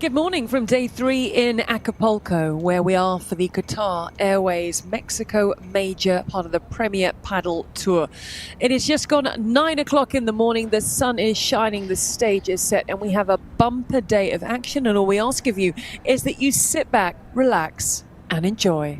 Good morning from day 3 in Acapulco, where we are for the Qatar Airways Mexico Major, part of the Premier Padel Tour. It has just gone 9 o'clock in the morning. The sun is shining, the stage is set, and we have a bumper day of action. And all we ask of you is that you sit back, relax, and enjoy.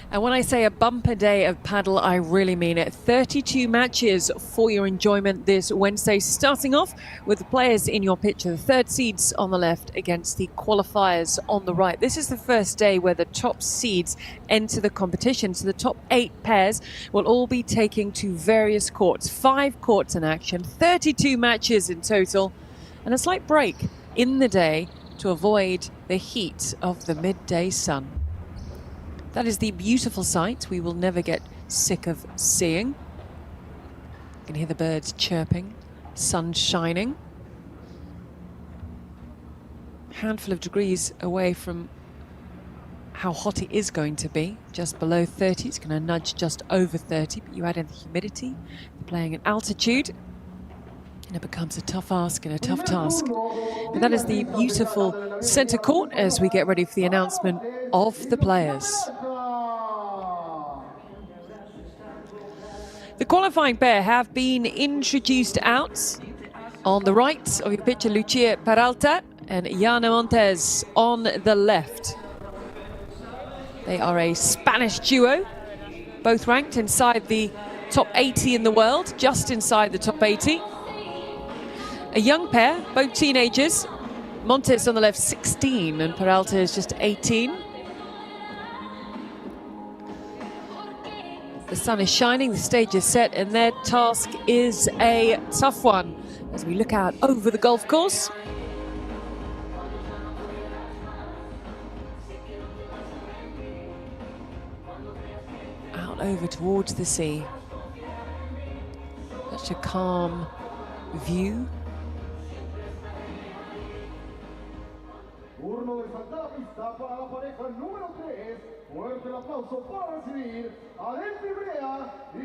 And when I say a bumper day of paddle, I really mean it. 32 matches for your enjoyment this Wednesday, starting off with the players in your picture, the third seeds on the left against the qualifiers on the right. This is the first day where the top seeds enter the competition. So the top 8 pairs will all be taking to various courts. 5 courts in action, 32 matches in total, and a slight break in the day to avoid the heat of the midday sun. That is the beautiful sight we will never get sick of seeing. You can hear the birds chirping, sun shining. Handful of degrees away from how hot it is going to be, just below 30. It's going to nudge just over 30, but you add in the humidity, playing at altitude, and it becomes a tough ask and a tough task. And that is the beautiful centre court as we get ready for the announcement of the players. The qualifying pair have been introduced out. On the right of your picture, Lucia Peralta and Jana Montes on the left. They are a Spanish duo, both ranked inside the top 80 in the world, just inside the top 80. A young pair, both teenagers. Montes on the left, 16, and Peralta is just 18. The sun is shining, the stage is set, and their task is a tough one as we look out over the golf course. Out over towards the sea. Such a calm view. Turno de saltar a pista para la pareja número 3. Fuerte el aplauso para recibir a Brea y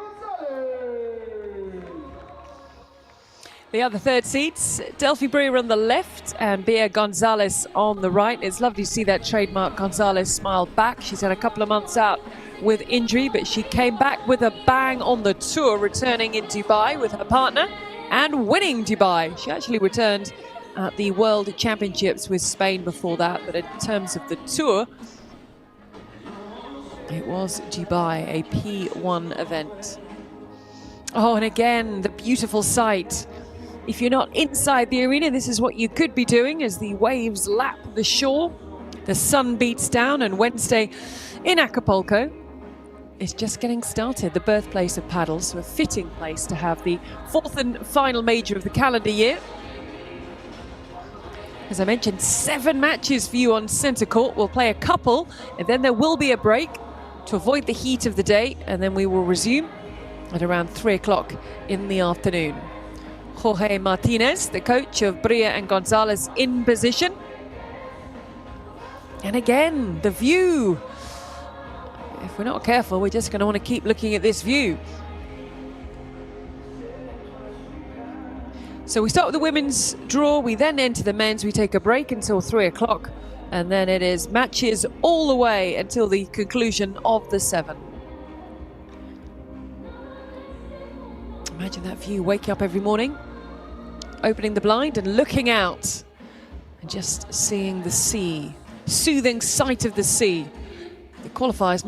Gonzalez. The other third seats, Brea on the left and Bea Gonzalez on the right. It's lovely to see that trademark Gonzalez smile back. She's had a couple of months out with injury, but she came back with a bang on the tour, returning in Dubai with her partner and winning Dubai. She actually returned at the World Championships with Spain before that, but in terms of the tour, it was Dubai, a P1 event. Oh, and again, the beautiful sight. If you're not inside the arena, this is what you could be doing as the waves lap the shore. The sun beats down, and Wednesday in Acapulco is just getting started. The birthplace of paddle, so a fitting place to have the 4th and final major of the calendar year. As I mentioned, 7 matches for you on centre court. We'll play a couple, and then there will be a break to avoid the heat of the day, and then we will resume at around 3 o'clock in the afternoon. Jorge Martinez, the coach of Brea and Gonzalez, in position. And again, the view. If we're not careful, we're just going to want to keep looking at this view. So we start with the women's draw, we then enter the men's, we take a break until 3 o'clock, and then it is matches all the way until the conclusion of the 7. Imagine that view, waking up every morning, opening the blind and looking out, and just seeing the sea, soothing sight of the sea. The qualifiers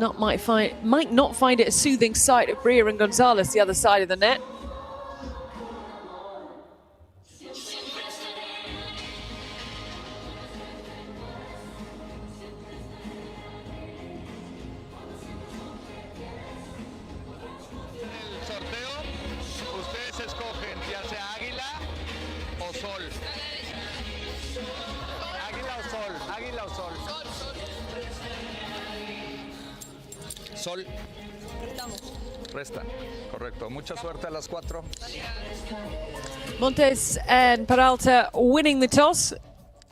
might not find it a soothing sight of Brea and Gonzalez, the other side of the net. Sol. Resta. Correcto. Mucha suerte a las 4. Montes and Peralta winning the toss,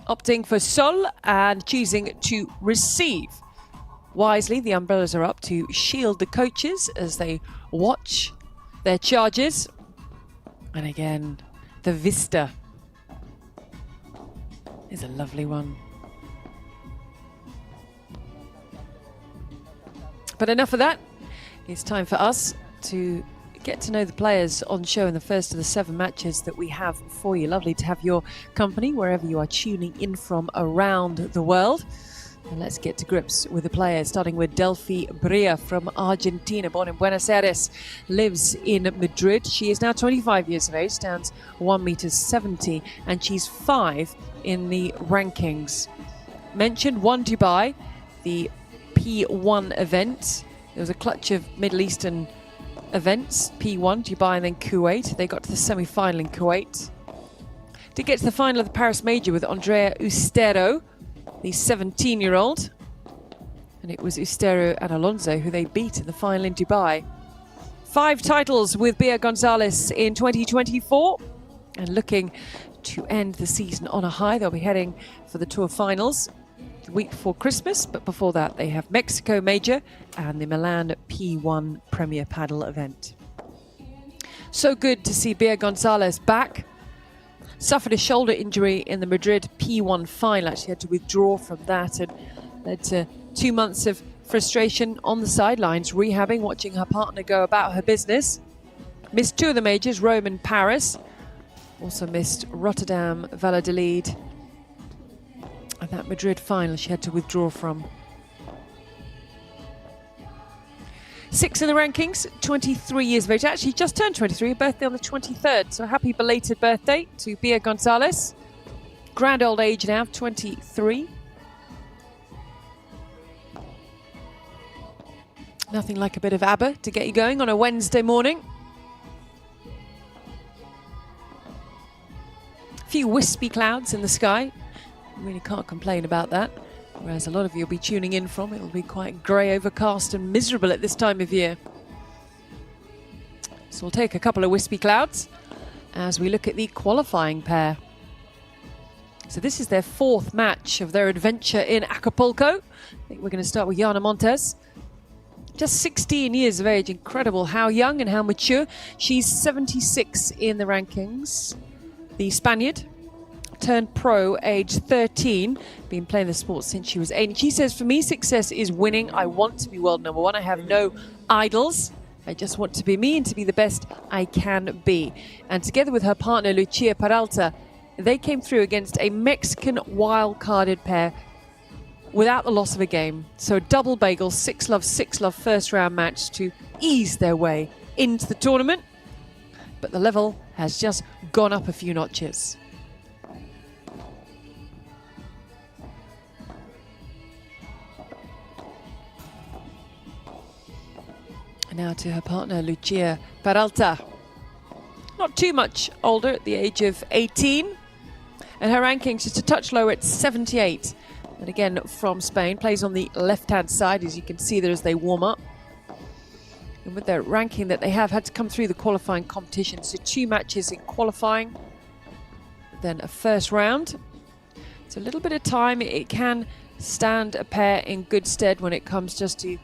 opting for Sol and choosing to receive. Wisely, the umbrellas are up to shield the coaches as they watch their charges. And again, the vista is a lovely one. But enough of that. It's time for us to get to know the players on show in the first of the 7 matches that we have for you. Lovely to have your company wherever you are tuning in from around the world. And let's get to grips with the players, starting with Brea from Argentina, born in Buenos Aires, lives in Madrid. She is now 25 years of age, stands 1.70 m, and she's 5 in the rankings. Mentioned won Dubai, the P1 event. There was a clutch of Middle Eastern events, P1, Dubai and then Kuwait. They got to the semi-final in Kuwait. Did get to the final of the Paris Major with Andrea Ustero, the 17-year-old. And it was Ustero and Alonso who they beat in the final in Dubai. 5 titles with Bea Gonzalez in 2024. And looking to end the season on a high. They'll be heading for the Tour Finals the week before Christmas, but before that they have Mexico Major and the Milan P1 Premier Padel event. So good to see Bea Gonzalez back. Suffered a shoulder injury in the Madrid P1 final. Actually had to withdraw from that and led to 2 months of frustration on the sidelines, rehabbing, watching her partner go about her business. Missed 2 of the majors, Rome and Paris. Also missed Rotterdam, Valladolid, and that Madrid final she had to withdraw from. 6 in the rankings, 23 years of age. Actually just turned 23, her birthday on the 23rd. So happy belated birthday to Bea Gonzalez. Grand old age now, 23. Nothing like a bit of ABBA to get you going on a Wednesday morning. A few wispy clouds in the sky. Really can't complain about that. Whereas a lot of you will be tuning in from, it'll be quite grey, overcast and miserable at this time of year. So we'll take a couple of wispy clouds as we look at the qualifying pair. So this is their 4th match of their adventure in Acapulco. I think we're going to start with Jana Montes. Just 16 years of age, incredible how young and how mature. She's 76 in the rankings. The Spaniard turned pro age 13, been playing the sport since she was 8. And she says, for me, success is winning. I want to be world number 1. I have no idols. I just want to be me and to be the best I can be. And together with her partner, Lucia Peralta, they came through against a Mexican wild-carded pair without the loss of a game. So a double bagel, 6-love first round match to ease their way into the tournament. But the level has just gone up a few notches. And now to her partner, Lucia Peralta. Not too much older, at the age of 18. And her ranking's just a touch lower at 78. And again, from Spain, plays on the left-hand side, as you can see there as they warm up. And with their ranking that they have had to come through the qualifying competition. So 2 matches in qualifying, then a first round. It's a little bit of time. It can stand a pair in good stead when it comes just to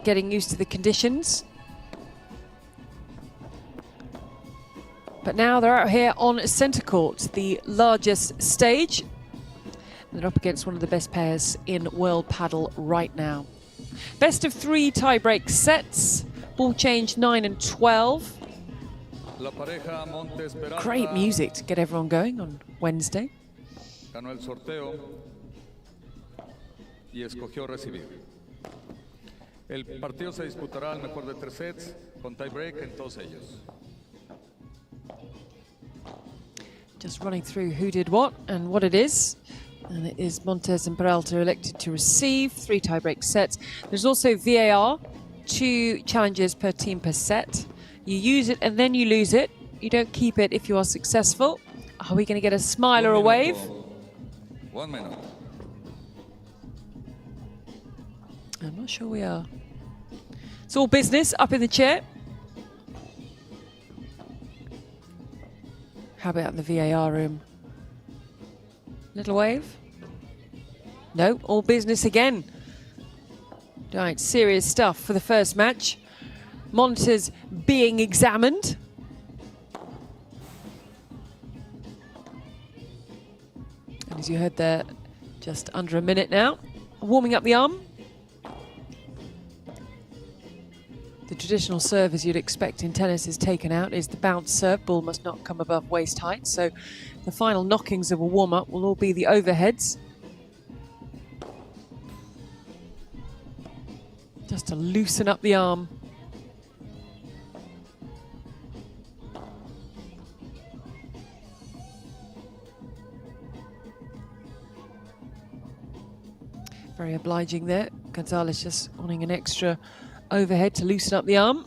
getting used to the conditions. But now they're out here on centre court, the largest stage. And they're up against one of the best pairs in world padel right now. Best of 3 tie-break sets. Ball change 9 and 12. Great music to get everyone going on Wednesday. Ganó el sorteo y escogió recibir. El partido se disputará al mejor de 3 sets con tie-break en todos ellos. Just running through who did what and what it is. And it is Montes and Peralta elected to receive 3 tie-break sets. There's also VAR, 2 challenges per team per set. You use it and then you lose it. You don't keep it if you are successful. Are we going to get a smile or a wave? 1 minute. I'm not sure we are. It's all business up in the chair. How about in the VAR room? Little wave? No, all business again. Right, serious stuff for the first match. Montes being examined. And as you heard there, just under a minute now. Warming up the arm. The traditional serve, as you'd expect in tennis, is taken out, is the bounce serve. Ball must not come above waist height. So the final knockings of a warm-up will all be the overheads. Just to loosen up the arm. Very obliging there. Gonzalez just wanting an extra overhead to loosen up the arm.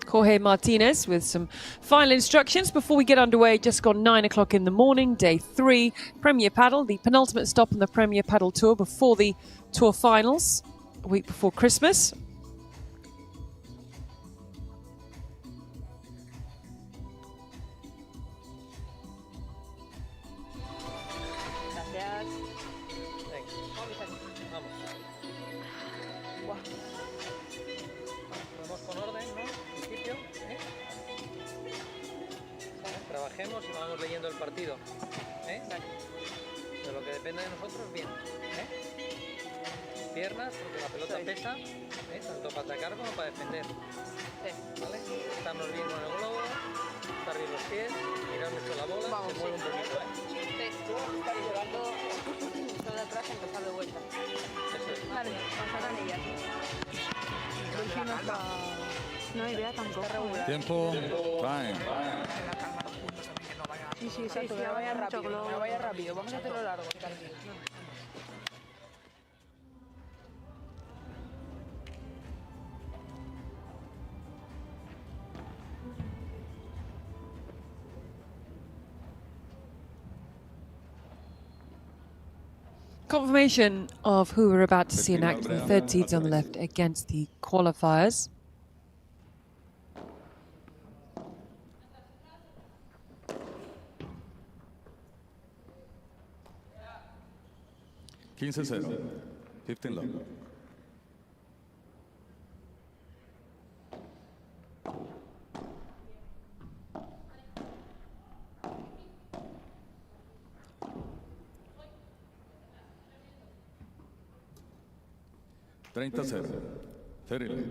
Jorge Martinez with some final instructions before we get underway. Just gone 9 o'clock in the morning, day 3, Premier Padel, the penultimate stop on the Premier Padel Tour before the Tour finals, a week before Christmas. Y vamos leyendo el partido, ¿eh? De lo que depende de nosotros, bien, ¿eh? Piernas, porque la pelota pesa, ¿eh? Tanto para atacar como para defender, ¿vale? Estarnos bien con el globo, estar bien los pies, mirar mucho la bola, se mueve un poquito, ¿eh? Tú estar llevando todo de atrás y empezar de vuelta. Eso es. Vale, pasarán ellas. Delfina está... No, y Brea tampoco. Está regular. Tiempo. Time. Sí, sí, exacto, que vaya rápido, que vaya rápido. Vamos a hacerlo largo. Confirmation of who we're about to see in action. The third seeds on the left against the qualifiers. Quince 0. 15 love. Treinta 0. 30 love.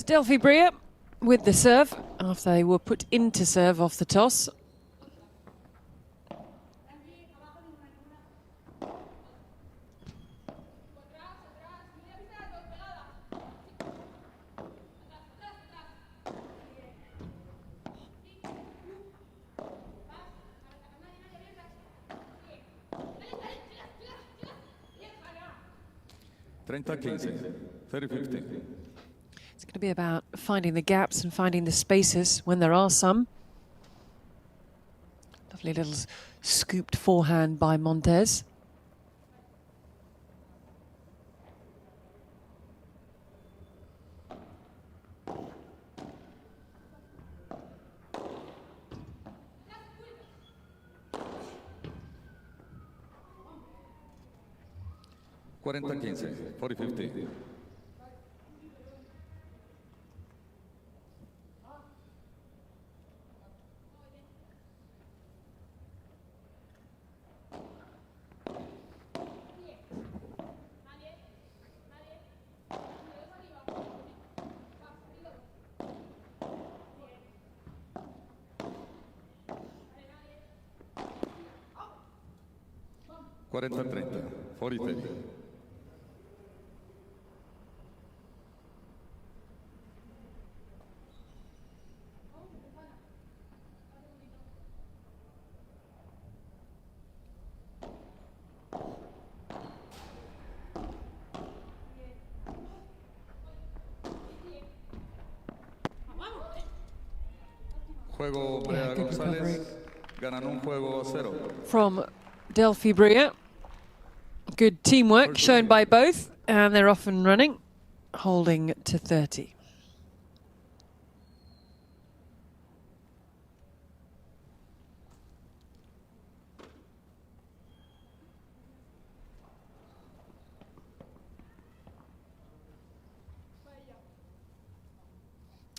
Delphi Brea with the serve after they were put into serve off the toss. Treinta 15. 30-15. It's going to be about finding the gaps and finding the spaces when there are some. Lovely little scooped forehand by Montes. Cuarenta 15. 40-50. Cuarenta 30. 40-30. Juego Brea González, Ganan un juego a 0. From Brea. Good teamwork shown by both, and they're off and running, holding to 30.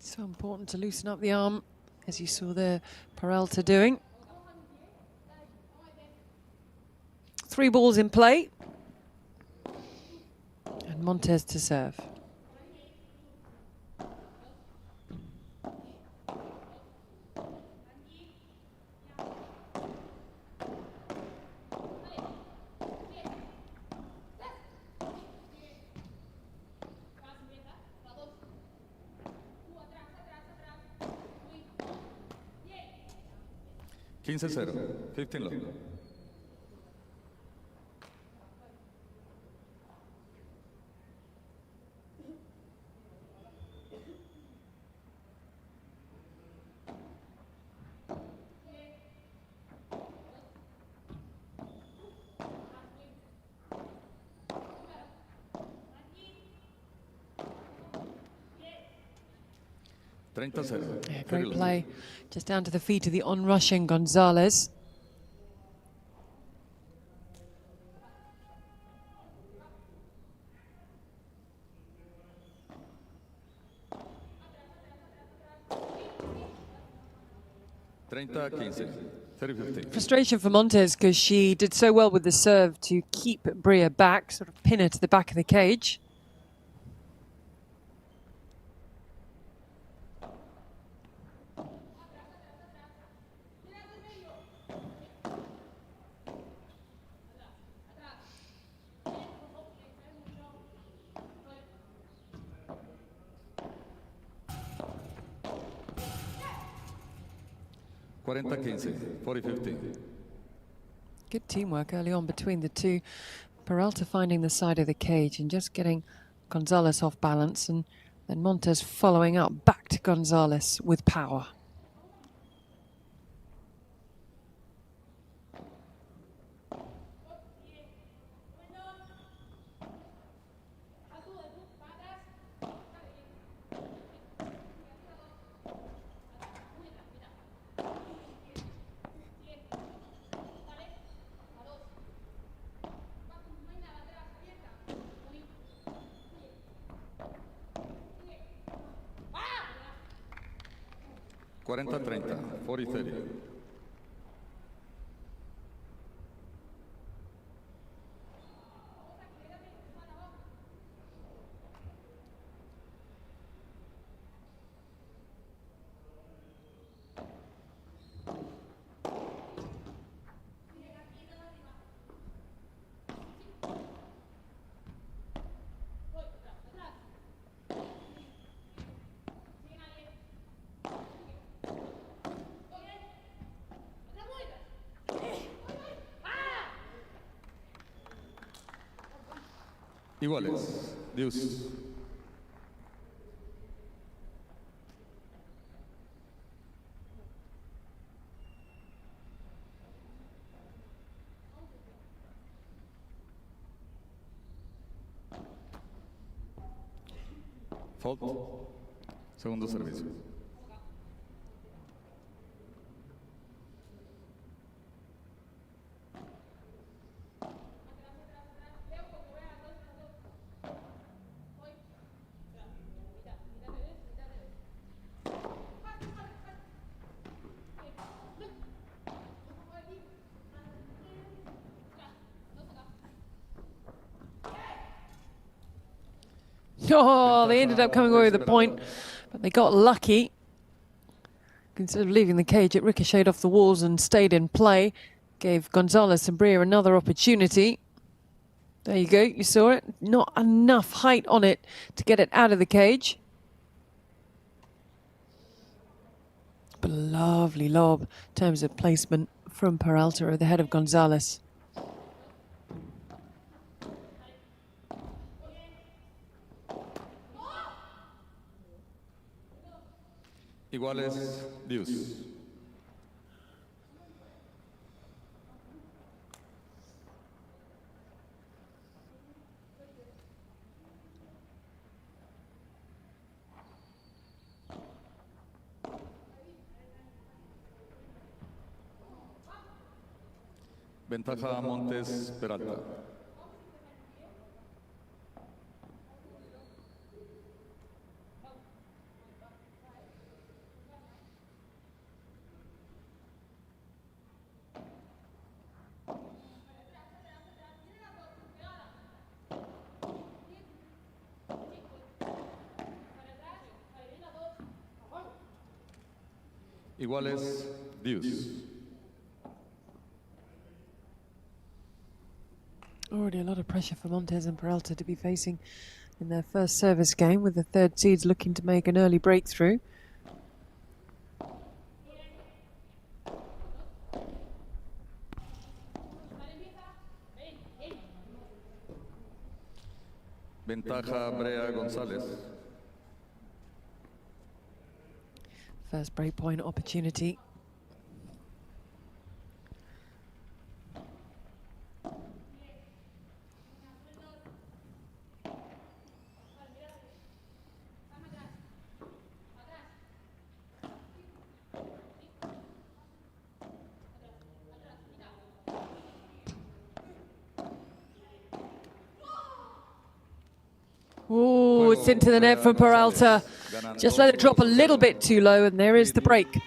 So important to loosen up the arm, as you saw there Peralta doing. 3 balls in play. And Montes to serve. Quince 0. 15 love. Yeah, great play. Just down to the feet of the on-rushing Gonzalez. Frustration for Montes because she did so well with the serve to keep Brea back, sort of pin her to the back of the cage. Good teamwork early on between the two. Peralta finding the side of the cage and just getting Gonzalez off balance, and then Montes following up back to Gonzalez with power. Iguales. Dios. Fault. Segundo servicio. Oh, they ended up coming away with a point, but they got lucky. Instead of leaving the cage, it ricocheted off the walls and stayed in play. Gave Gonzalez and Brea another opportunity. There you go, you saw it. Not enough height on it to get it out of the cage. But a lovely lob in terms of placement from Peralta at the head of Gonzalez. Iguales, Dios. Ventaja Montes, Peralta. Iguales, deuce. Already a lot of pressure for Montes and Peralta to be facing in their first service game, with the third seeds looking to make an early breakthrough. Ventaja Brea, Gonzalez. First break point opportunity. Oh, it's into the net from Peralta. Just let it drop a little bit too low, and there is the break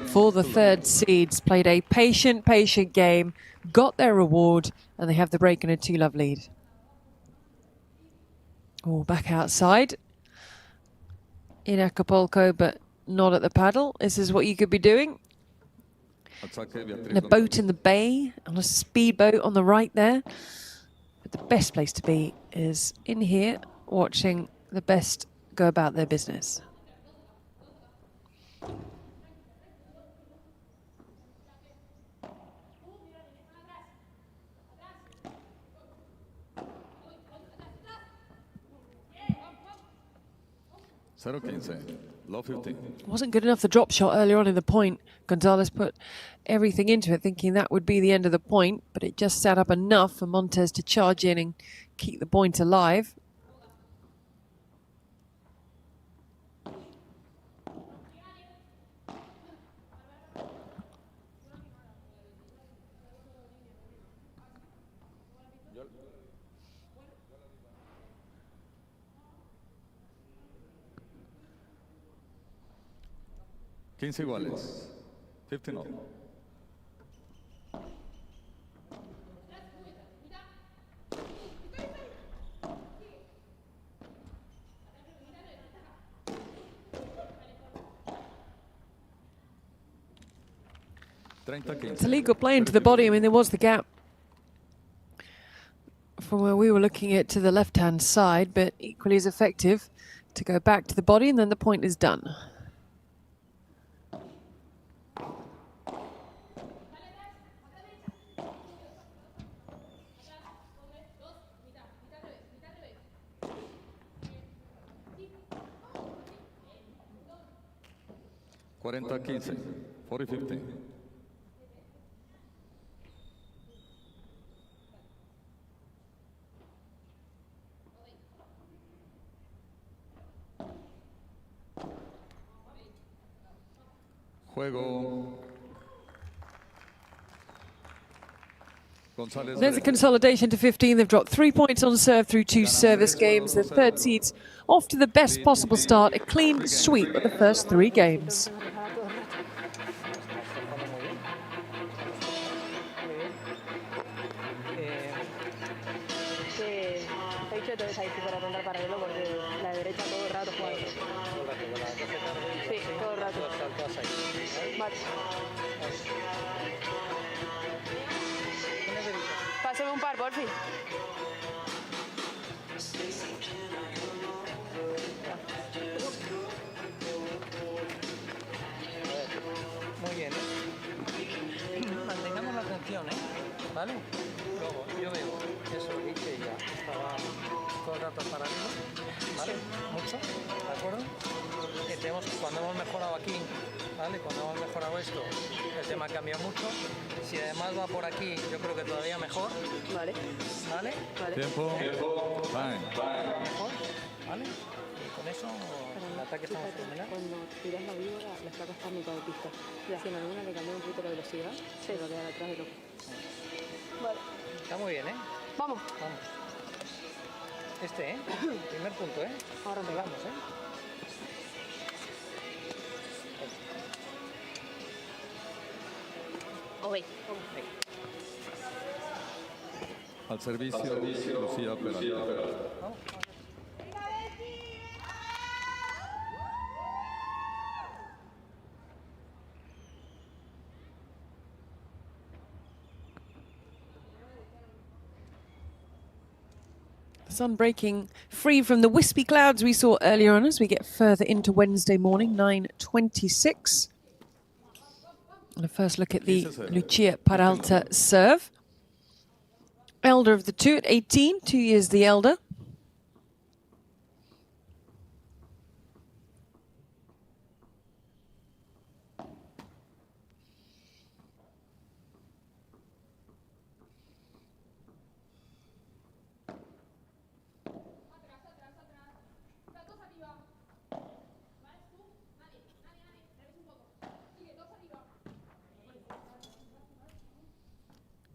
for the third seeds. Played a patient game, got their reward, and they have the break and a 2-love lead. Oh, back outside in Acapulco, but not at the paddle. This is what you could be doing. In a boat in the bay, on a speedboat on the right there. But the best place to be is in here, watching the best go about their business. Low 15. Wasn't good enough the drop shot earlier on in the point. Gonzalez put everything into it, thinking that would be the end of the point, but it just set up enough for Montes to charge in and keep the point alive. Iguales. 15 all. It's a legal play into the body. I mean, there was the gap from where we were looking at to the left-hand side, but equally as effective to go back to the body, and then the point is done. Cuarenta 15, 40-15. Juego. Gonzalez. There's a consolidation to 15. They've dropped 3 points on serve through 2 service games. The third seeds off to the best possible start. A clean sweep of the first 3 games. Entonces ahí sí para rondar paralelo porque la derecha todo el rato juega. Sí, todo el rato. Vale. Pásame un par, por fin. Muy bien. Mantengamos la atención, ¿eh? ¿Vale? Luego, yo veo eso que ya estaba todo el rato paralelo, ¿vale? Mucho, ¿de acuerdo? Cuando hemos mejorado aquí, ¿vale? Cuando hemos mejorado esto, el tema cambia mucho. Si además va por aquí, yo creo que todavía mejor. Vale. ¿Vale? Vale. Tiempo. Mejor, ¿vale? Y con eso, el ataque está fenomenal. Cuando tiras la víbora, la sacas a mitad de pista. Y así en alguna le cambiamos un poquito la velocidad, se lo queda detrás de lo. Vale. Está muy bien, ¿eh? Vamos. Vamos. Primer punto, ¿eh? Ahora Ahí empezamos. vamos, ¿eh? Voy. Al servicio, Lucia Peralta. Vamos. The sun breaking free from the wispy clouds we saw earlier on as we get further into Wednesday morning, 9:26. And a first look at the Lucia Peralta serve. Elder of the two at 18, 2 years the elder.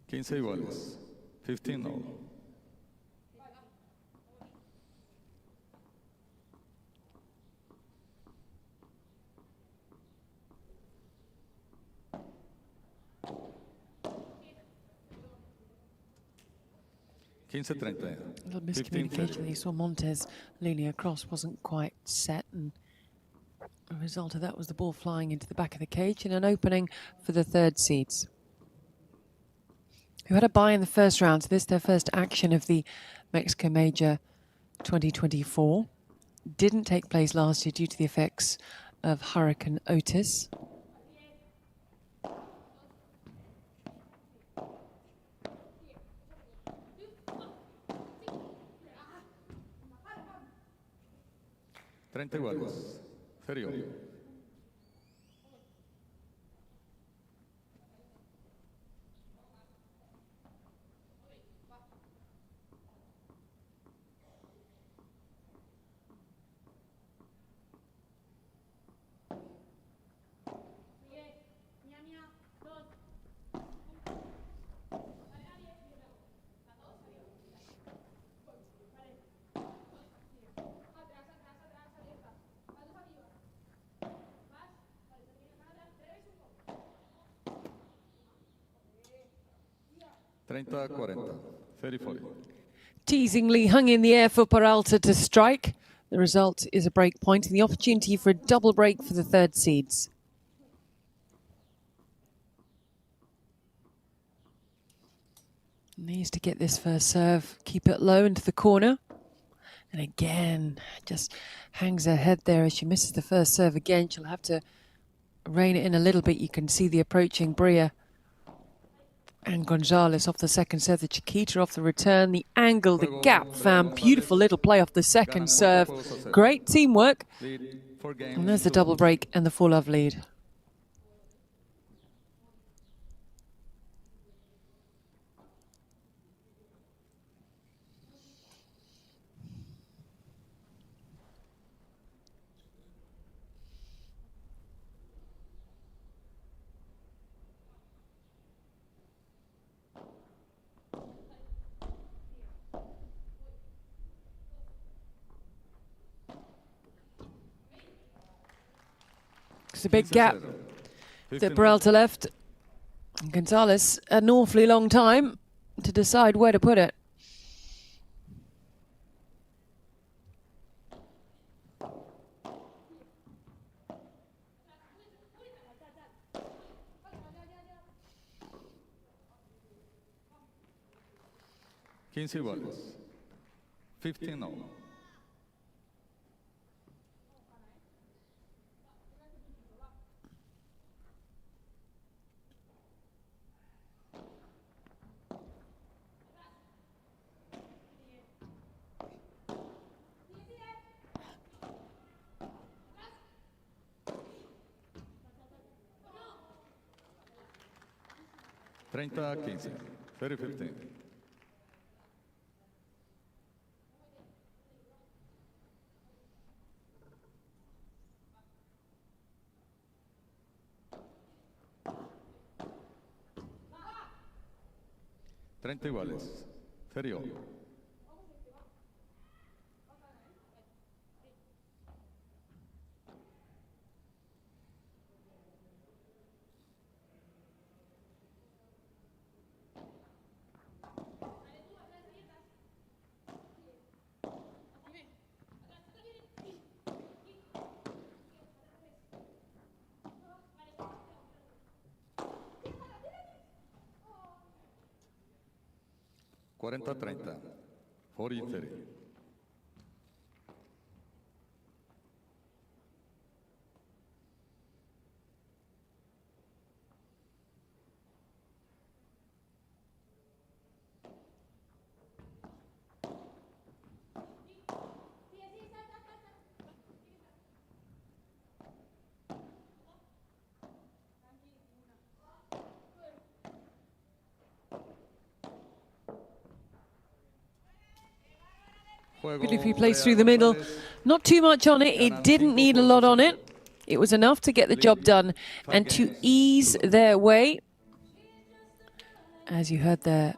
Quince iguales. 15 all. A little miscommunication. You saw Montes leaning across, wasn't quite set, and the result of that was the ball flying into the back of the cage and an opening for the third seeds, who had a bye in the first round. So this is their first action of the Mexico Major 2024. Didn't take place last year due to the effects of Hurricane Otis. Iguales. Serio. Treinta, 40. 30-40. Teasingly hung in the air for Peralta to strike. The result is a break point and the opportunity for a double break for the third seeds. Needs to get this first serve, keep it low into the corner. And again, just hangs her head there as she misses the first serve again. She'll have to rein it in a little bit. You can see the approaching Brea and Gonzalez off the second serve, the Chiquita off the return, the angle, the gap found, beautiful little play off the second serve. Great teamwork. And there's the double break and the 4-love lead. It's a big gap that Peralta left. And Gonzalez had an awfully long time to decide where to put it. Iguales. 15 all. Treinta, 15. 30-15. 30 iguales. Serio. Cuarenta 30. 40-30. Beautifully placed through the middle. Not too much on it. It didn't need a lot on it. It was enough to get the job done and to ease their way, as you heard there,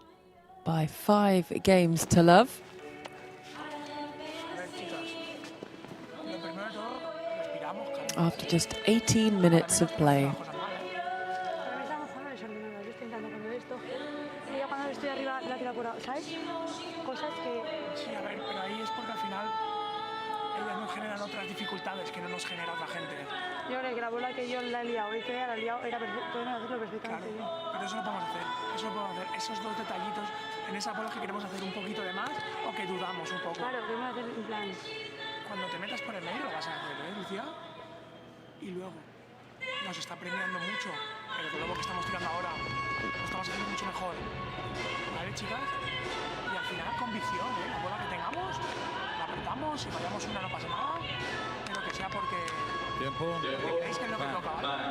by 5 games to love. After just 18 minutes of play. Sí, a ver, pero ahí es porque al final ellas nos generan otras dificultades que no nos genera otra gente. Yo creo que la bola que yo la he liado y que ella la ha liado era podemos hacerlo perfectamente bien. Pero eso lo podemos hacer, eso lo podemos hacer. Esos dos detallitos en esa bola que queremos hacer un poquito de más o que dudamos un poco. Claro, queremos hacer en plan. Cuando te metas por el medio lo vas a hacer, Lucia? Y luego nos está premiando mucho el globo que estamos tirando ahora. Lo estamos haciendo mucho mejor. ¿Vale, chicas? Y al final convicción, la bola que tengamos, la apretamos, si fallamos una no pasa nada, pero que sea porque creéis que es lo que toca, ¿vale?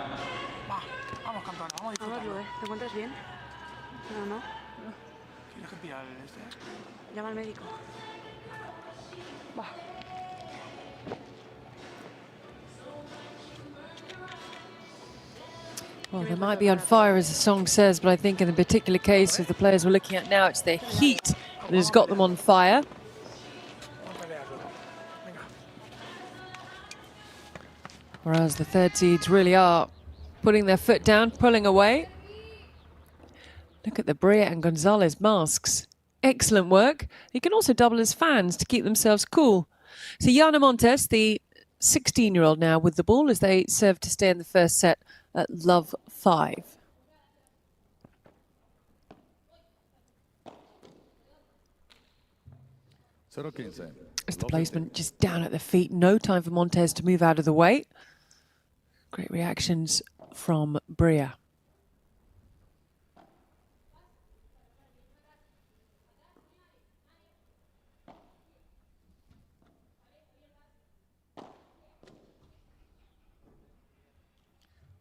Va, vamos campeona, vamos a disfrutarlo. Vamos, ¿te encuentras bien? No. ¿Quieres que pida el este? Llama al médico. Va. Well, they might be on fire, as the song says, but I think in the particular case of the players we're looking at now, it's their heat that has got them on fire. Whereas the third seeds really are putting their foot down, pulling away. Look at the Brea and Gonzalez masks. Excellent work. You can also double as fans to keep themselves cool. So Jana Montes, the 16-year-old now with the ball as they serve to stay in the first set at love 5. It's the placement just down at the feet. No time for Montes to move out of the way. Great reactions from Brea.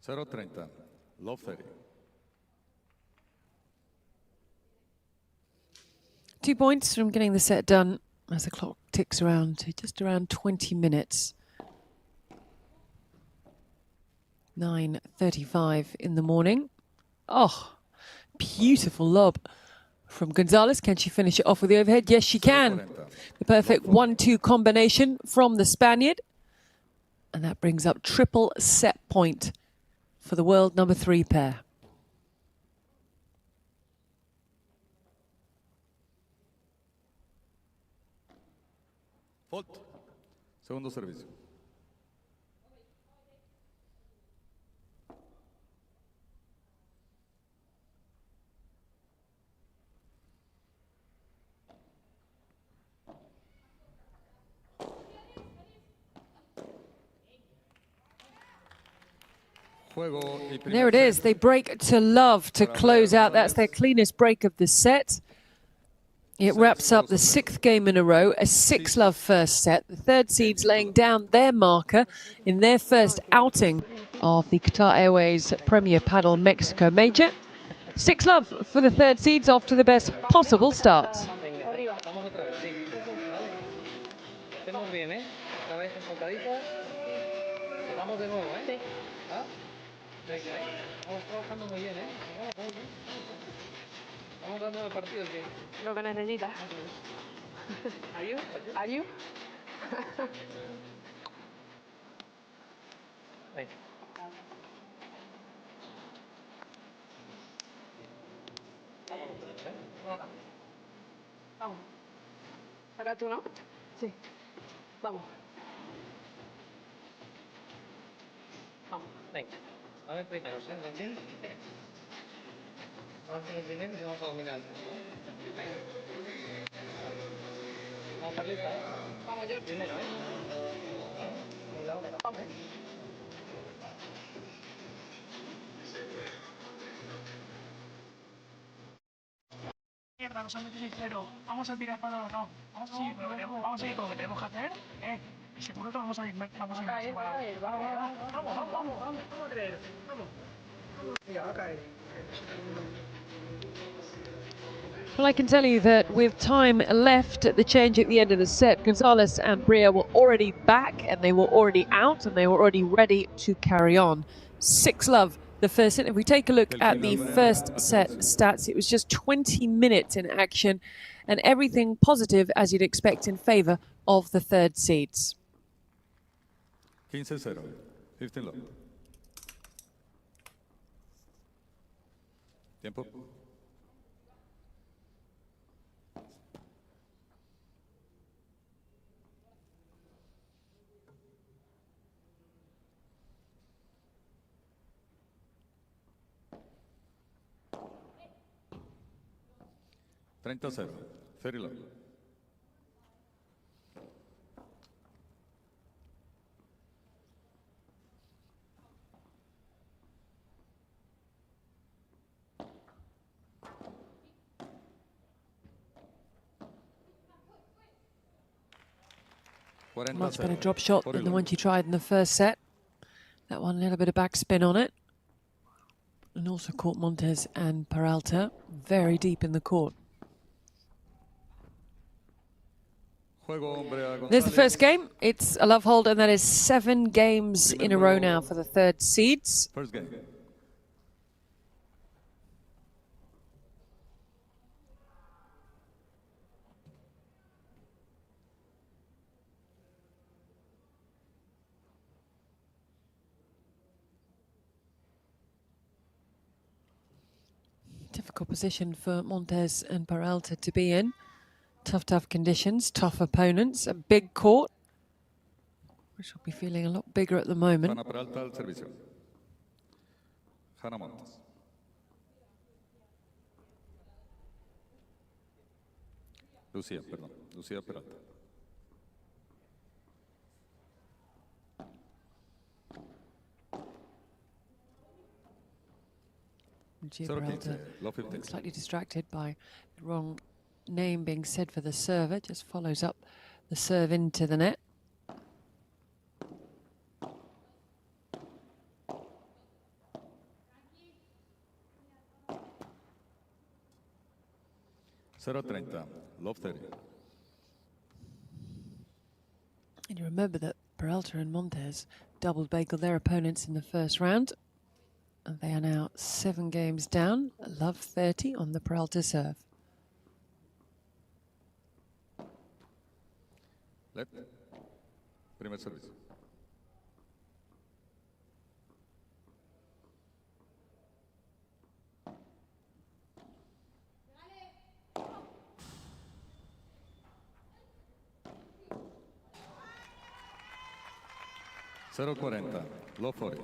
Zero 30. Love 30. 2 points from getting the set done as the clock ticks around to just around 20 minutes. 9:35 in the morning. Oh, beautiful lob from Gonzalez. Can she finish it off with the overhead? Yes, she can. The perfect 1-2 combination from the Spaniard. And that brings up triple set point for the world number 3 pair. Fault. Segundo servicio. There it is. They break to love to close out. That's their cleanest break of the set. It wraps up the 6th game in a row, a 6-love first set. The third seeds laying down their marker in their first outing of the Qatar Airways Premier Padel Mexico Major. 6-love for the third seeds off to the best possible start. Estamos dando el partido que... Lo que necesitas. ¿Are you? ¿Are you? Venga. Vamos. ¿Acá tú, no? Sí. Vamos. Vamos. Venga. A ver primero, ¿sí? ¿Entiendes? Vamos a hacer el primero y vamos a dominar. Vamos a estar lista, ¿eh? Vamos, yo. Primero, ¿eh? Vamos. Mierda, nos han metido 6-0. Vamos a tirar para o no. Vamos a seguir con lo que tenemos que hacer. Y seguro que vamos a ir. Vamos a caer. Vamos a creer. Vamos. Ya va a caer. Well, I can tell you that with time left at the change at the end of the set, Gonzalez and Brea were already back and they were already out and they were already ready to carry on. 6-love the first set. If we take a look at the first set stats, it was just 20 minutes in action and everything positive as you'd expect in favour of the third seeds. 15-0. 15 love. Tiempo. $30-0. 30 love. Much better drop shot than the one she tried in the first set. That one, a little bit of backspin on it. And also caught Montes and Peralta very deep in the court. There's the first game. It's a love hold, and that is 7 games in a row now for the third seeds. First game. Difficult position for Montes and Peralta to be in. Tough conditions, tough opponents, a big court, which will be feeling a lot bigger at the moment. Jana Peralta al servicio. Jana Montes. Lucia, perdón. Lucia Peralta. Lucia Peralta slightly distracted by the wrong name being said for the server, just follows up the serve into the net. $0-30. Love 30. And you remember that Peralta and Montes doubled bagel their opponents in the first round. And they are now 7 games down. Love 30 on the Peralta serve. Let. Primer servicio. $0-40. Love 40.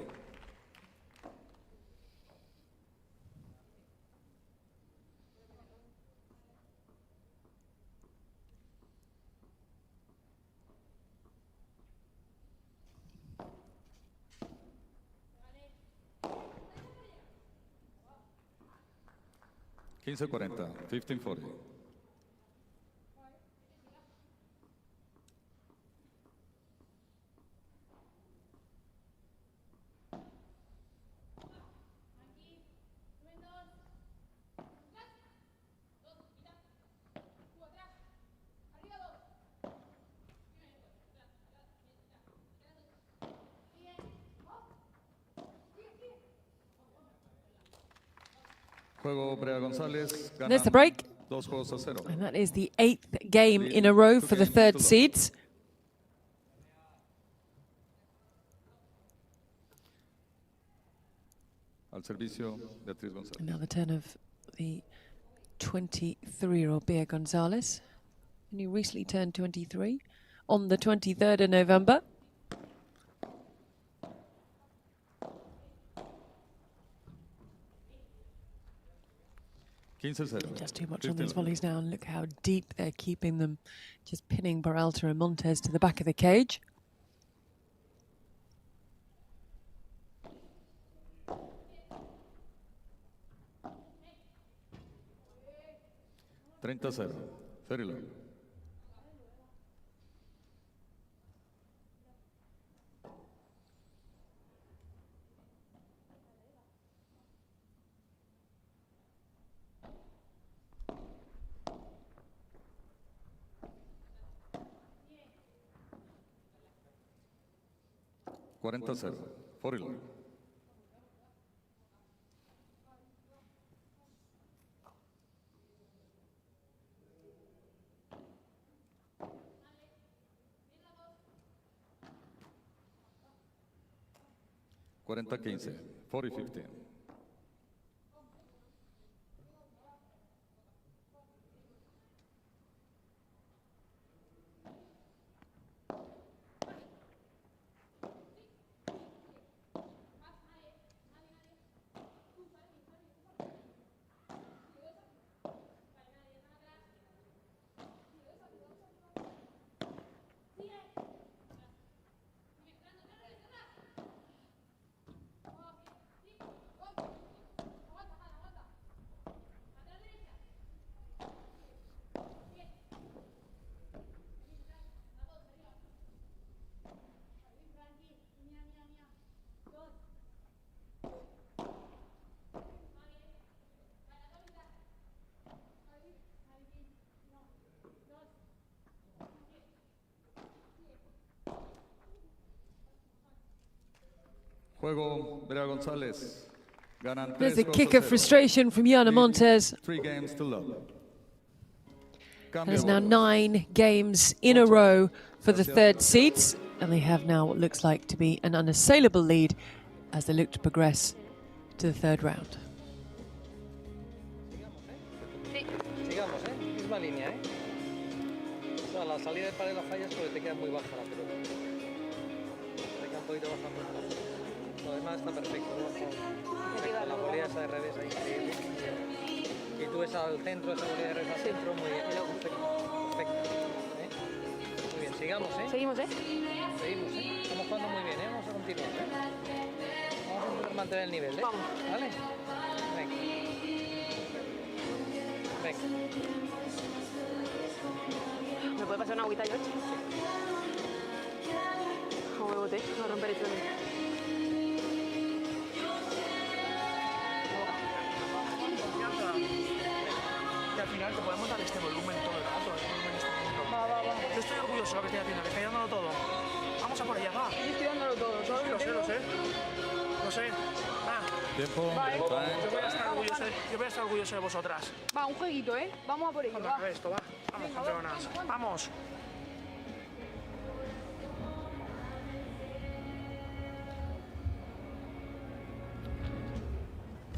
$15-40. 15-40. Juego Brea Gonzalez. There's the break. 2-0. And that is the 8th game in a row for the third seeds. Al servicio, Beatriz González. And now the turn of the 23-year-old Bea Gonzalez. And he recently turned 23 on the 23rd of November. Just too much on these volleys now, and look how deep they're keeping them, just pinning Peralta and Montes to the back of the cage. Very low. $40. For low. $40-15. 40-15. Juego Brea González. There's a kick of frustration from Jana Montes. 3 games to love. There's now 9 games in a row for the third seeds, and they have now what looks like to be an unassailable lead as they look to progress to the third round. Sigamos, misma línea, O sea, la salida de Padel la fallas porque te queda muy baja la pelota. Te queda un poquito baja la pelota. Lo demás está perfecto, la volea esa de revés ahí, increíble. Y tú ves al centro, esa volea de revés al centro, muy bien. Perfecto. Muy bien, sigamos, Seguimos, Seguimos, Estamos jugando muy bien, Vamos a continuar, Vamos a intentar mantener el nivel, Vamos. ¿Vale? Venga. ¿Me puede pasar una agüita, George? No me boté, no romper el trono. Y al final te podemos dar este volumen todo el rato, Va. Yo estoy orgulloso de lo que estoy haciendo, que estoy dándolo todo. Vamos a por ella, va. Yo estoy dándolo todo, Lo sé. Va. Tiempo. Yo voy a estar orgulloso de vosotras. Va, un jueguito, Vamos a por ello, Vamos a ver esto, va. Vamos, campeonas. Vamos.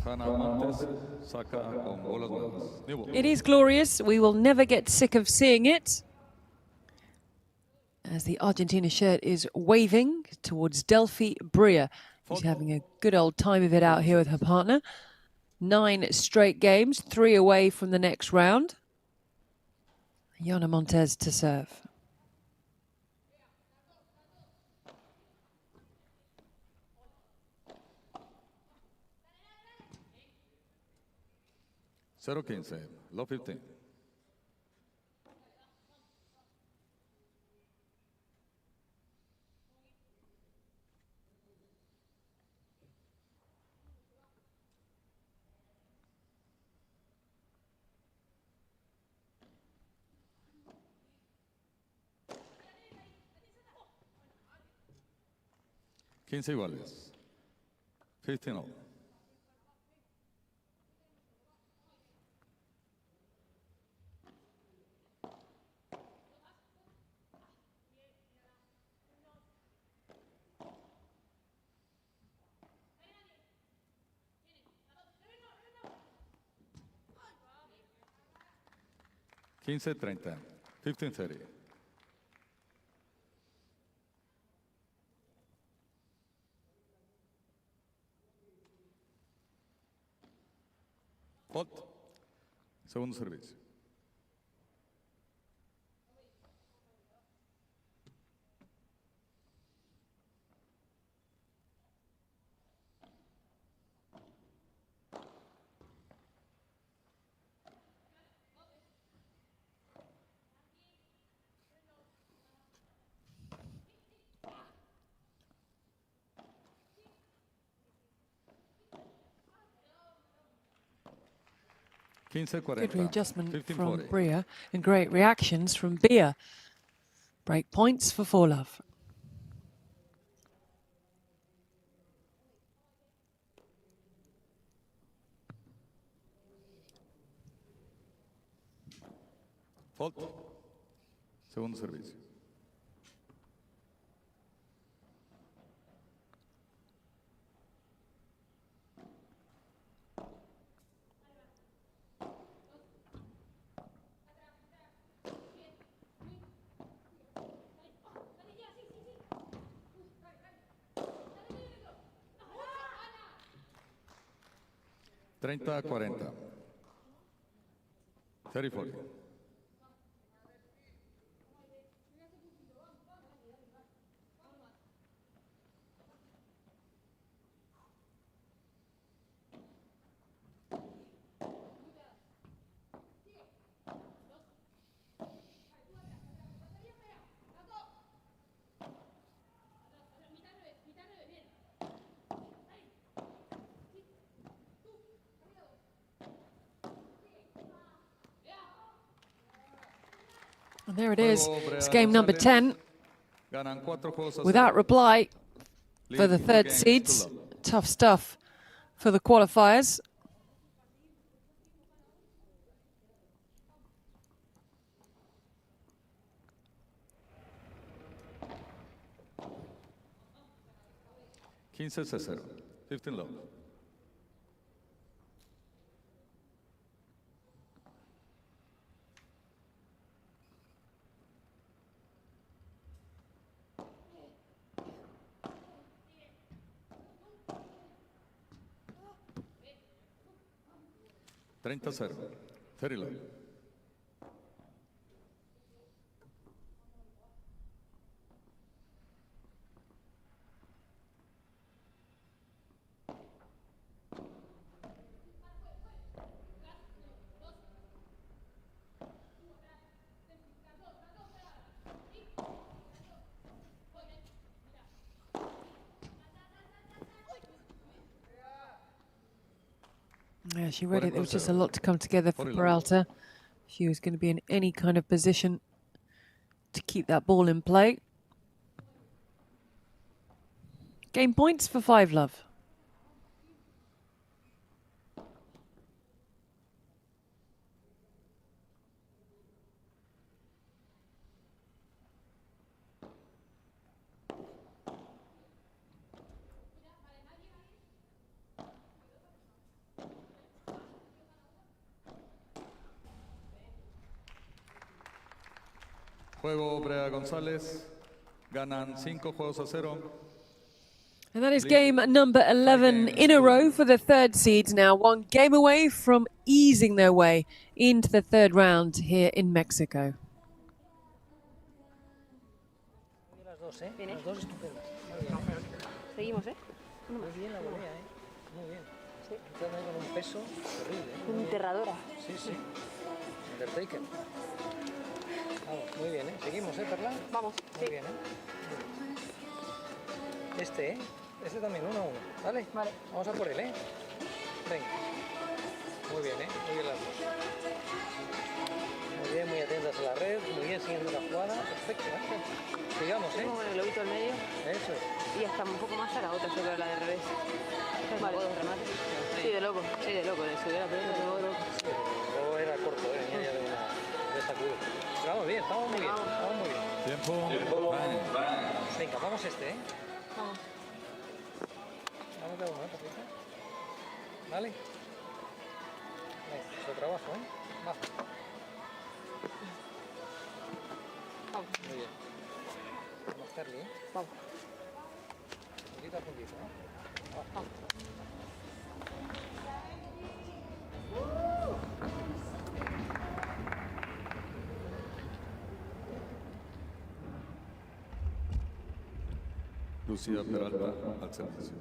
Jana Montes saca con bolas nuevas. It is glorious. We will never get sick of seeing it. As the Argentina shirt is waving towards Brea. She's having a good old time of it out here with her partner. 9 straight games, 3 away from the next round. Jana Montes to serve. $0-15. Low 15. $15 iguales. 15 all. 15-30. 15-30. Fault. Segundo servicio. Good readjustment from Brea and great reactions from Bea. Break points for 4-love. Fault. Segundo servicio. Treinta a 40. 30-40. And there it is. It's game number 10. Without reply for the third seeds. Tough stuff for the qualifiers. Quince 15-love. Treinta 0. 30-love. Yeah, she read it. There was just a lot to come together for Peralta. She was going to be in any kind of position to keep that ball in play. Game points for 5-love. Juego Brea Gonzalez. Ganan 5-0. And that is game number 11 in a row for the third seeds now. One game away from easing their way into the third round here in Mexico. Las dos, ¿eh? Las dos estupendas. Seguimos, ¿eh? Muy bien la volea, ¿eh? Muy bien. Sí. Están ahí con un peso terrible, ¿eh? Una enterradora. Sí, sí. Undertaker. Vamos, muy bien, ¿eh? Seguimos, ¿eh, Perla? Vamos. Muy bien, ¿eh? Este, ¿eh? Este también, 1-1. ¿Vale? Vale. Vamos a por él, ¿eh? Venga. Muy bien, ¿eh? Muy bien las dos. Muy bien, muy atentas a la red. Muy bien, siguiendo la jugada. Perfecto, ¿eh? Sigamos, ¿eh? Con el globito al medio. Eso es. Y hasta un poco más a la otra, sobre la de revés. Vale. Dos remates. Sí, de loco. Sí, de loco. Le subió la pelota, de loco. Luego era corto, venía ya de esta curva. Pero vamos bien, estamos muy bien. Estamos muy bien. Tiempo. Venga, vamos este, ¿eh? Vamos. Vamos de uno, ¿eh, Patricia? ¿Vale? Venga, otro trabajo, ¿eh? Baja. Vamos. Muy bien. Vamos, Carly, ¿eh? Vamos. Puntito a puntito, ¿eh? Vamos. Lucia, Peralta, al servicio.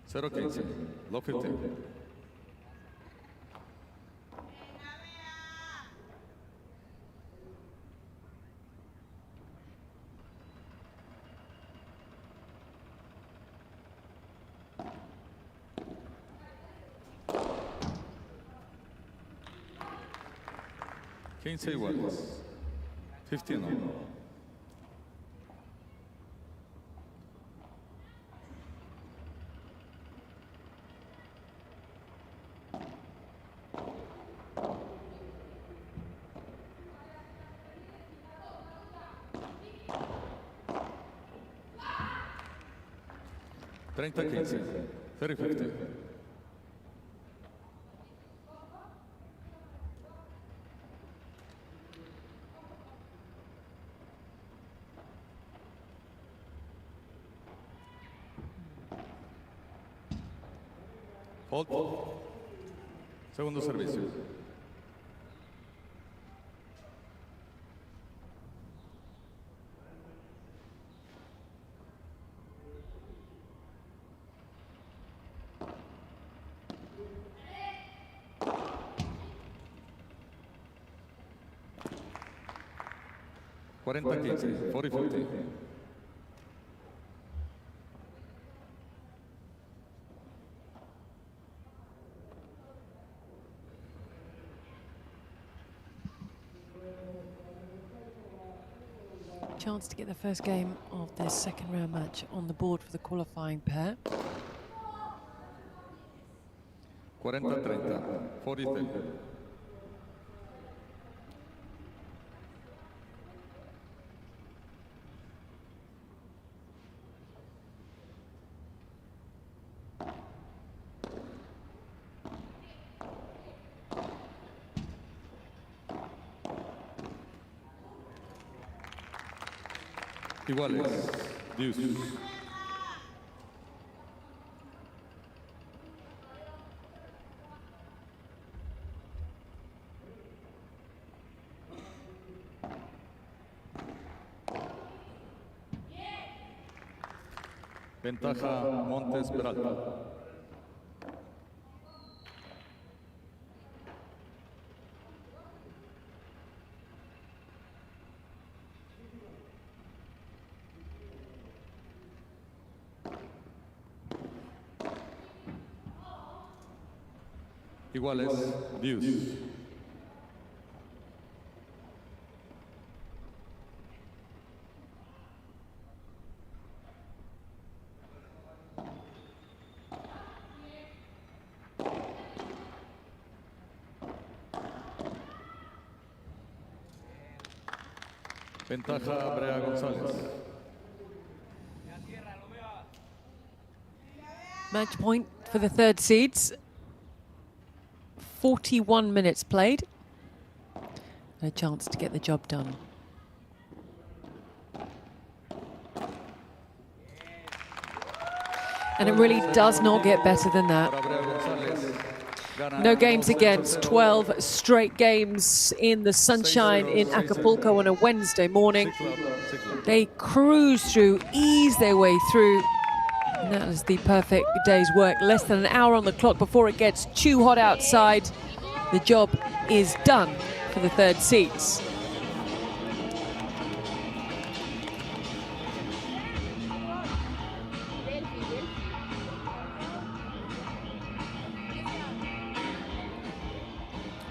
Cero 15, low 15. Quince iguales. 15 no. Treinta 15. 30-50. Hold. Segundo servicio. Cuarenta 15. 40-50. Chance to get the first game of this second round match on the board for the qualifying pair. 40-30. 40-30. Iguales. Deuce. Ventaja Montes, Peralta. Iguales, Deuce. Ventaja Brea Gonzalez. Match point for the third seeds. 41 minutes played. And a chance to get the job done. And it really does not get better than that. No games against, 12 straight games in the sunshine in Acapulco on a Wednesday morning. They cruise through, ease their way through. And that is the perfect day's work. Less than an hour on the clock before it gets too hot outside. The job is done for the third seeds.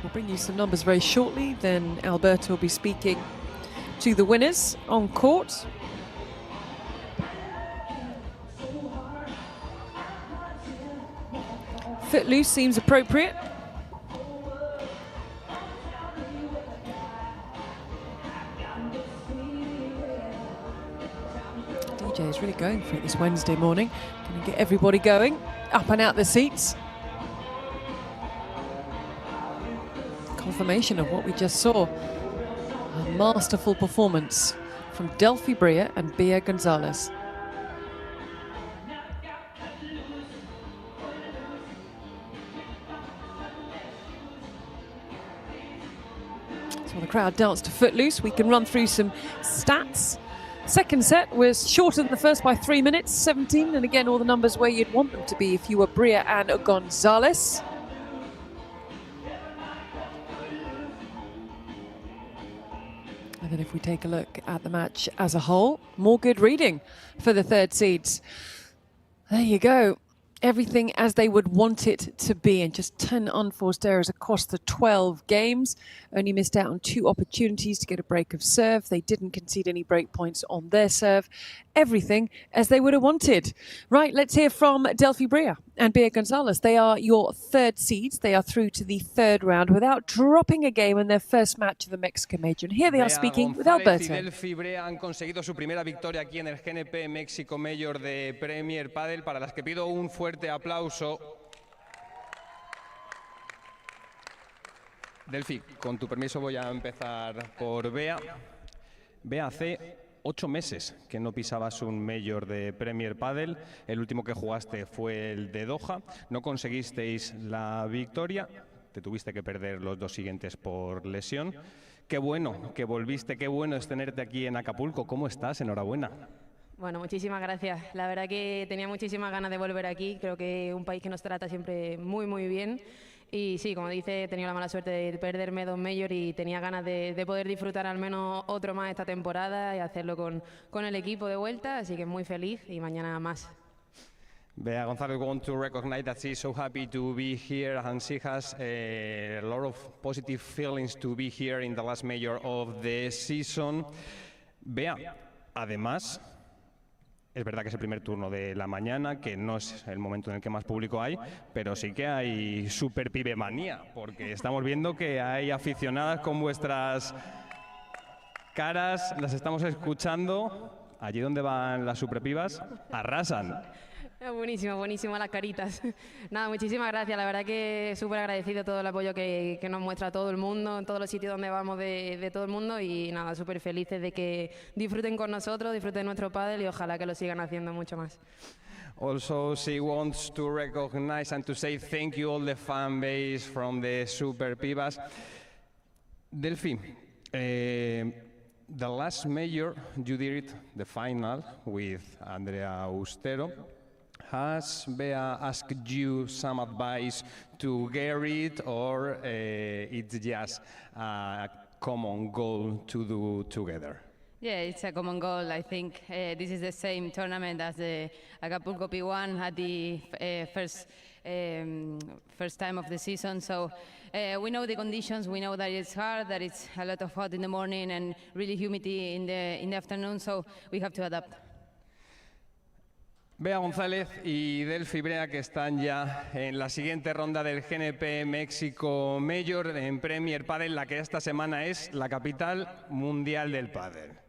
We'll bring you some numbers very shortly. Then Alberto will be speaking to the winners on court. Footloose seems appropriate. DJ is really going for it this Wednesday morning. Going to get everybody going, up and out the seats. Confirmation of what we just saw. A masterful performance from Brea and Bea Gonzalez. So the crowd danced to Footloose. We can run through some stats. Second set was shorter than the first by 3 minutes, 17, and again all the numbers where you'd want them to be if you were Brea and Gonzalez. And then if we take a look at the match as a whole, more good reading for the third seeds. There you go. Everything as they would want it to be, and just 10 unforced errors across the 12 games. Only missed out on 2 opportunities to get a break of serve. They didn't concede any break points on their serve. Everything as they would have wanted. Right, let's hear from Brea and Bea Gonzalez. They are your third seeds. They are through to the third round without dropping a game in their first match of the Mexican Major. And here they are speaking with Alberto. Y Brea han conseguido su primera victoria aquí en el GNP México Major de Premier Padel, para las que pido un fuerte aplauso. Delfi, con tu permiso voy a empezar por Bea. Bea, hace 8 meses que no pisabas un Major de Premier Padel. El último que jugaste fue el de Doha. No conseguisteis la victoria. Te tuviste que perder los 2 siguientes por lesión. Qué bueno que volviste, qué bueno es tenerte aquí en Acapulco. ¿Cómo estás? Enhorabuena. Bueno, muchísimas gracias. La verdad que tenía muchísimas ganas de volver aquí. Creo que es un país que nos trata siempre muy, muy bien. Y sí, como dice, he tenido la mala suerte de perderme 2 Majors y tenía ganas de poder disfrutar al menos otro más esta temporada y hacerlo con el equipo de vuelta. Así que muy feliz y mañana más. Bea, Gonzalez want to recognize that she's so happy to be here and she has a lot of positive feelings to be here in the last Major of the season. Bea, además, es verdad que es el primer turno de la mañana, que no es el momento en el que más público hay, pero sí que hay super pibemanía, porque estamos viendo que hay aficionadas con vuestras caras, las estamos escuchando. Allí donde van las superpibas, arrasan. Buenísimo, buenísimo las caritas. Nada, muchísimas gracias. La verdad que súper agradecido todo el apoyo que nos muestra todo el mundo, en todos los sitios donde vamos de todo el mundo. Y nada, súper felices de que disfruten con nosotros, disfruten nuestro pádel y ojalá que lo sigan haciendo mucho más. Also, she wants to recognize and to say thank you all the fan base from the Super Pibas. Delphi, the last Major you did the final with Andrea Austero. Has Bea asked you some advice to get it, or it's just a common goal to do together? Yeah, it's a common goal. I think this is the same tournament as the Acapulco P1 at the first time of the season. So we know the conditions. We know that it's hard, that it's a lot of hot in the morning and really humidity in the afternoon. So we have to adapt. Bea González y Delphi Brea, que están ya en la siguiente ronda del GNP México Major en Premier Padel, la que esta semana es la capital mundial del pádel.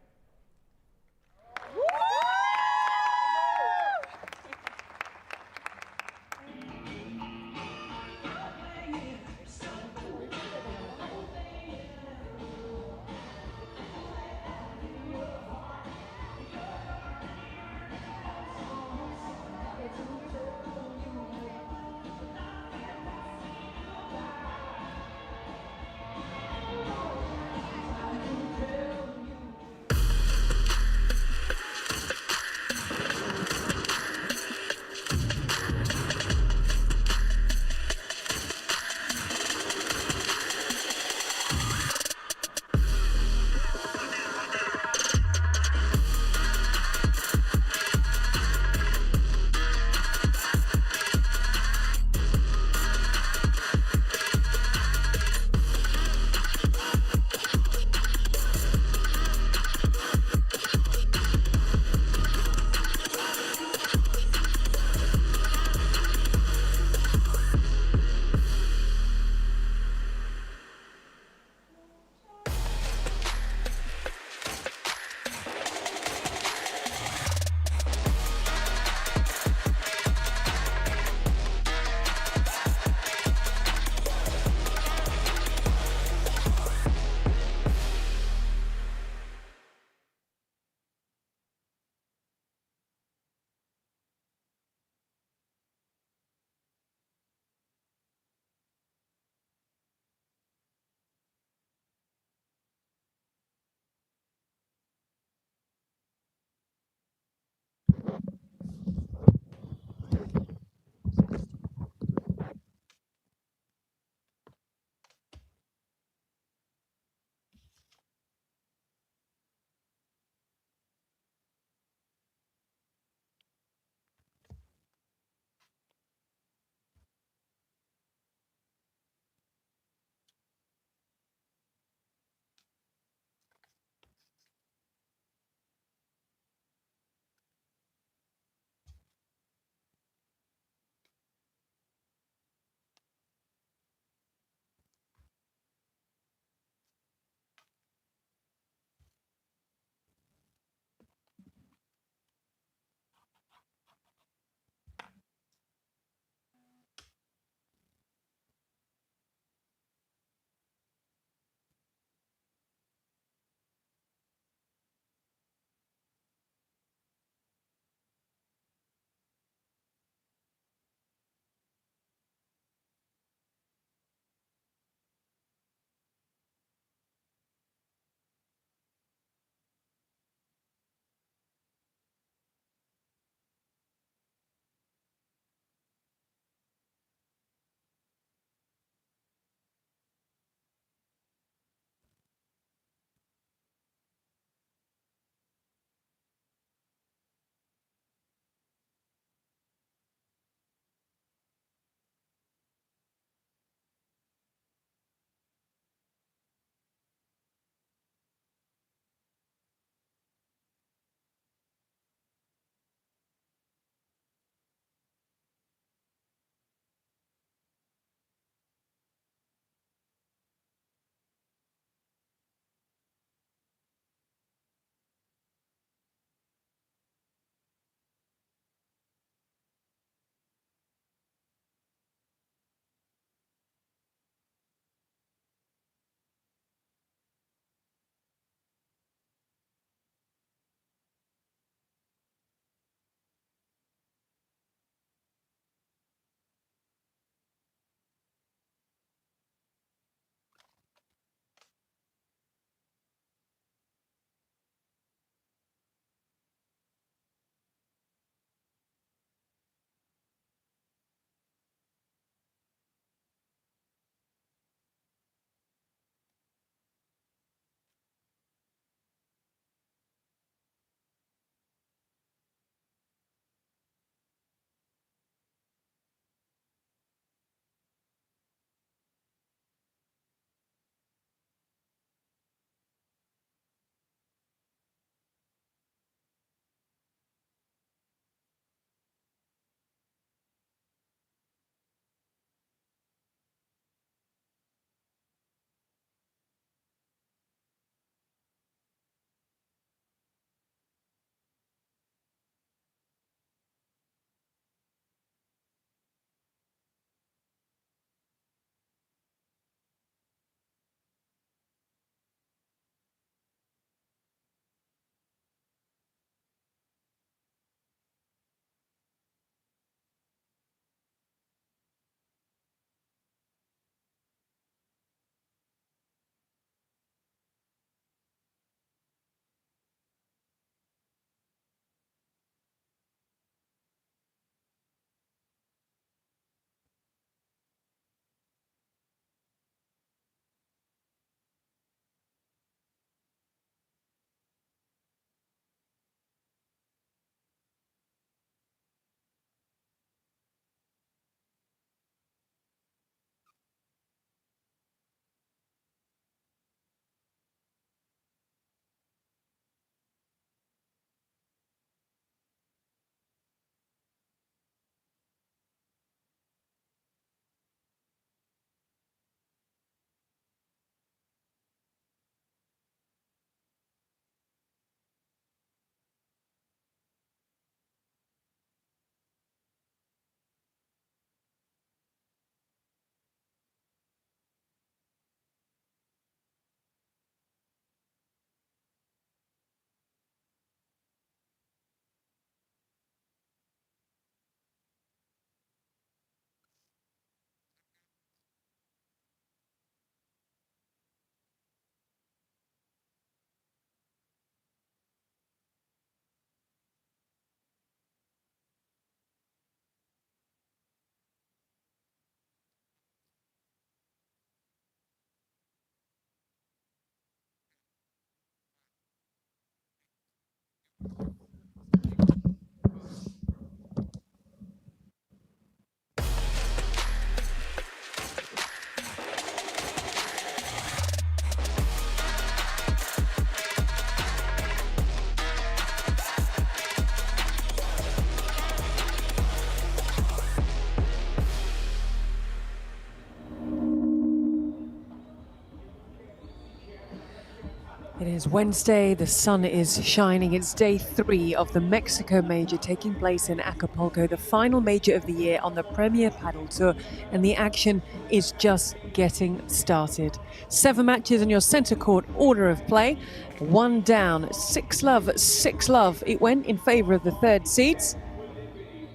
It is Wednesday, the sun is shining. It's day 3 of the Mexico Major taking place in Acapulco, the final major of the year on the Premier Padel Tour, and the action is just getting started. 7 matches in your centre court order of play. 1 down, 6-love, 6-love. It went in favour of the third seeds.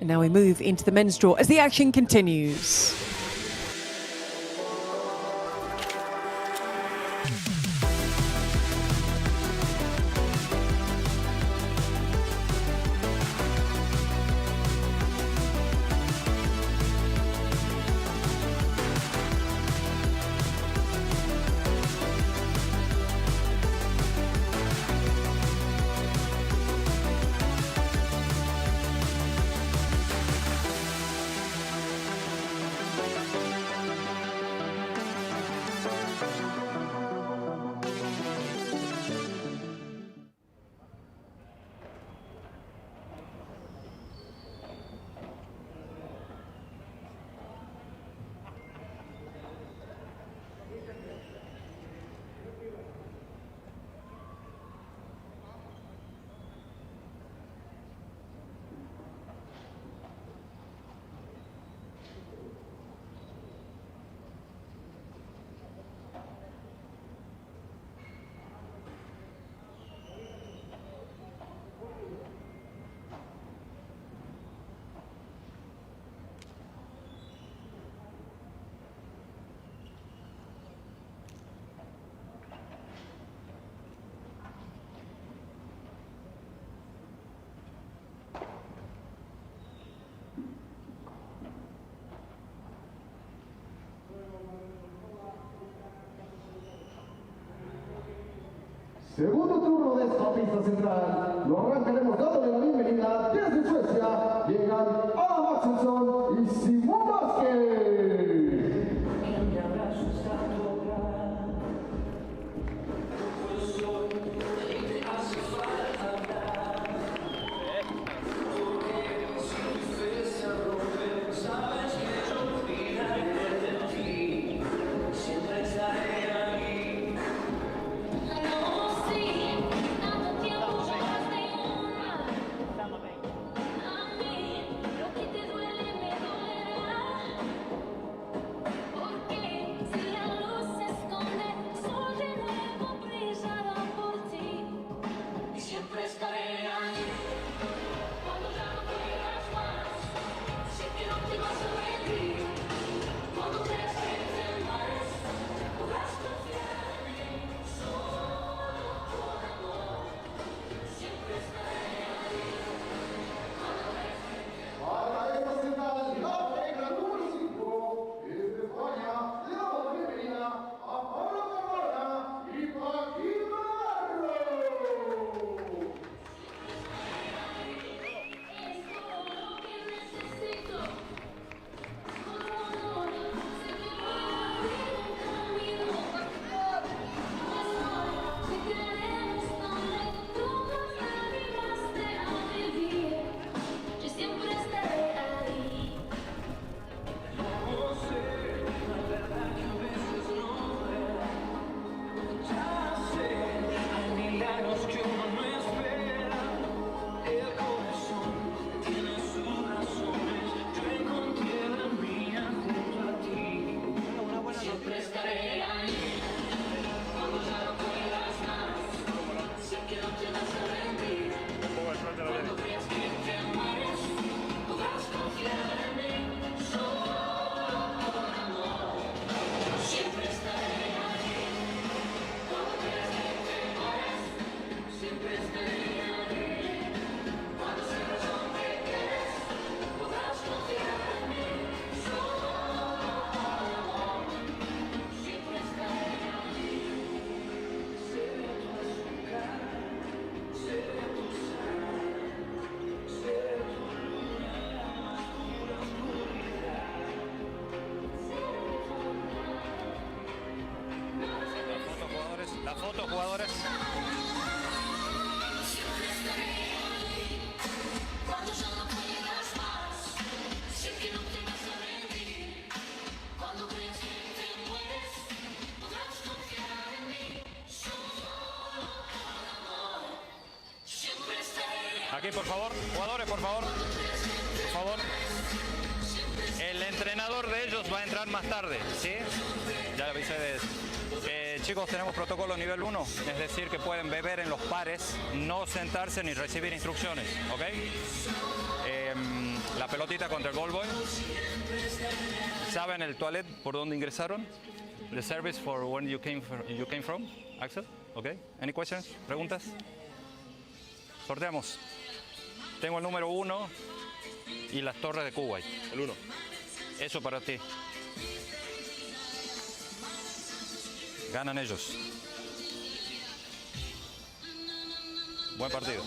And now we move into the men's draw as the action continues. Segundo turno de esta pista central. Lo arrancaremos dándole la bienvenida desde Suecia. Llegan Axelsson y Simón Vasquez. Aquí, por favor. Jugadores, por favor. Por favor. El entrenador de ellos va a entrar más tarde, ¿sí? Ya le avisé de eso. Chicos, tenemos protocolo nivel 1, es decir, que pueden beber en los pares, no sentarse ni recibir instrucciones, ¿ok? La pelotita contra el ball boy. ¿Saben el toilet por dónde ingresaron? The service for when you came from, Axel? Okay. Any questions? ¿Preguntas? Sorteamos. Tengo el número 1 y las torres de Kuwait. El 1. Eso para ti. Ganan ellos. Buen partido.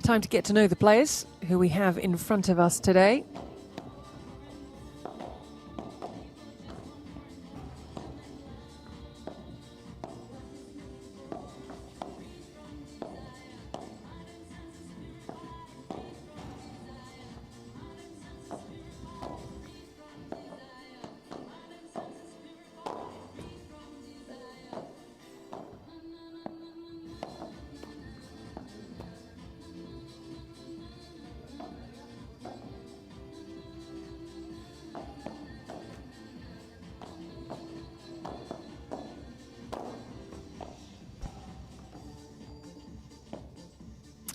Time to get to know the players who we have in front of us today.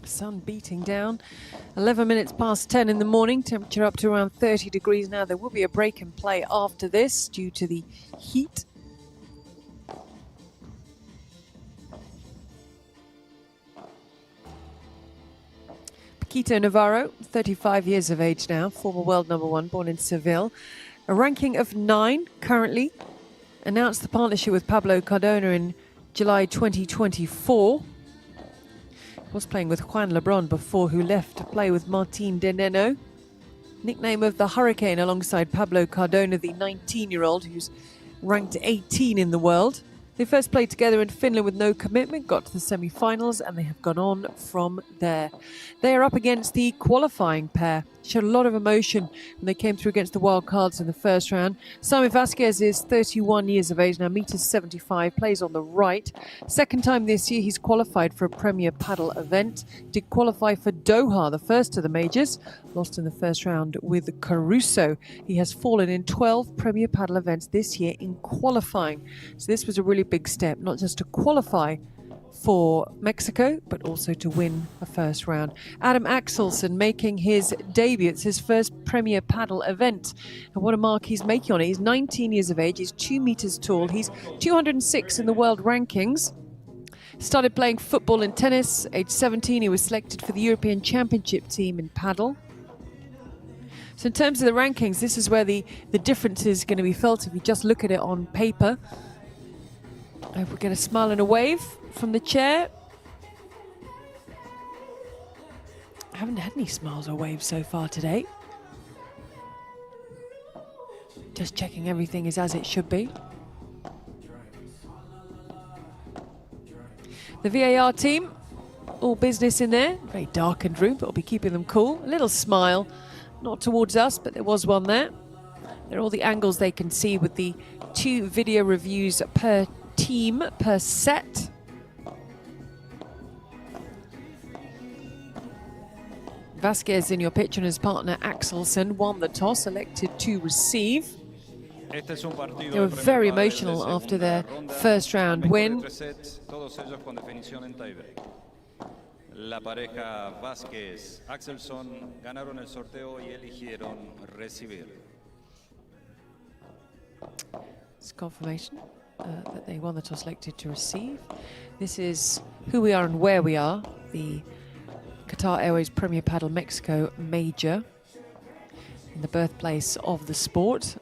Sun beating down. 11 minutes past 10 in the morning. Temperature up to around 30 degrees now. There will be a break in play after this due to the heat. Navarro, 35 years of age now, former world #1, born in Seville. A ranking of 9 currently. Announced the partnership with Pablo Cardona in July 2024. Was playing with Juan Lebron before, who left to play with Martin de Nenno. Nickname of the Hurricane alongside Pablo Cardona, the 19-year-old who's ranked 18 in the world. They first played together in Finland with no commitment, got to the semi-finals, and they have gone on from there. They are up against the qualifying pair. Showed a lot of emotion when they came through against the wild cards in the first round. Simon Vasquez is 31 years of age now, meters 75, plays on the right. Second time this year he's qualified for a Premier Padel event. Did qualify for Doha, the first of the majors. Lost in the first round with Caruso. He has fallen in 12 Premier Padel events this year in qualifying. So this was a really big step, not just to qualify for Mexico, but also to win a first round. Adam Axelsson making his debut. It's his first Premier Padel event. And what a mark he's making on it. He's 19 years of age. He's 2 meters tall. He's 206 in the world rankings. Started playing football and tennis. Age 17, he was selected for the European Championship team in Padel. So in terms of the rankings, this is where the difference is going to be felt if you just look at it on paper. And we get a smile and a wave from the chair. I haven't had any smiles or waves so far today. Just checking everything is as it should be. The VAR team, all business in there. Very darkened room, but we'll be keeping them cool. A little smile, not towards us, but there was one there. There are all the angles they can see with the 2 video reviews per team, per set. Vasquez in your picture and his partner Axelsson won the toss, elected to receive. They were very emotional after their first round win. La pareja Vasquez, Axelsson ganaron el sorteo y eligieron recibir. It's confirmation that they won the toss, elected to receive. This is who we are and where we are. The Qatar Airways Premier Padel Mexico Major, in the birthplace of the sport.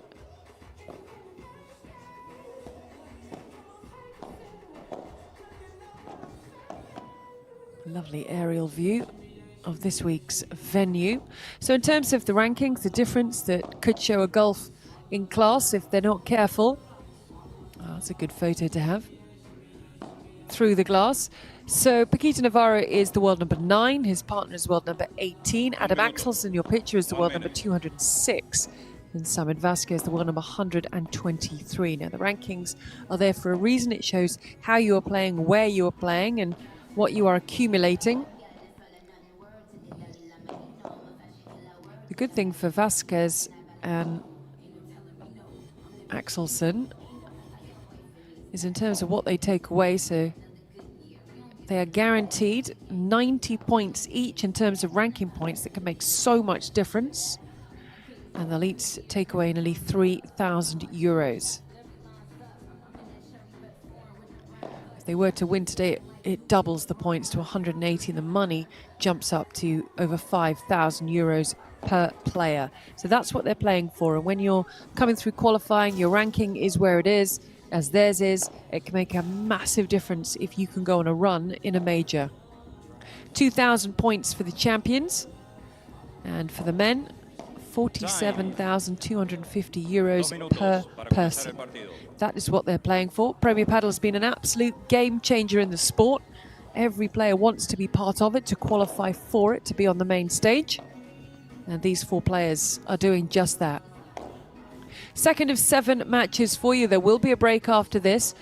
Lovely aerial view of this week's venue. So in terms of the rankings, the difference that could show a gulf in class if they're not careful. Oh, that's a good photo to have. Through the glass. So Paquito Navarro is the world number 9. His partner is world number 18. Adam Axelsson, your picture, is the world number 206. And Simon Vasquez, the world number 123. Now the rankings are there for a reason. It shows how you are playing, where you are playing, and what you are accumulating. The good thing for Vasquez and Axelsson is in terms of what they take away, so they are guaranteed 90 points each in terms of ranking points that can make so much difference. And they'll each take away nearly 3,000 euros. If they were to win today, it doubles the points to 180. The money jumps up to over 5,000 euros per player. So that's what they're playing for. And when you're coming through qualifying, your ranking is where it is, as theirs is. It can make a massive difference if you can go on a run in a major. 2,000 points for the champions. And for the men, 47,250 euros per person. That is what they're playing for. Premier Padel has been an absolute game changer in the sport. Every player wants to be part of it, to qualify for it, to be on the main stage. And these 4 players are doing just that. Second of 7 matches for you. There will be a break after this,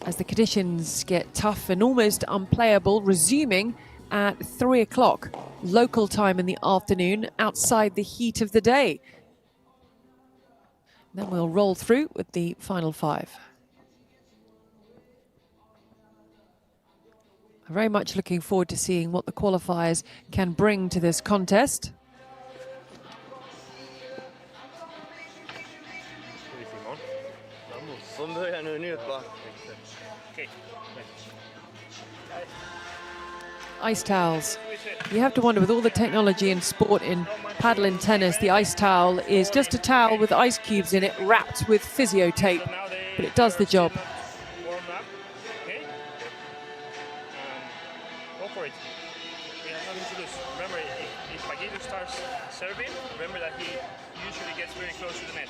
as the conditions get tough and almost unplayable, resuming at 3 o'clock local time in the afternoon, outside the heat of the day. Then we'll roll through with the final 5. I'm very much looking forward to seeing what the qualifiers can bring to this contest. Ice towels. You have to wonder, with all the technology in sport, in paddle and tennis, the ice towel is just a towel with ice cubes in it, wrapped with physio tape, but it does the job. Warm up, okay? Go for it. We have nothing to lose. Remember, if Paquito starts serving, remember that he usually gets very close to the net.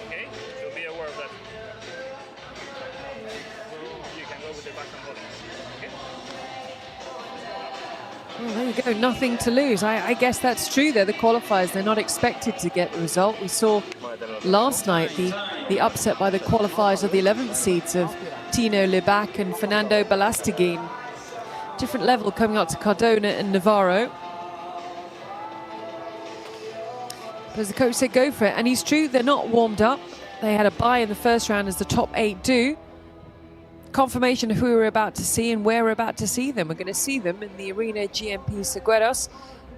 Okay? So be aware of that. You can go with the backhand volley. Okay? Well, there you go, nothing to lose. I guess that's true there. The qualifiers, they're not expected to get the result. We saw last night the upset by the qualifiers of the 11th seeds of Tino Lebac and Fernando Balastiguin. Different level coming up to Cardona and Navarro. But as the coach said, go for it. And he's true, they're not warmed up. They had a bye in the first round, as the top 8 do. Confirmation of who we're about to see and where we're about to see them. We're going to see them in the Arena GNP Seguros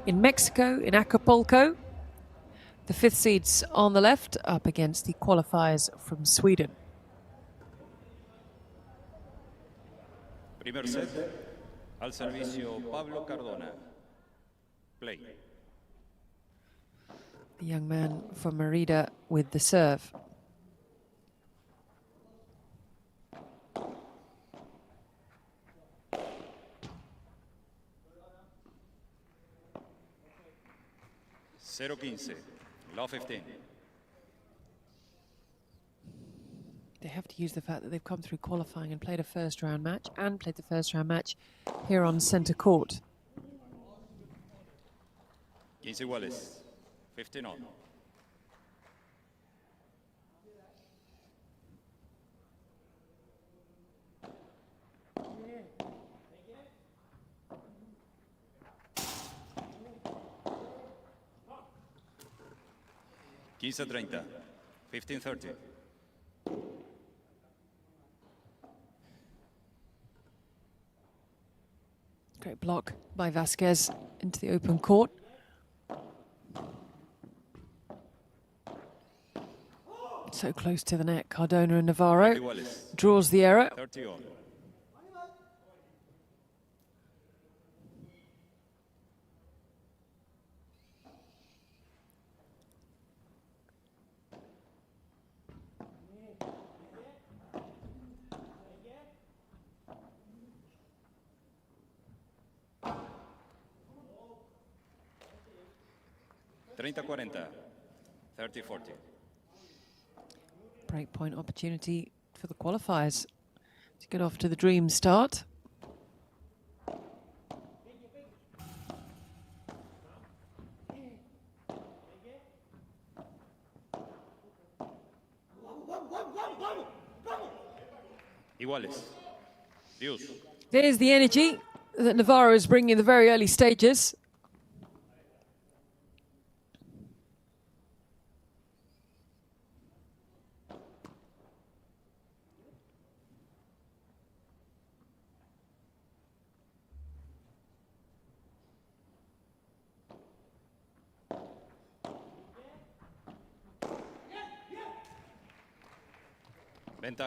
in Mexico, in Acapulco. The 5th seeds on the left up against the qualifiers from Sweden. Primer set, al servicio Pablo Cardona. Play. The young man from Merida with the serve. Zero 15, low 15. They have to use the fact that they've come through qualifying and played a first round match and played the first round match here on centre court. 15 iguales, 15 on. Quince 30, 15-30. Great block by Vasquez into the open court. So close to the net. Cardona and Navarro draws the error. 30 on. 30-40. 30-40. Break point opportunity for the qualifiers to get off to the dream start. Iguales. Dios. There's the energy that Navarro is bringing in the very early stages.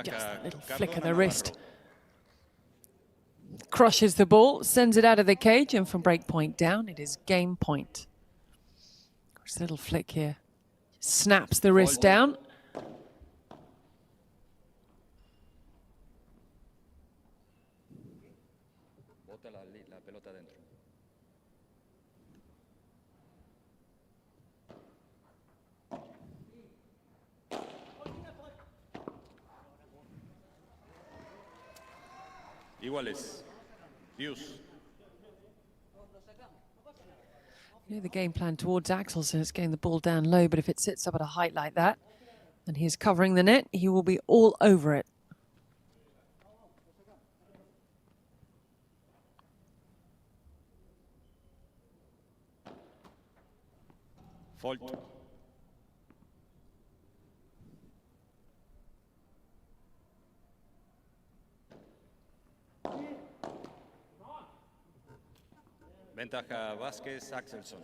Just that little flick of the wrist. Crushes the ball, sends it out of the cage, and from break point down, it is game point. Just a little flick here. Snaps the wrist down. Iguales. Dios. You know the game plan towards Axelsson is getting the ball down low, but if it sits up at a height like that, and he's covering the net, he will be all over it. Fault. Ventaja Vasquez, Axelsson.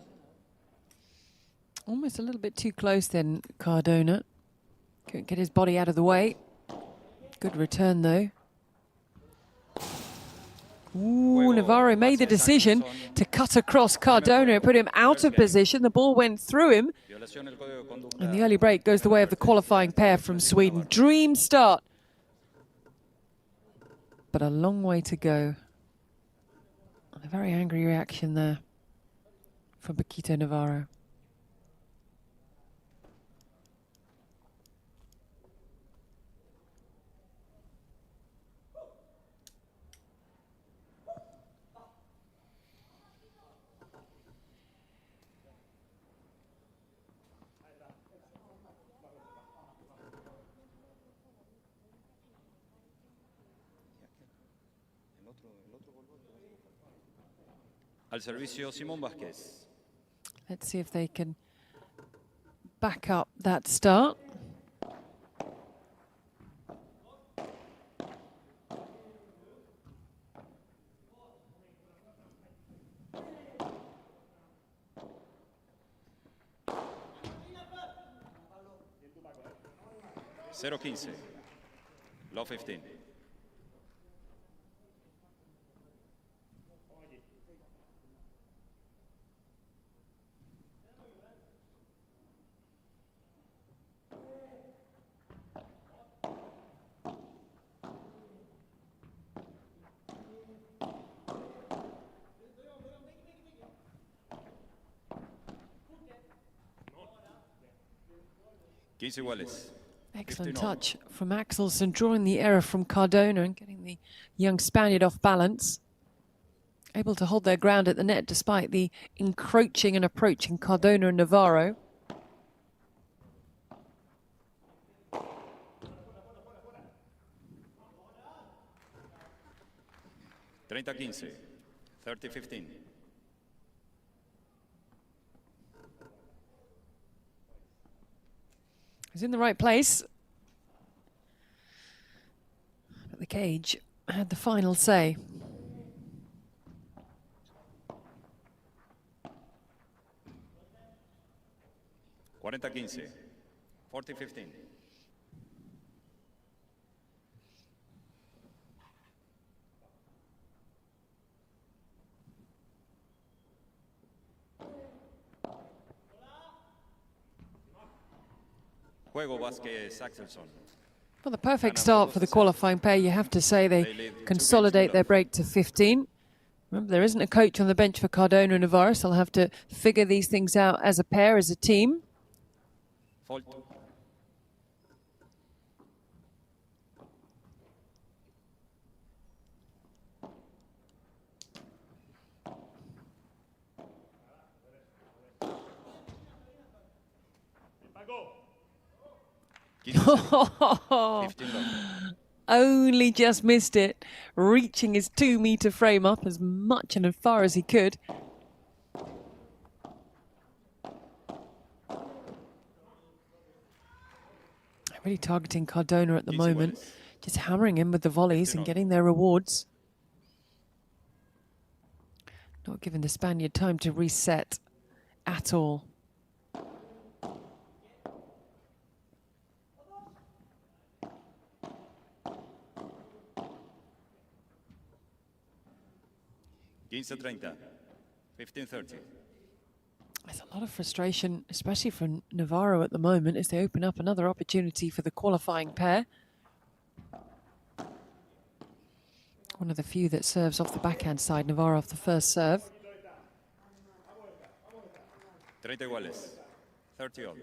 Almost a little bit too close then, Cardona. Couldn't get his body out of the way. Good return though. Ooh, Navarro made the decision to cut across Cardona and put him out of position. The ball went through him. And the early break goes the way of the qualifying pair from Sweden. Dream start. But a long way to go. A very angry reaction there from Paquito Navarro. Al servicio Simón Vasquez. Let's see if they can back up that start. Zero 15. Low 15. Iguales. Excellent touch from Axelsson, drawing the error from Cardona and getting the young Spaniard off balance. Able to hold their ground at the net despite the encroaching and approaching Cardona and Navarro. Treinta 15. 30-15. He's in the right place. But the cage had the final say. Cuarenta 15. 40-15. Juego Vasquez, Axelsson. Well, the perfect start for the qualifying pair, you have to say. They consolidate their break to 15. Remember, there isn't a coach on the bench for Cardona and Navarro, so they'll have to figure these things out as a pair, as a team. Fault. Only just missed it, reaching his 2-meter frame up as much and as far as he could. Really targeting Cardona at the moment, just hammering him with the volleys and getting their rewards. Not giving the Spaniard time to reset at all. There's a lot of frustration, especially for Navarro at the moment, as they open up another opportunity for the qualifying pair. One of the few that serves off the backhand side, Navarro off the first serve. 30 iguales. 30 all.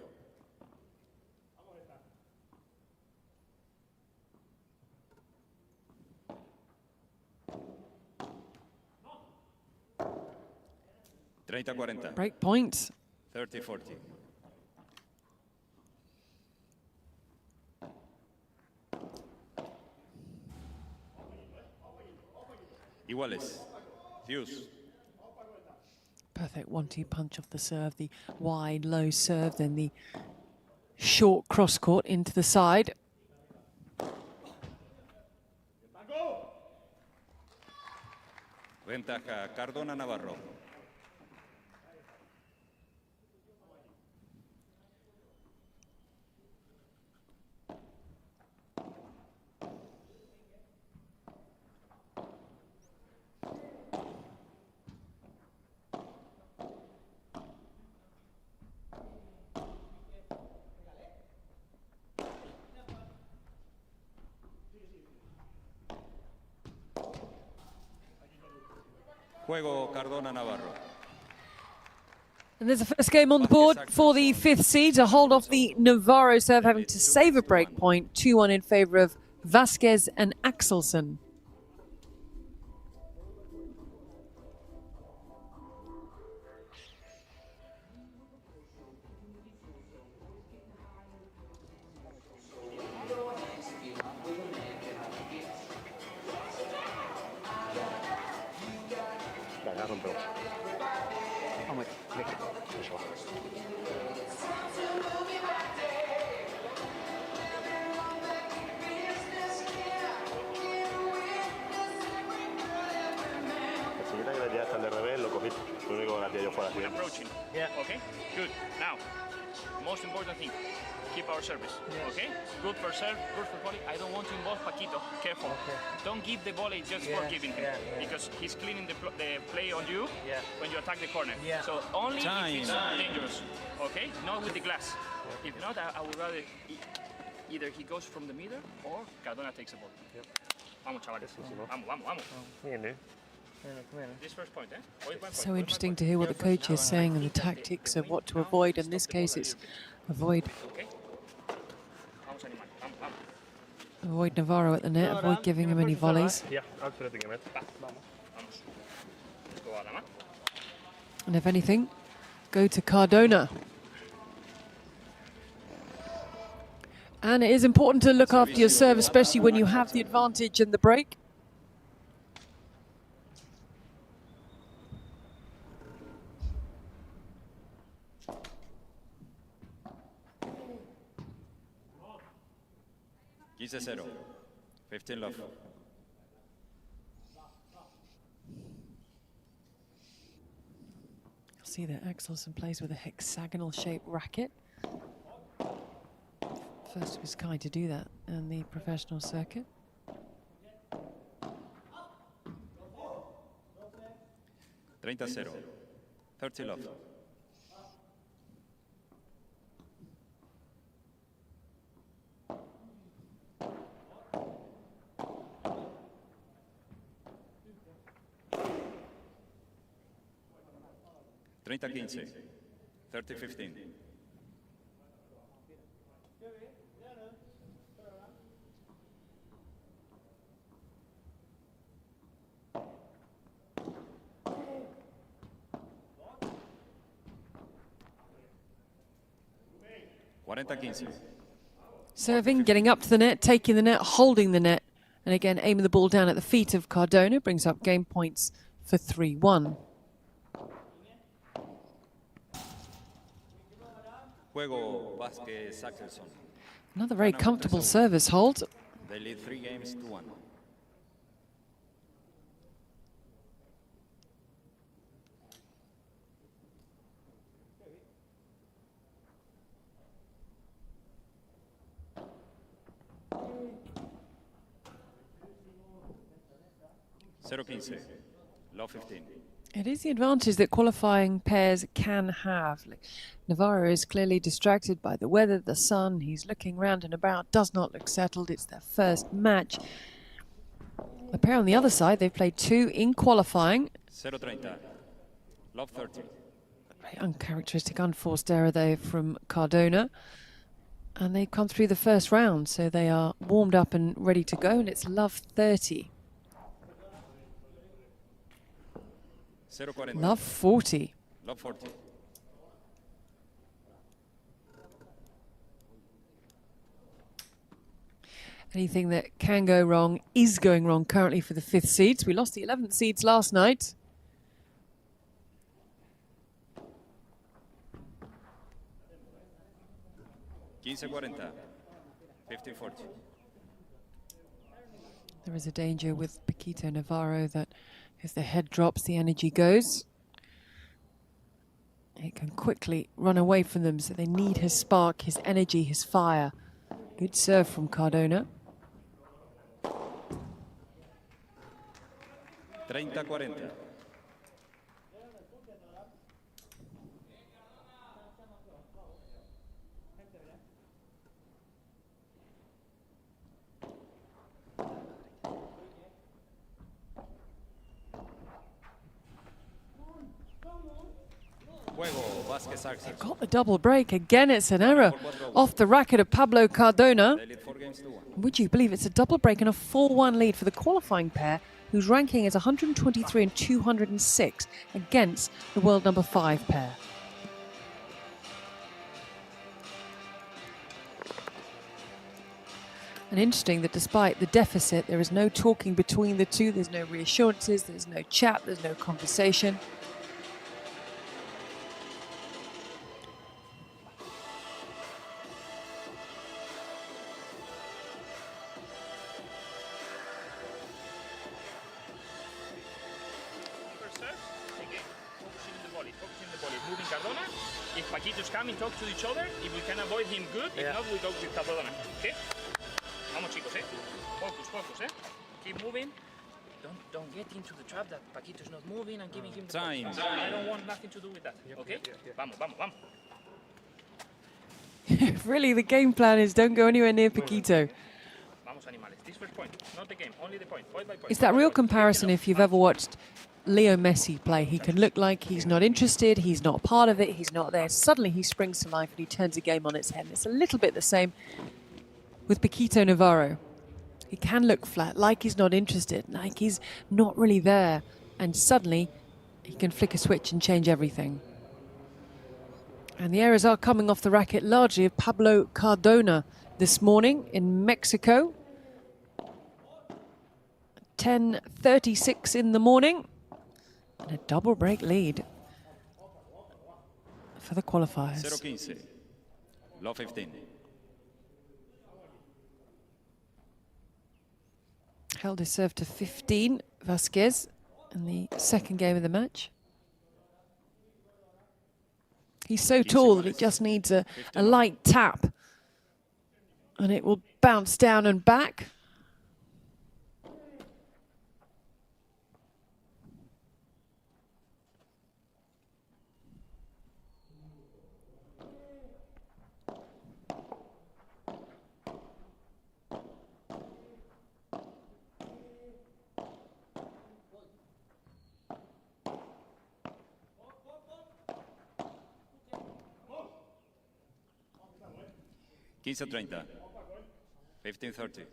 Break point. 30-40. Iguales. Fuse. Perfect 1-2 punch off the serve, the wide, low serve, then the short cross court into the side. Ventaja Cardona Navarro. Juego Cardona Navarro. And there's a first game on the board for the 5th seed to hold off the Navarro serve, having to save a break point. 2-1 in favor of Vasquez and Axelsson. Approaching. Yeah. Okay. Good. Now, most important thing, keep our service. Yes. Okay. Good for serve, good for volley. I don't want to involve Paquito. Careful. Okay. Don't give the volley just for giving him, because he's cleaning the play on you when you attack the corner. Yeah. So only if it's dangerous. Okay. Not with the glass. Yeah. If not, I would rather either he goes from the middle or Cardona takes the ball. Yep. Vamos, chavales. Vamos. Bien, This first point, So interesting to hear what the coach is saying and the tactics of what to avoid. In this case, it's avoid Navarro at the net, avoid giving him any volleys. And if anything, go to Cardona. And it is important to look after your serve, especially when you have the advantage in the break. He's a 0. 15 love. You'll see that Axelsson plays with a hexagonal shaped racket. First of his kind to do that in the professional circuit. 30-0. 30 love. 30-15. 30-15. Serving, getting up to the net, taking the net, holding the net. And again, aiming the ball down at the feet of Cardona, brings up game points for 3-1. Juego Vasquez Axelsson. Another very comfortable service hold. They lead 3-1. Low 15. It is the advantage that qualifying pairs can have. Navarro is clearly distracted by the weather, the sun. He's looking round and about, does not look settled. It's their first match. The pair on the other side, they've played 2 in qualifying. 0-30. Love 30. Very uncharacteristic, unforced error there from Cardona. And they've come through the first round, so they are warmed up and ready to go, and it's love 30. Love 40. Love 40. Anything that can go wrong is going wrong currently for the 5th seeds. We lost the 11th seeds last night. (15-40). 50-40. There is a danger with Paquito Navarro that if the head drops, the energy goes. It can quickly run away from them, so they need his spark, his energy, his fire. Good serve from Cardona. 30-40. They've got the double break. Again, it's an error off the racket of Pablo Cardona. Would you believe it's a double break and a 4-1 lead for the qualifying pair, whose ranking is 123 and 206 against the world number 5 pair. And interesting that despite the deficit, there is no talking between the two. There's no reassurances, there's no chat, there's no conversation. Talk to each other. If we can avoid him, good. If not, we go with Cardona. Okay? Vamos, chicos, eh? Focus, focus, eh? Keep moving. Don't get into the trap that Paquito's not moving and giving him the time. I don't want nothing to do with that. Okay? Vamos, vamos, vamos. Really, the game plan is don't go anywhere near Paquito. Vamos, animales. This first point, not the game, only the point. Point by point. It's that real comparison if you've ever watched Leo Messi play. He can look like he's not interested, he's not part of it, he's not there. Suddenly he springs to life and he turns the game on its head. And it's a little bit the same with Paquito Navarro. He can look flat, like he's not interested, like he's not really there. And suddenly he can flick a switch and change everything. And the errors are coming off the racket largely of Pablo Cardona this morning in Mexico. 10:36 in the morning. And a double break lead for the qualifiers. 0-15. Low 15. Held his serve to 15, Vasquez, in the second game of the match. He's so tall that he just needs a light tap and it will bounce down and back. 15-30. 15-30.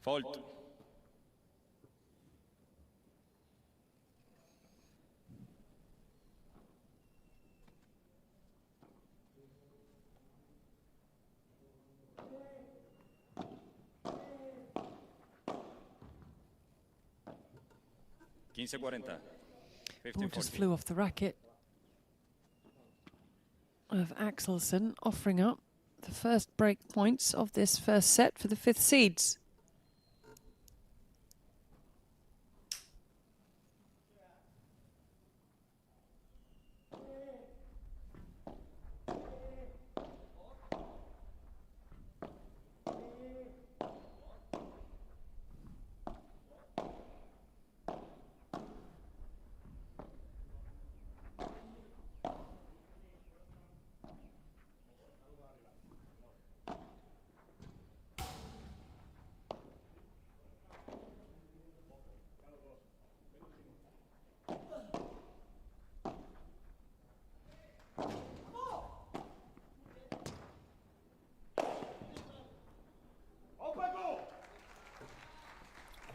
Fault. Ball just flew off the racket of Axelsson, offering up the first break points of this first set for the 5th seeds.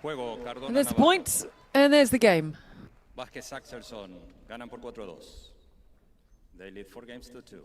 Juego, Cardona, And there's the Navarro. points, and there's the game. Vasquez, Axelsson ganan por 4-2. They lead 4 games to 2.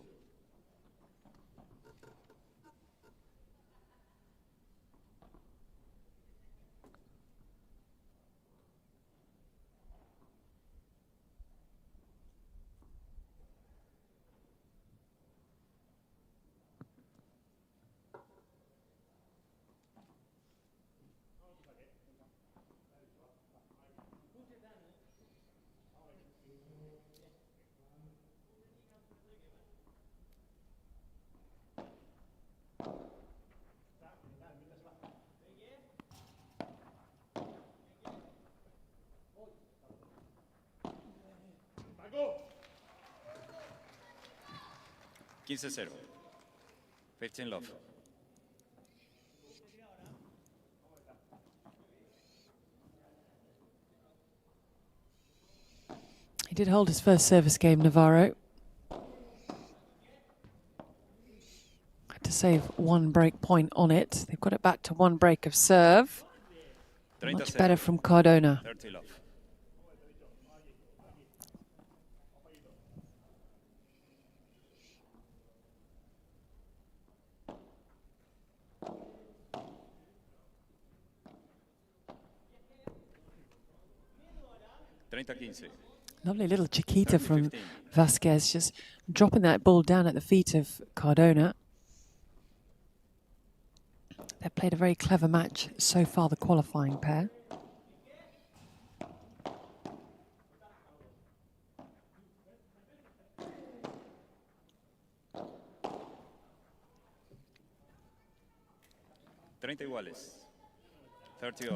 Quince 0. 15 love. He did hold his first service game, Navarro. Had to save 1 break point on it. They've got it back to 1 break of serve. Much better from Cardona. 30 love. Lovely little Chiquita from Vasquez, just dropping that ball down at the feet of Cardona. They've played a very clever match so far, the qualifying pair.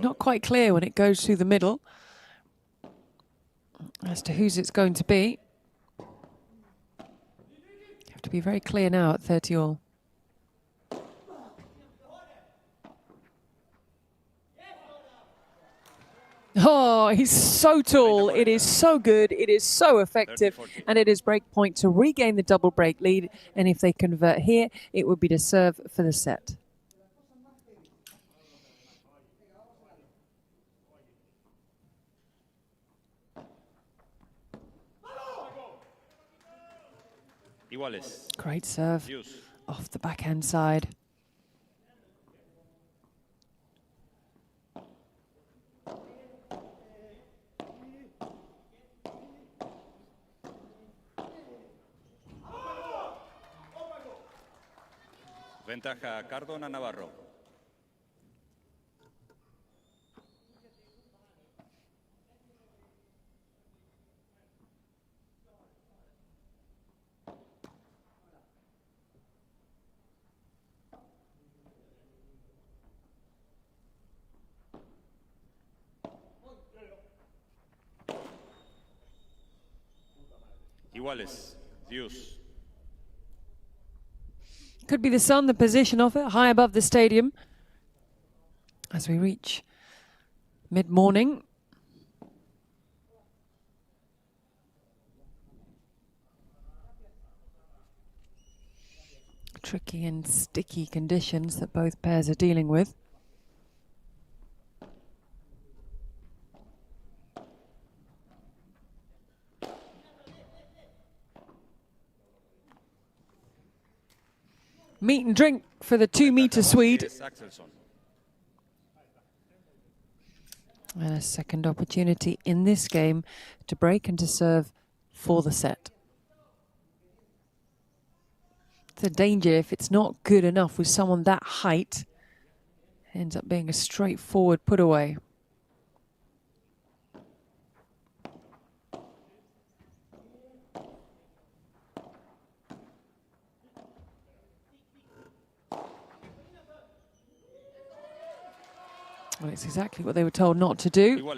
Not quite clear when it goes through the middle as to whose it's going to be. You have to be very clear now at 30 all. Oh, he's so tall. It is so good. It is so effective. And it is break point to regain the double break lead. And if they convert here, it would be to serve for the set. Great serve off the backhand side. Ventaja Cardona, Navarro. Iguales. Deuce. Could be the sun, the position of it, high above the stadium. As we reach mid-morning. Tricky and sticky conditions that both pairs are dealing with. Meat and drink for the 2-meter Swede. And a second opportunity in this game to break and to serve for the set. It's a danger if it's not good enough with someone that height. It ends up being a straightforward put away. Well, it's exactly what they were told not to do.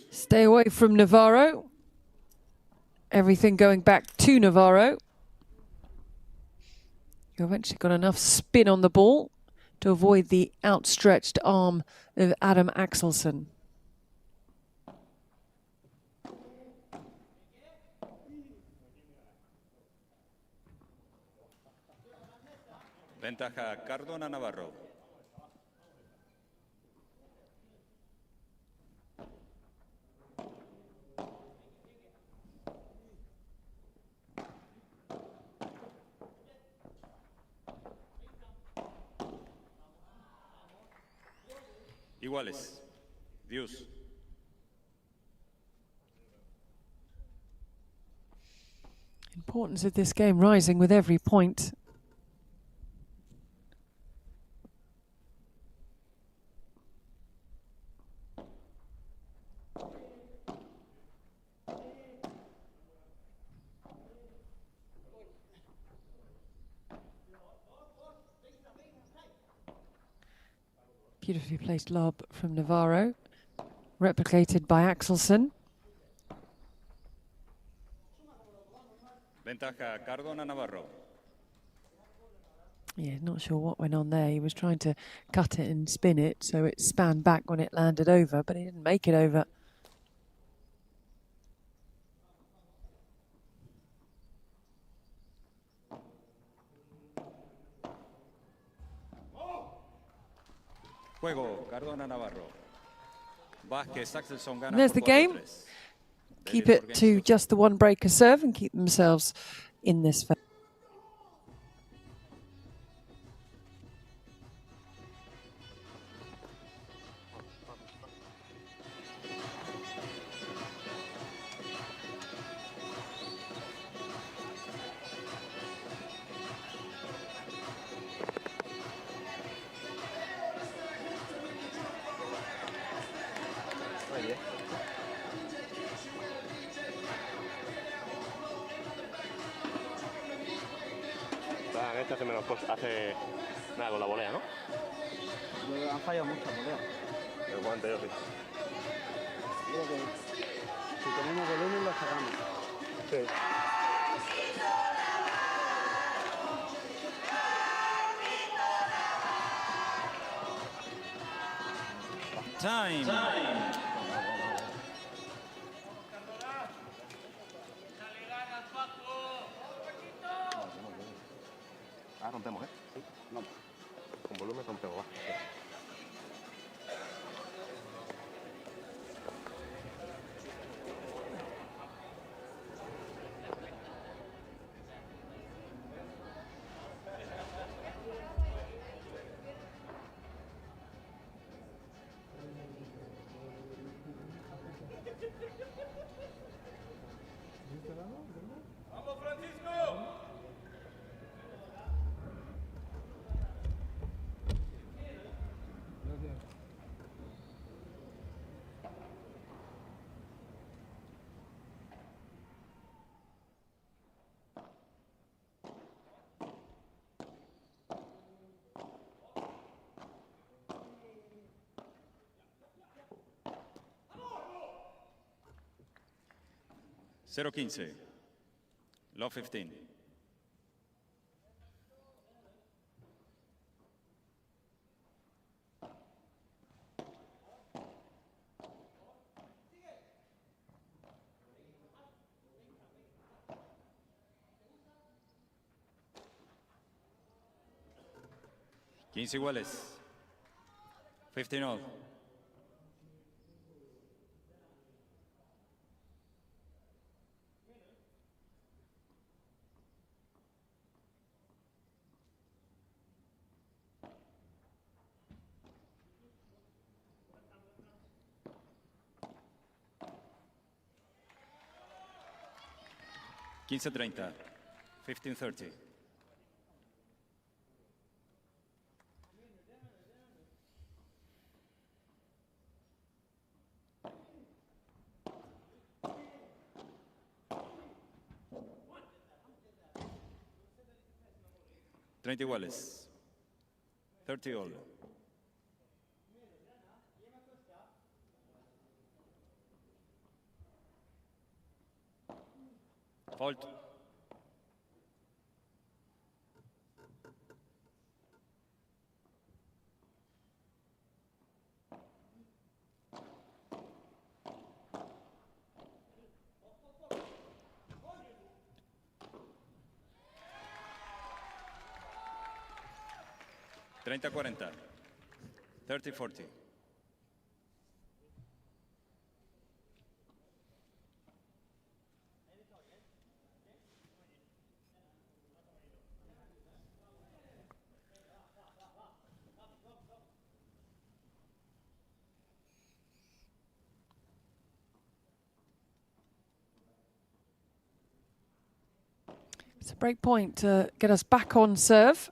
Stay away from Navarro. Everything going back to Navarro. You eventually got enough spin on the ball to avoid the outstretched arm of Adam Axelsson. Ventaja Cardona Navarro. Iguales. Deuce. Importance of this game rising with every point. Beautifully placed lob from Navarro, replicated by Axelsson. Ventaja Cardona Navarro. Yeah, not sure what went on there. He was trying to cut it and spin it, so it span back when it landed over, but he didn't make it over. Juego, Cardona Navarro. Vasquez, Axelsson gana. And there's the game. Keep it to just the one breaker serve and keep themselves in this phase. Hace nada con la volea, ¿no? Han fallado muchas voleas. El juego anterior sí. Creo que si tenemos volumen lo sacamos. Sí. Time. Rompemos, ¿eh? Sí. No. Con volumen rompemos, va. ¡Vamos, Francisco! Cero 15. Love 15. Quince iguales. 15 all. Quince 30. 15-30. Treinta iguales. 30 all. Fault. Treinta 40. 30-40. It's a break point to get us back on serve.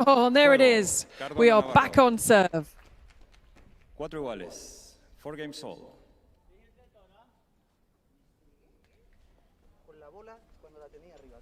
Oh, and there it is. We are back on serve. Cuatro iguales. 4 games all. Con la bola cuando la tenía arriba.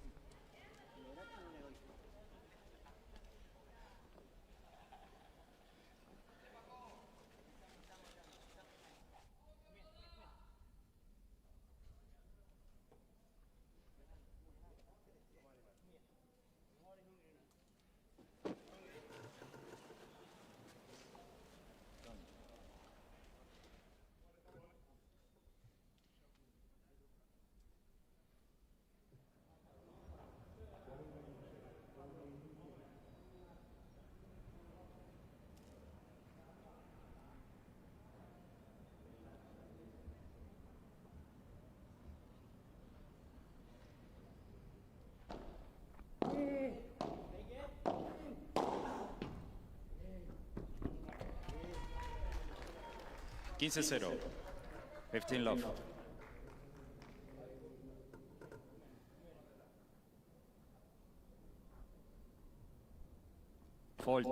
Quince 0. 15 love. Fault.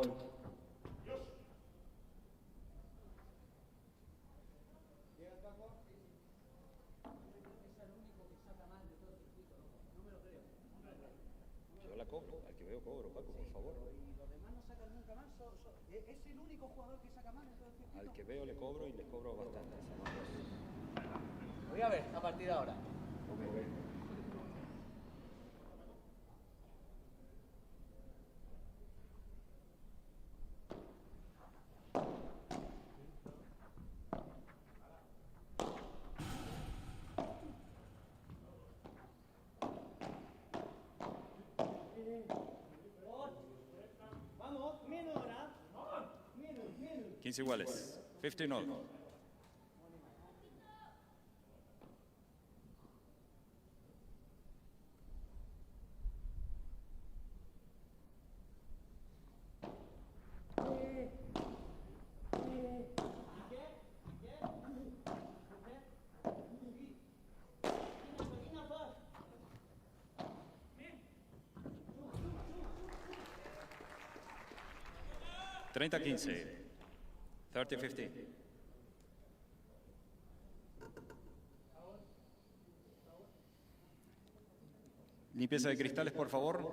Yo la cobro, al que veo cobro, Paco, por favor. Los demás no sacan nunca más. Es el único jugador que saca más en todo el circuito. Al que veo le cobro y le cobro bastante. Voy a ver a partir de ahora. Vamos, menos ahora. Menos. 15 iguales. 15 all. Treinta 15. 30-15. Limpieza de cristales, por favor.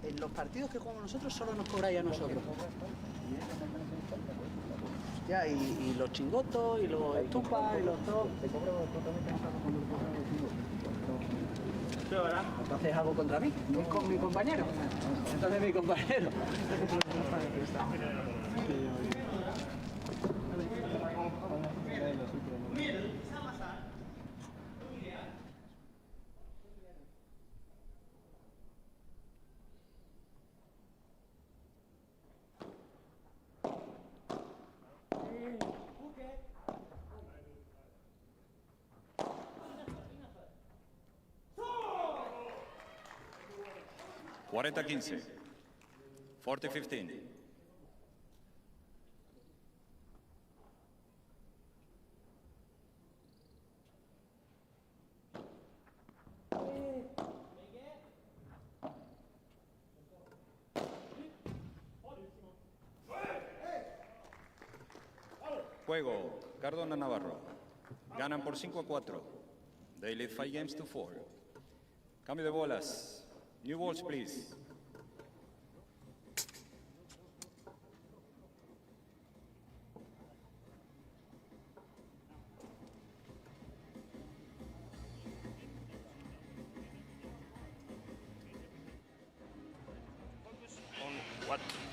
En los partidos que jugamos nosotros solo nos cobráis a nosotros. Ya, y los chingotos, y los estupas, y los dos. Entonces hago contra mí, con mi compañero. Entonces mi compañero. $40-15. 40-15. Juego, Cardona, Navarro. Ganan por 5-4. They lead 5 games to 4. Cambio de bolas. New balls, please.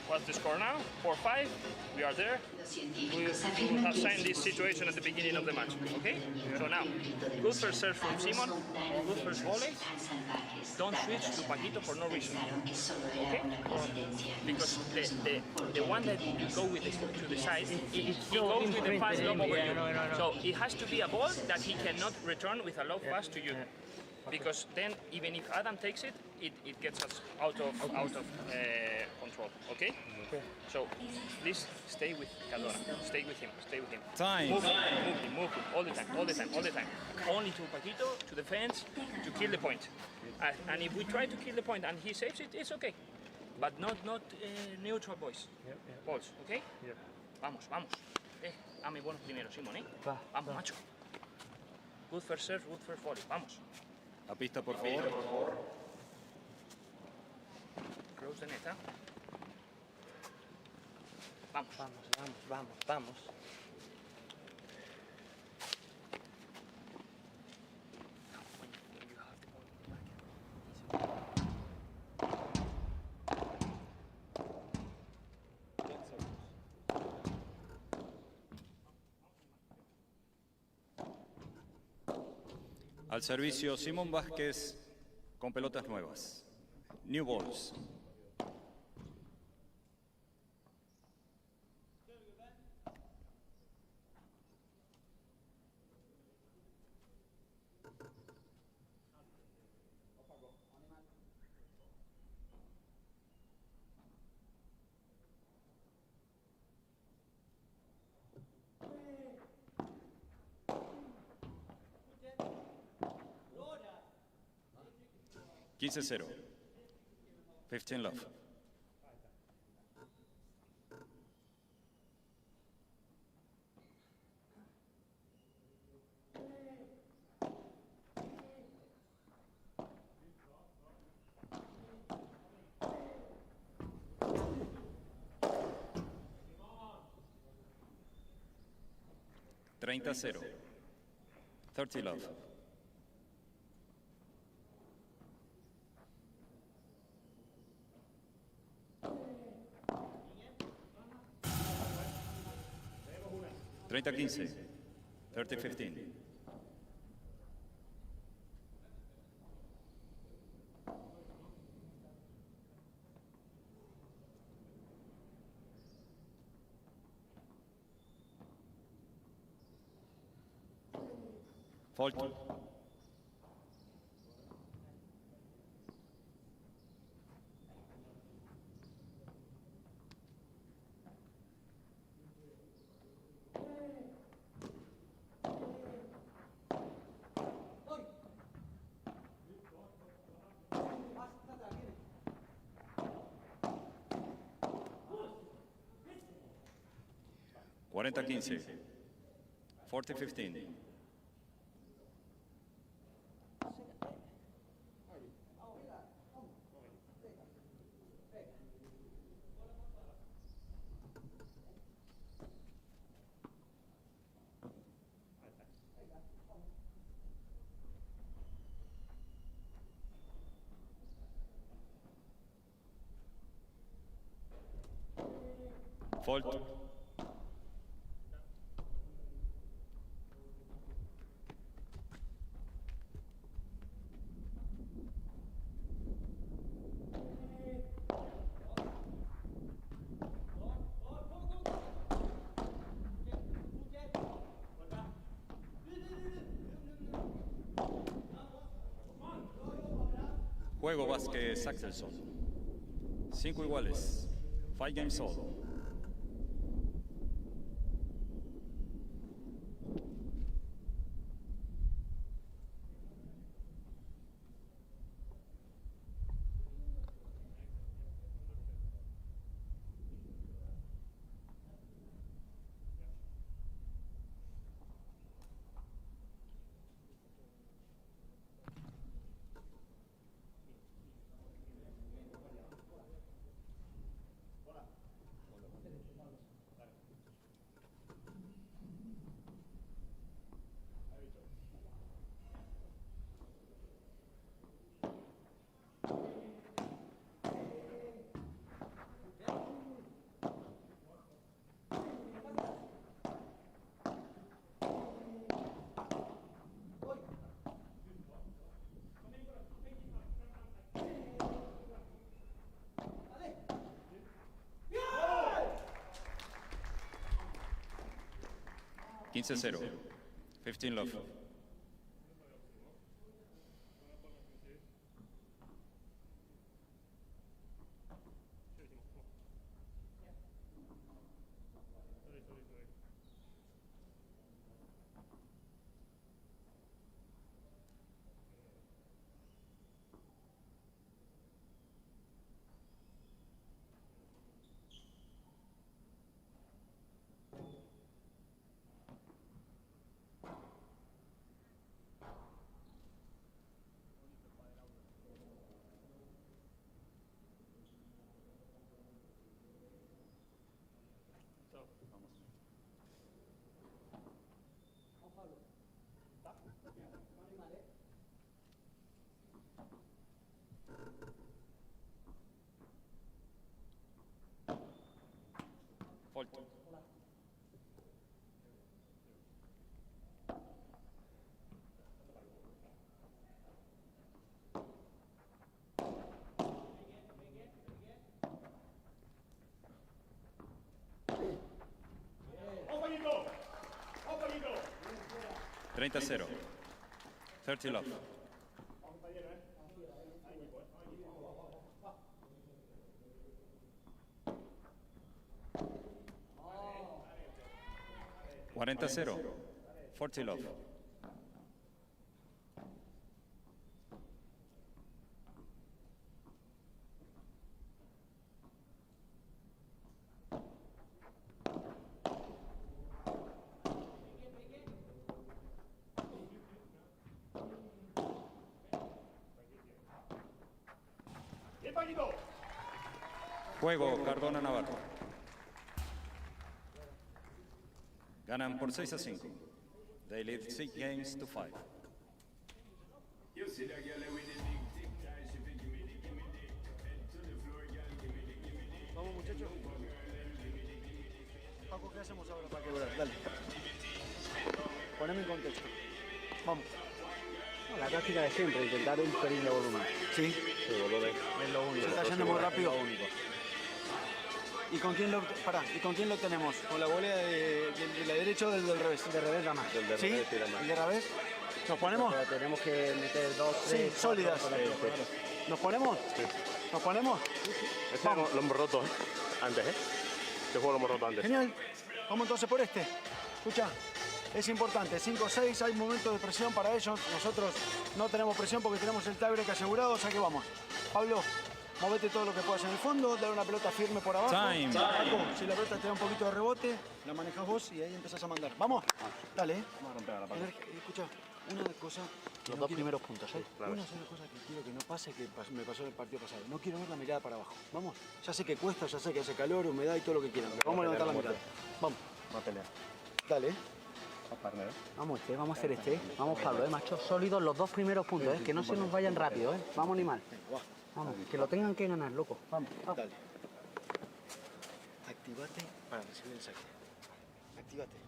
What's the score now? 4-5. We are there. We have signed this situation at the beginning of the match. Okay? So now, good first serve from Simon. Good first volley. Don't switch to Paquito for no reason. Okay? Because the one that you go with to the side, he goes with the fast lob over you. So it has to be a ball that he cannot return with a low pass to you. Because then, even if Adam takes it, it gets us out of control. Okay? So please stay with Cardona. Stay with him. Stay with him. Time. Move him. All the time. Only to Paquito, to the fence, to kill the point. And if we try to kill the point and he saves it, it's okay. But not neutral boys. Balls, okay? Vamos. Dame buenos primeros, Simón, ¿eh? Vamos, macho. Good first serve, good first volley. Vamos. A pista, por favor. Close the net, ¿eh? Vamos. Al servicio, Simón Vázquez con pelotas nuevas. New balls. $15-0. 15 love. $30-0. 30 love. $30-15. 30-15. Fault. 40-15. 40-15. Fault. Juego Vasquez, Axelsson. 5 iguales. 5 games all. $15-0. 15 love. Fault. $30-0. 30 love. $40-0. 40 love. Juego Cardona Navarro. Ganan por 6-5. They lead 6 games to 5. Vamos, muchachos. Paco, ¿qué hacemos ahora para quebrar? Dale. Poneme en contexto. Vamos. La táctica de siempre, intentar un pelín de volumen. ¿Sí? Sí, volumen. Es lo único. Se está yendo muy rápido. Es lo único. ¿Y con quién lo tenemos? ¿Con la volea de la derecha o del revés? De revés nada más. ¿Sí? ¿El de revés? ¿Nos ponemos? Pero tenemos que meter 2, 3, sí, sólidas. ¿Nos ponemos? Sí. ¿Nos ponemos? Este lo hemos roto antes, ¿eh? Este juego lo hemos roto antes. Genial. Vamos entonces por este. Escucha, es importante. 5-6, hay momentos de presión para ellos. Nosotros no tenemos presión porque tenemos el tiebreak asegurado, o sea que vamos. Pablo, movete todo lo que puedas en el fondo, dar una pelota firme por abajo. Time. Abajo, si la pelota te da un poquito de rebote, la manejas vos y ahí empezás a mandar. Vamos, dale. Vamos a romper a la A parte. ver, escucha, una cosa, los dos primeros puntos, ¿eh? Claro. Una sola cosa que quiero que no pase, que me pasó en el partido pasado. No quiero ver la mirada para abajo. Vamos, ya sé que cuesta, ya sé que hace calor, humedad y todo lo que quieran, pero vamos a levantar la mirada. Vamos. Va a pelear. Dale. Vamos vamos a hacer Vamos, Pablo, macho. Sólidos los dos primeros puntos, que no se nos vayan rápido, Vamos, animal. Vamos, que lo tengan que ganar, loco. Vamos. Dale. Activate para recibir el saque. Activate.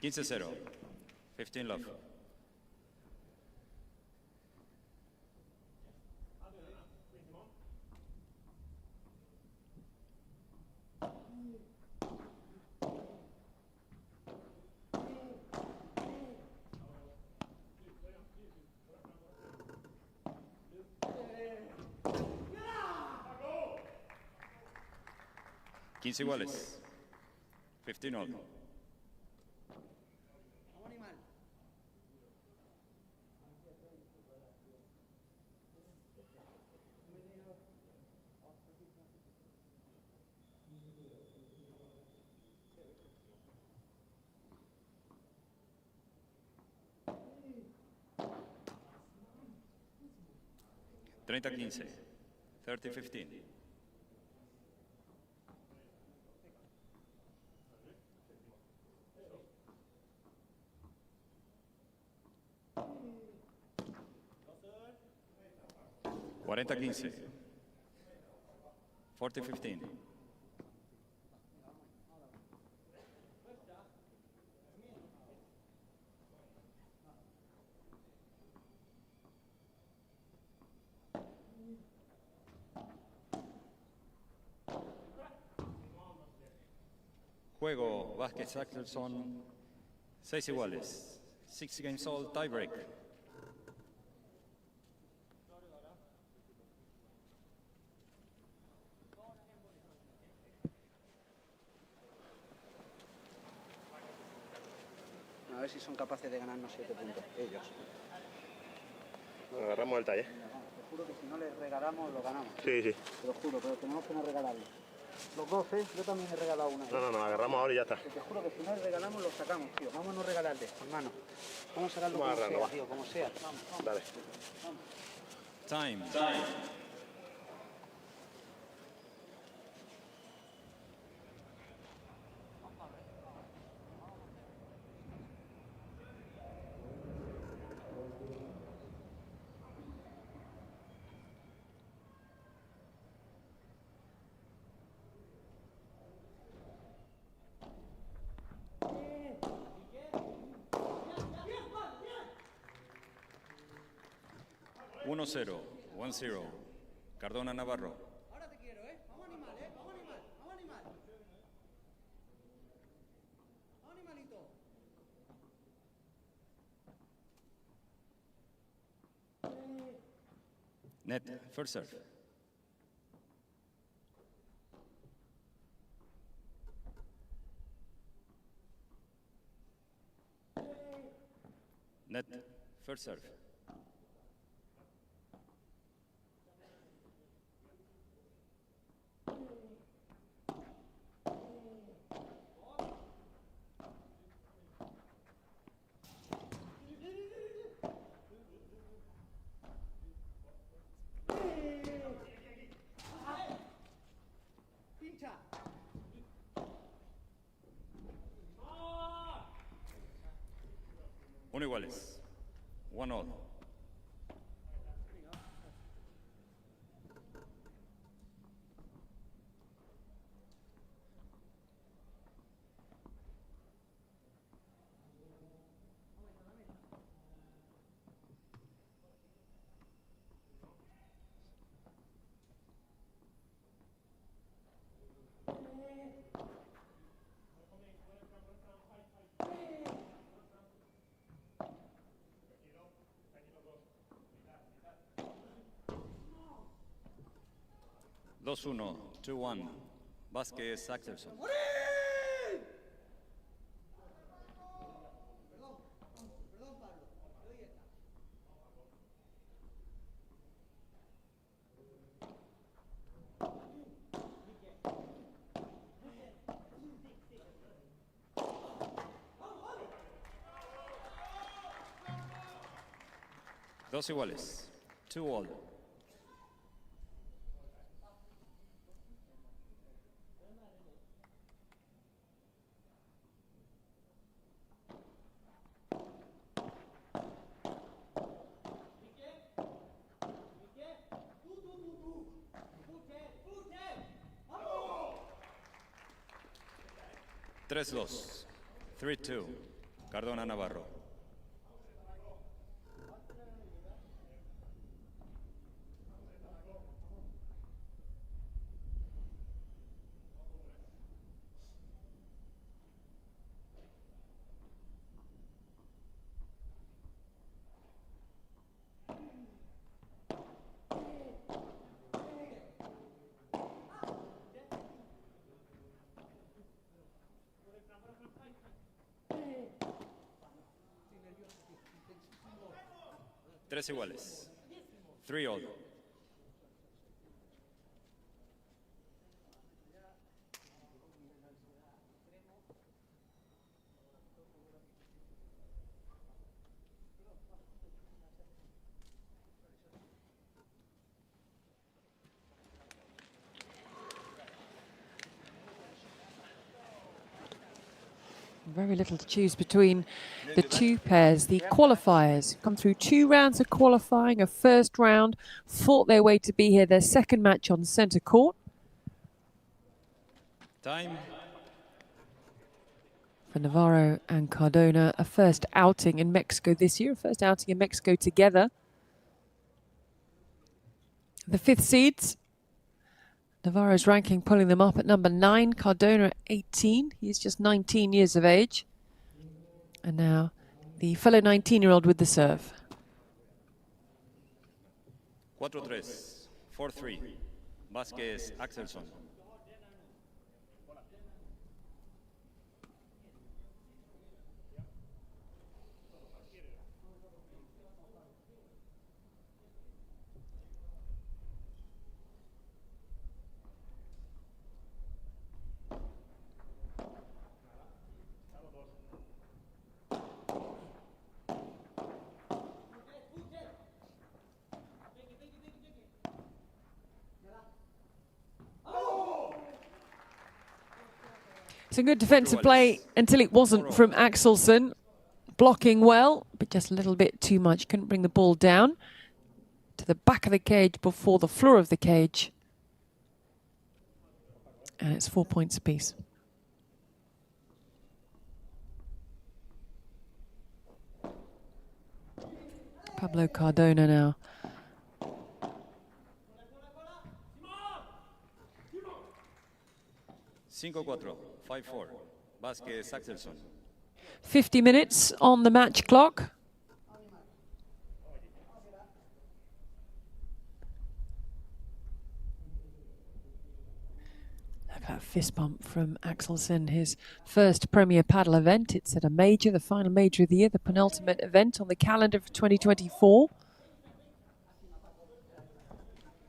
Quince 0. 15 love. Quince iguales. 15 all. Treinta 15. 30-15. Cuarenta 15. 40-15. Juego Vasquez Axelsson, 6 iguales. 6 games all, tie break. A ver si son capaces de ganarnos 7 puntos, ellos. Nos agarramos el talle. Te juro que si no les regalamos, lo ganamos. Sí, sí. Te lo juro, pero tenemos que no regalarles. Los dos, yo también he regalado una. No, nos agarramos ahora y ya está. Te juro que si no les regalamos, lo sacamos, tío. Vamos a no regalarles, hermano. Vamos a sacarlo Vamos a como agarrarlo, sea, tío, como sea. Vamos, vamos. Dale. Time. Uno 0. 1-0. Cardona Navarro. Ahora te quiero, Vamos animal, Vamos animal, vamos animal. Vamos animalito. Net. First serve. Net. First serve. Uno iguales. 1 all. 2-1, 2-1. Vasquez, Axelsson. Dos iguales. 2-all. Tres, 2. 3-2. Cardona, Navarro. Tres iguales. 3-all. Very little to choose between the two pairs. The qualifiers come through 2 rounds of qualifying, a first round, fought their way to be here, their second match on centre court. Time. For Navarro and Cardona, a first outing in Mexico this year, a first outing in Mexico together. The 5th seeds. Navarro's ranking pulling them up at number 9, Cardona at 18. He's just 19 years of age. And now the fellow 19-year-old with the serve. 4-3. 4-3. Vasquez, Axelsson. Some good defensive play until it wasn't from Axelsson. Blocking well, but just a little bit too much. Couldn't bring the ball down to the back of the cage before the floor of the cage. And it's 4 points apiece. Pablo Cardona now. 5-4. 5-4. Vasquez, Axelsson. 50 minutes on the match clock. Look at that fist bump from Axelsson, his first Premier Padel event. It's at a major, the final major of the year, the penultimate event on the calendar for 2024.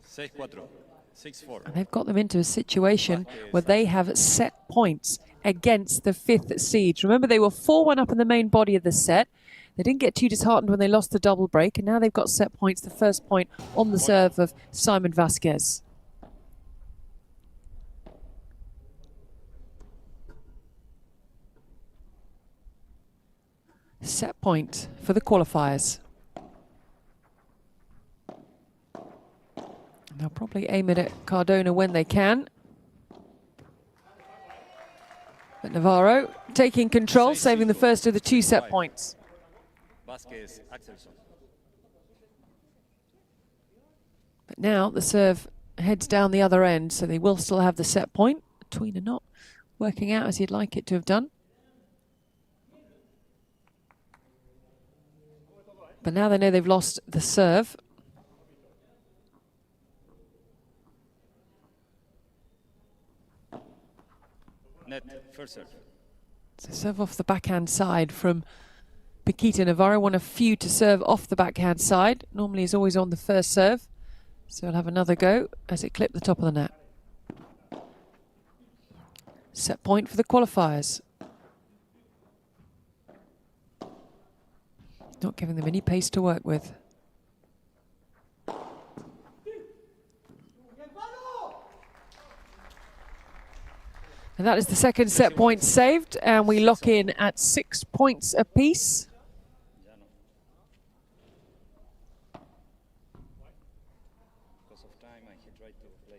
6-4. 6-4. And they've got them into a situation where they have set points against the 5th seeds. Remember, they were 4-1 up in the main body of the set. They didn't get too disheartened when they lost the double break, and now they've got set points, the first point on the serve of Simon Vasquez. Set point for the qualifiers. They'll probably aim it at Cardona when they can. But Navarro taking control, saving the first of the 2 set points. Vasquez, Axelsson. But now the serve heads down the other end, so they will still have the set point. Tweener not working out as he'd like it to have done. But now they know they've lost the serve. Net, first serve. So serve off the backhand side from Paquita Navarro, one of few to serve off the backhand side. Normally is always on the first serve. So he'll have another go as it clipped the top of the net. Set point for the qualifiers. Not giving them any pace to work with. And that is the second set point saved, and we lock in at 6 points apiece. Because of time, and he tried to play.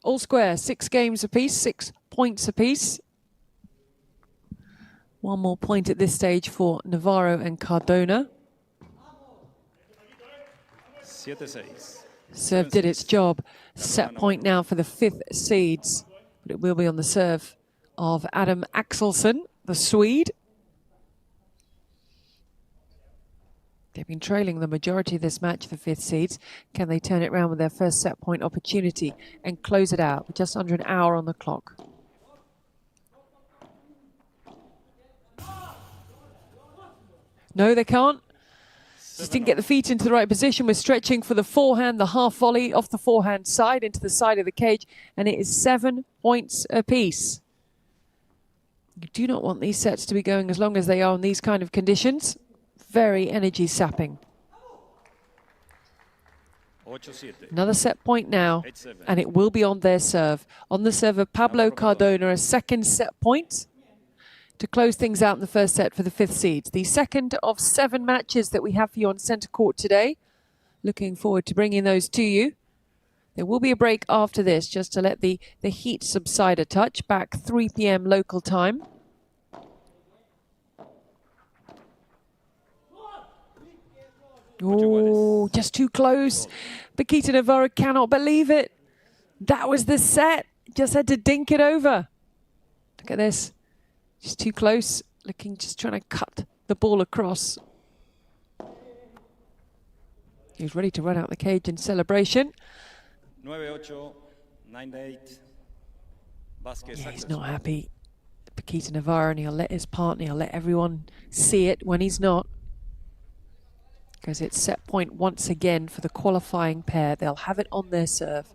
All square, 6 games apiece, 6 points apiece. One more point at this stage for Navarro and Cardona. 7-6. Serve did its job. Set point now for the 5th seeds. But it will be on the serve of Adam Axelsson, the Swede. They've been trailing the majority of this match, the 5th seeds. Can they turn it around with their first set point opportunity and close it out with just under an hour on the clock? No, they can't. Just didn't get the feet into the right position. We're stretching for the forehand, the half volley off the forehand side into the side of the cage, and it is 7 points apiece. You do not want these sets to be going as long as they are in these kind of conditions. Very energy sapping. 8-7. Another set point now, and it will be on their serve. On the serve of Pablo Cardona, a second set point to close things out in the first set for the 5th seeds. The second of 7 matches that we have for you on centre court today. Looking forward to bringing those to you. There will be a break after this just to let the heat subside a touch. Back 3 p.m. local time. Oh, just too close. Paquita Navarro cannot believe it. That was the set. Just had to dink it over. Look at this. Just too close. Looking, just trying to cut the ball across. He's ready to run out the cage in celebration. 9-8, 9-8. Vasquez. Yeah, he's not happy. Paquita Navarro, and he'll let his partner, he'll let everyone see it when he's not. Because it's set point once again for the qualifying pair. They'll have it on their serve.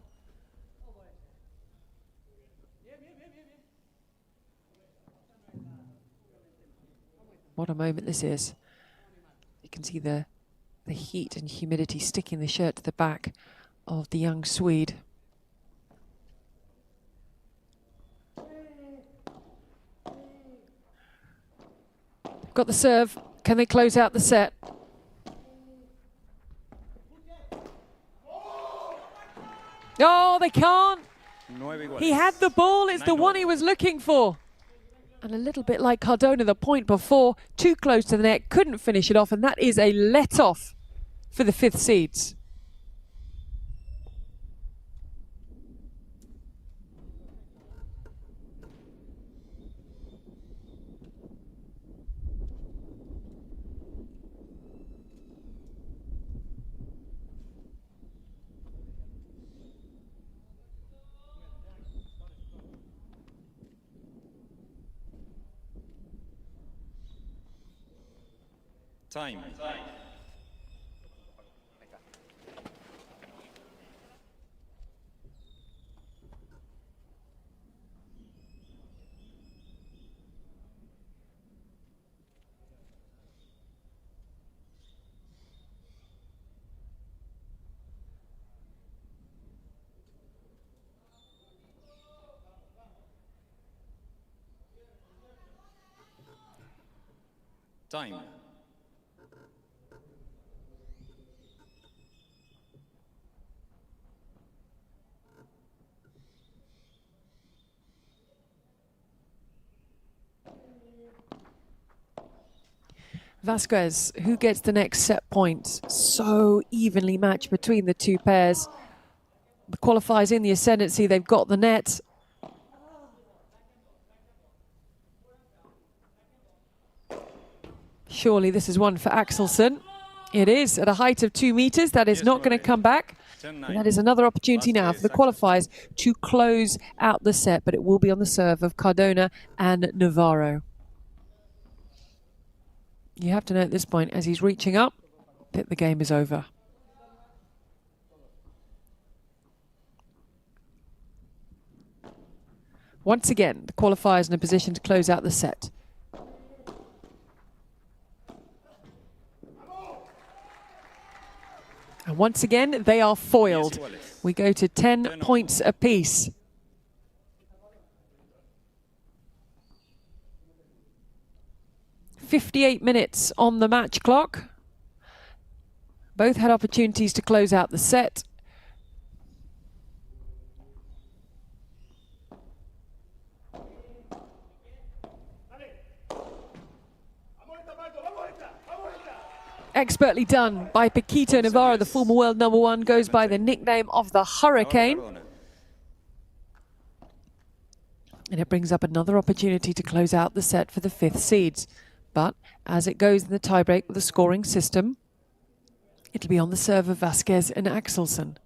What a moment this is. You can see the heat and humidity sticking the shirt to the back of the young Swede. Got the serve. Can they close out the set? Oh, they can't. He had the ball. It's the one he was looking for. And a little bit like Cardona the point before, too close to the net, couldn't finish it off, and that is a let-off for the 5th seeds. Time. Time. Vasquez, who gets the next set point? So evenly matched between the two pairs. The qualifiers in the ascendancy, they've got the net. Surely this is one for Axelsson. It is at a height of 2 meters. That is not going to come back. And that is another opportunity now for the qualifiers to close out the set, but it will be on the serve of Cardona and Navarro. You have to know at this point, as he's reaching up, that the game is over. Once again, the qualifiers in a position to close out the set. And once again, they are foiled. We go to 10 points apiece. .58 minutes on the match clock. Both had opportunities to close out the set. Expertly done by Paquito Navarro, the former world #1, goes by the nickname of the Hurricane. And it brings up another opportunity to close out the set for the 5th seeds. But as it goes in the tiebreak with the scoring system, it'll be on the serve of Vasquez and Axelsson.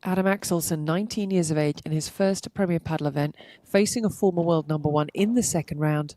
Adam Axelsson, 19 years of age, in his first Premier Padel event, facing a former world #1 in the second round.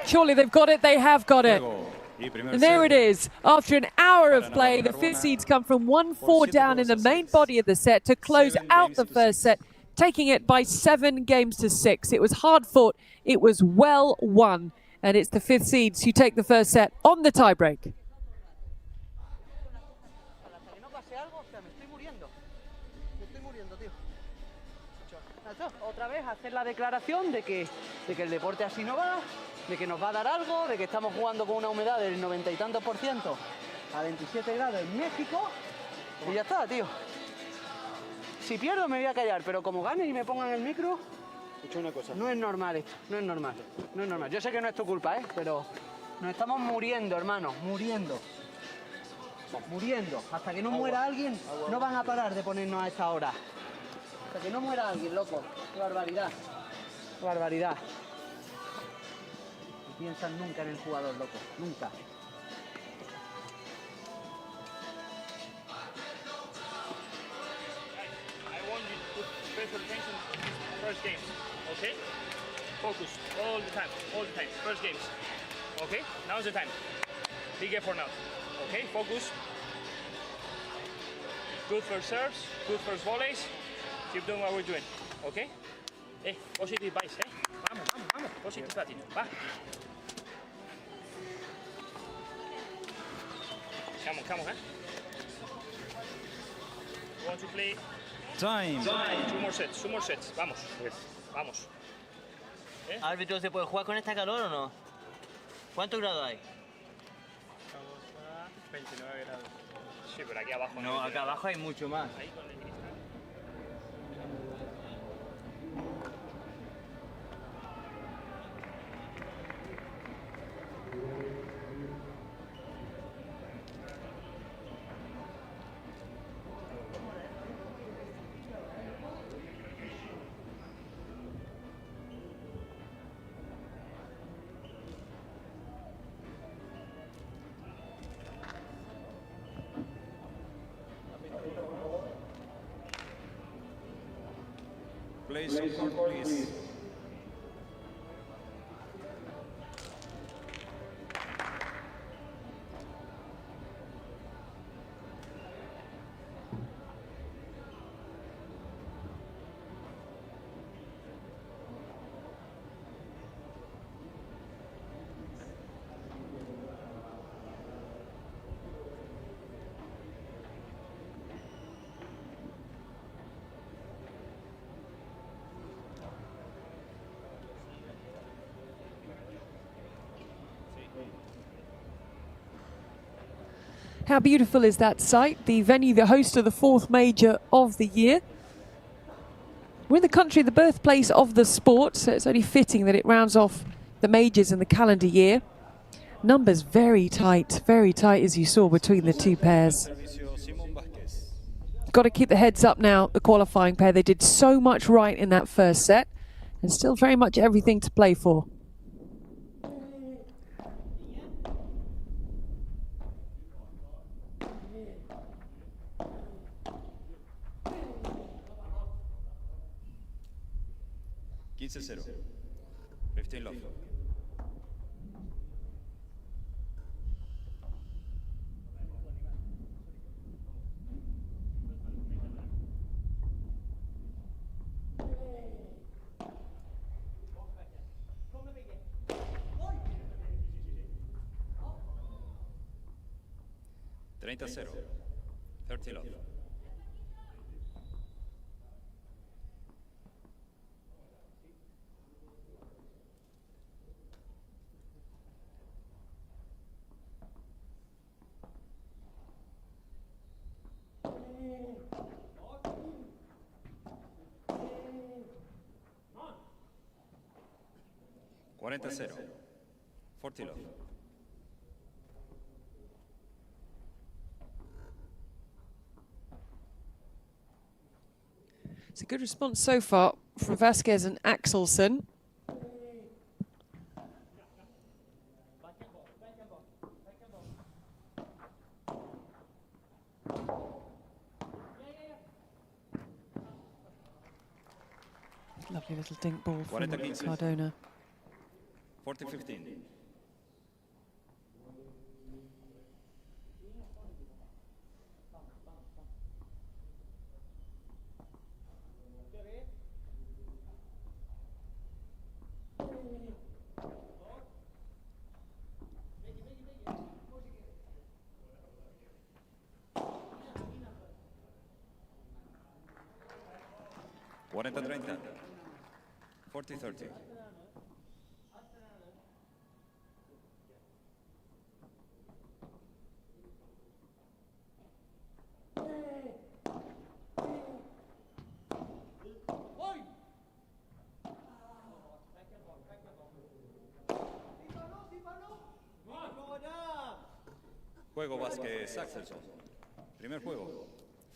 Surely they've got it, they have got it. And there it is. After an hour of play, the 5th seeds come from 1-4 down in the main body of the set to close out the first set, taking it by 7 games to 6. It was hard fought, it was well won, and it's the 5th seeds who take the first set on the tiebreak. Otra vez hacer la declaración de que el deporte así no va, de que nos va a dar algo, de que estamos jugando con una humedad del 90 y tantos % a 27 grados en México y ya está, tío. Si pierdo me voy a callar, pero como gane y me pongan el micro, una cosa. No es normal esto, no es normal, no es normal. Yo sé que no es tu culpa, pero nos estamos muriendo, hermano, muriendo. Muriendo. Hasta que no muera alguien, no van a parar de ponernos a esta hora. Hasta que no muera alguien, loco. Qué barbaridad. Qué barbaridad. No piensan nunca en el jugador, loco. Nunca. I want you to put special attention first game, okay? Focus all the time, first games, okay? Now's the time. Big effort now, okay? Focus. Good first serves, good first volleys. Keep doing what we're doing, okay? Positive vibes, Vamos, vamos, vamos. Positive attitude, va. Come on, You want to play? Time. Two more sets, vamos. Yes. Vamos. Árbitro, ¿se puede jugar con esta calor o no? ¿Cuántos grados hay? Estamos a 29 grados. Sí, pero aquí abajo no. No, acá abajo hay mucho más. Ahí con el cristal. Please. How beautiful is that site? The venue, the host of the 4th major of the year. We're in the country, the birthplace of the sport, so it's only fitting that it rounds off the majors in the calendar year. Numbers very tight as you saw between the two pairs. Got to keep the heads up now, the qualifying pair. They did so much right in that first set and still very much everything to play for. $15-0. 15 love. $30-0. 30 love. $40-0. 40 love. It's a good response so far from Vasquez and Axelsson. Lovely little dink ball from Cardona. 40-15. $40-30. 40-30. Juego Vasquez, Axelsson. Primer juego.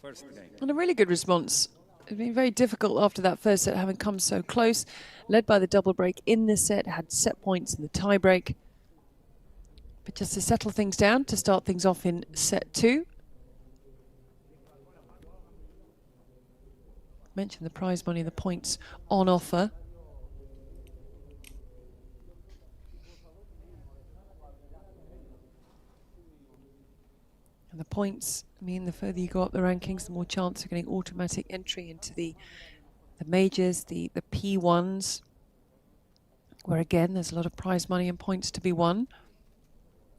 First game. And a really good response. It's been very difficult after that first set, having come so close. Led by the double break in this set, had set points in the tie break. But just to settle things down, to start things off in set 2. Mentioned the prize money, the points on offer. And the points mean the further you go up the rankings, the more chance of getting automatic entry into the majors, the P1s, where again there's a lot of prize money and points to be won.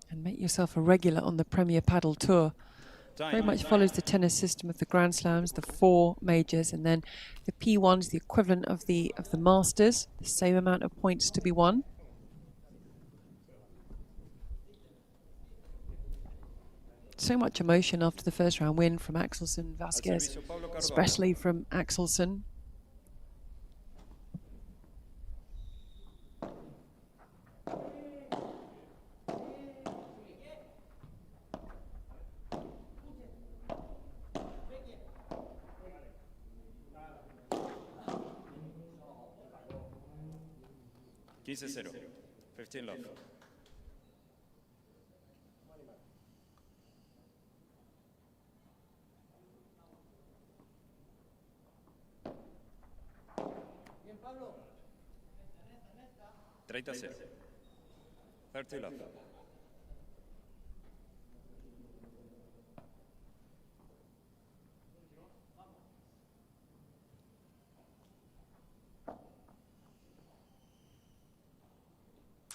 And make yourself a regular on the Premier Padel Tour. Very much follows the tennis system of the Grand Slams, the 4 majors, and then the P1s, the equivalent of the Masters, the same amount of points to be won. So much emotion after the first round win from Axelsson, Vasquez, especially from Axelsson. $15-0. 15 love. $30-0. 30 love.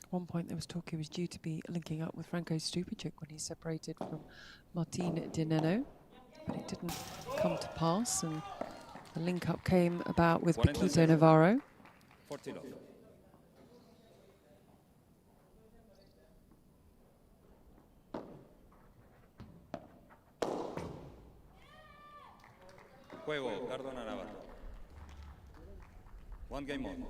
At one point there was talk he was due to be linking up with Franco Stupaczuk when he separated from Martin de Nenno, but it didn't come to pass, and the link up came about with Paquito Navarro. 40 love. Juego, Cardona, Navarro. One game on.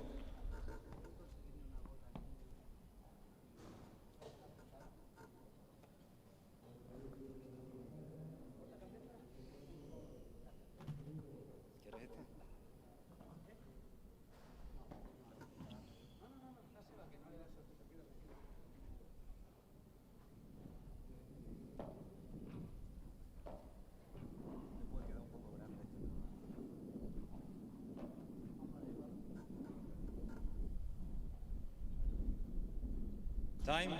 Time.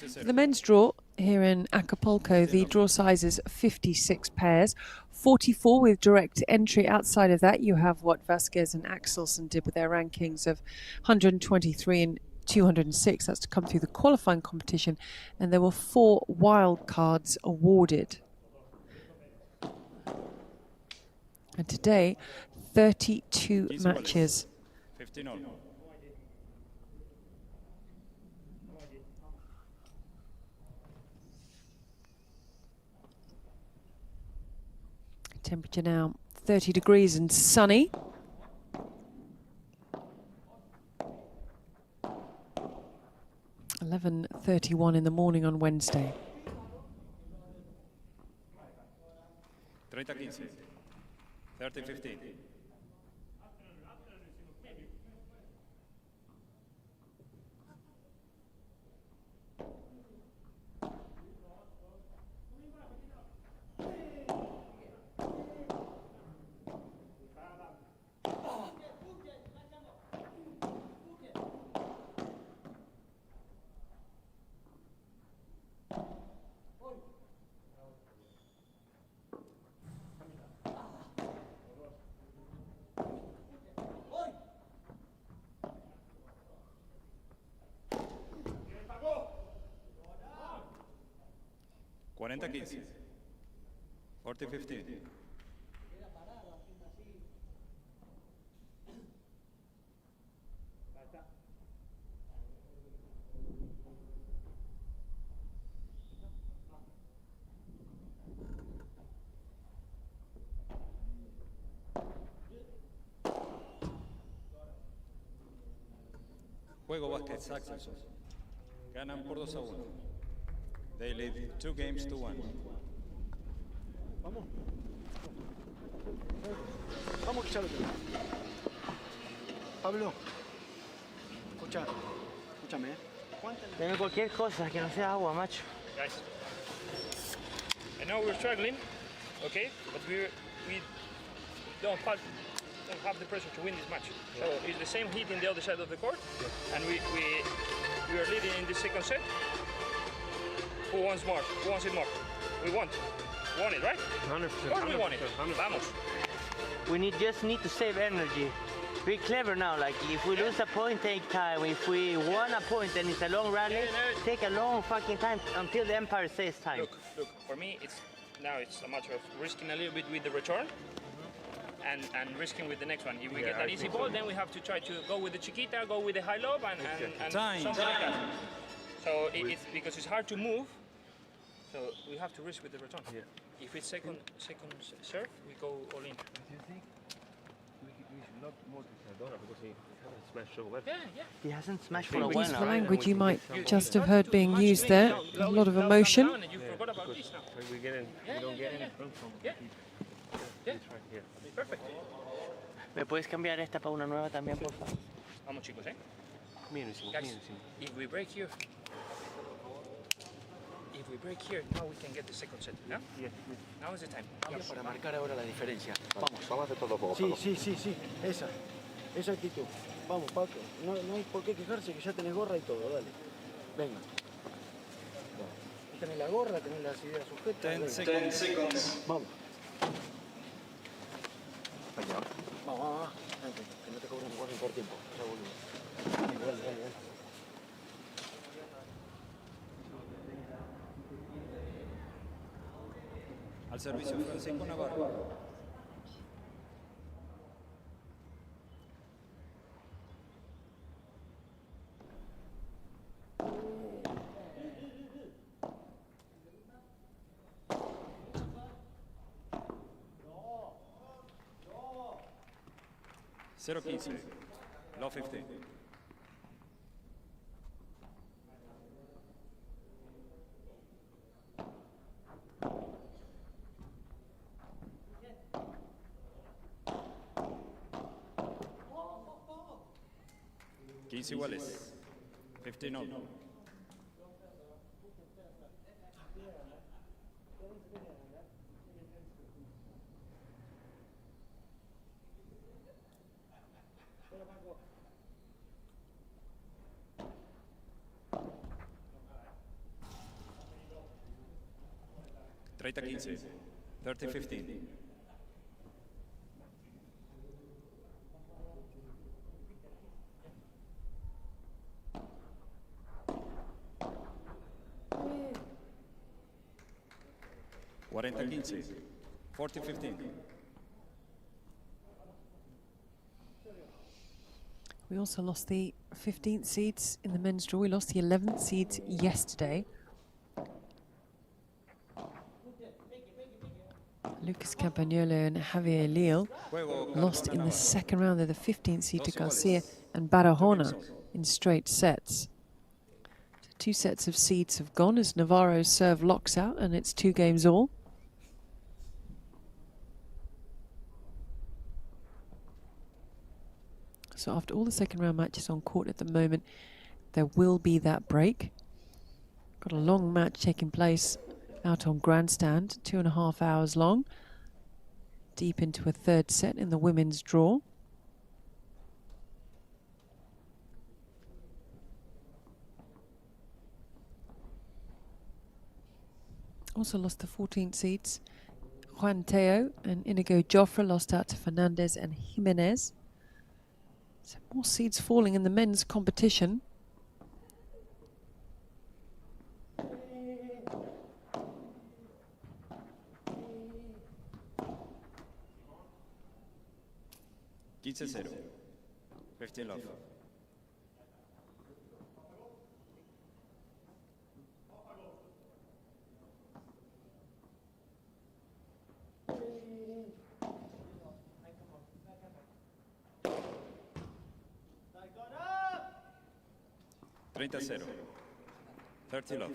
For the men's draw here in Acapulco, the draw size is 56 pairs, 44 with direct entry. Outside of that, you have what Vasquez and Axelsson did with their rankings of 123 and 206. That's to come through the qualifying competition, and there were 4 wild cards awarded. And today, 32 matches. 15 on. Temperature now 30 degrees and sunny. (11:31 in the morning on Wednesday. 30-15. 30-15. (40-15). 40-15. Juego Vasquez, Axelsson. Ganan por 2-1. They lead 2 games to 1. Vamos. Vamos, que ya lo tengo. Pablo, escúchame, Deme cualquier cosa que no sea agua, macho. Guys, I know we're struggling, okay, but we don't have the pressure to win this match. So it's the same heat in the other side of the court, and we are leading in the second set. Who wants more? Who wants it more? We want it, right? 100%. Of course we want it. 100%. Vamos. We just need to save energy. Be clever now, like if we lose a point, take time. If we won a point and it's a long rally, take a long fucking time until the umpire says time. Look, for me it's a matter of risking a little bit with the return and risking with the next one. If we get that easy ball, then we have to try to go with the chiquita, go with the high lob and something like that. So it's because it's hard to move, so we have to risk with the return. Yeah. If it's second serve, we go all in. Do you think we should not move to Cardona because he hasn't smashed so well? Yeah. He hasn't smashed for a while Useful now. language you might just have heard being used there. A lot of emotion. You forgot about this now. We don't get any front from Yeah. Perfect. ¿Me puedes cambiar esta para una nueva también, por favor? Vamos, chicos, Mínimo. Guys, if we break here, now we can get the second set. Yeah? Now is the time. Para marcar ahora la diferencia. Vamos. Vamos a hacer todo poco. Sí. Esa actitud. Vamos, Paco. No hay por qué quejarse que ya tenés gorra y todo, dale. Venga. Tenés la gorra, tenés las ideas sujetas. 10 seconds. Vamos. Al servicio Francisco Navarro. Zero 15, low 15. Iguales. 15 all. Treinta 15. 30-15. Cuarenta 15. 40-15. We also lost the 15th seeds in the men's draw. We lost the 11th seeds yesterday. Lucas Campagnolo and Javier Leal lost in the second round. They're the 15th seed to Garcia and Barahona in straight sets. So 2 sets of seeds have gone as Navarro's serve locks out, and it's 2 games all. So after all the second round matches on court at the moment, there will be that break. Got a long match taking place out on grandstand, 2.5 hours long, deep into a third set in the women's draw. Also lost the 14th seeds. Juan Teo and Inigo Joffre lost out to Fernandez and Jimenez. So more seeds falling in the men's competition. Quince 0. 15 love. Treinta 0. 30 love.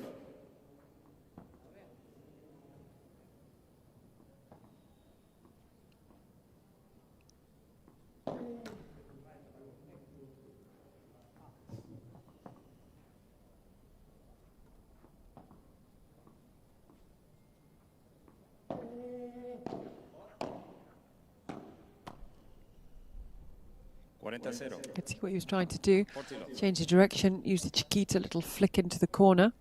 Let's see what he was trying to do. Change the direction, use the Chiquita little flick into the corner.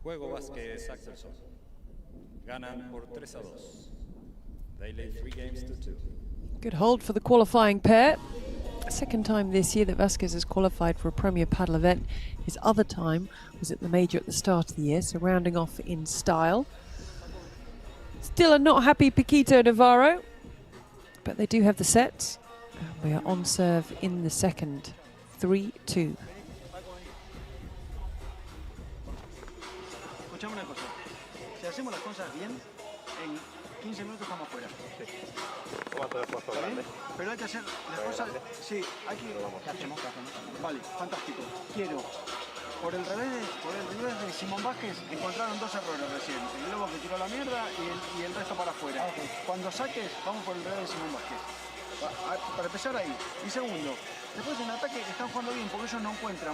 Juego Vasquez Axelsson. Ganan por 3-2. They lead 3 games to 2. Good hold for the qualifying pair. Second time this year that Vasquez has qualified for a Premier Padel event. His other time was at the major at the start of the year, so rounding off in style. Still a not happy Paquito Navarro, but they do have the sets. We are on serve in the second. 3-2. Escuchame una cosa. Si hacemos las cosas bien, en 15 minutos estamos fuera. Sí. Pero hay que hacer las cosas. Sí, hay que. ¿Qué hacemos? Vale, fantástico. Quiero. Por el revés de Simón Vázquez encontraron 2 errores recién. El globo que tiró la mierda y el resto para afuera. Cuando saques, vamos por el revés de Simón Vázquez. Para empezar ahí. Y segundo, después en ataque están jugando bien porque ellos no encuentran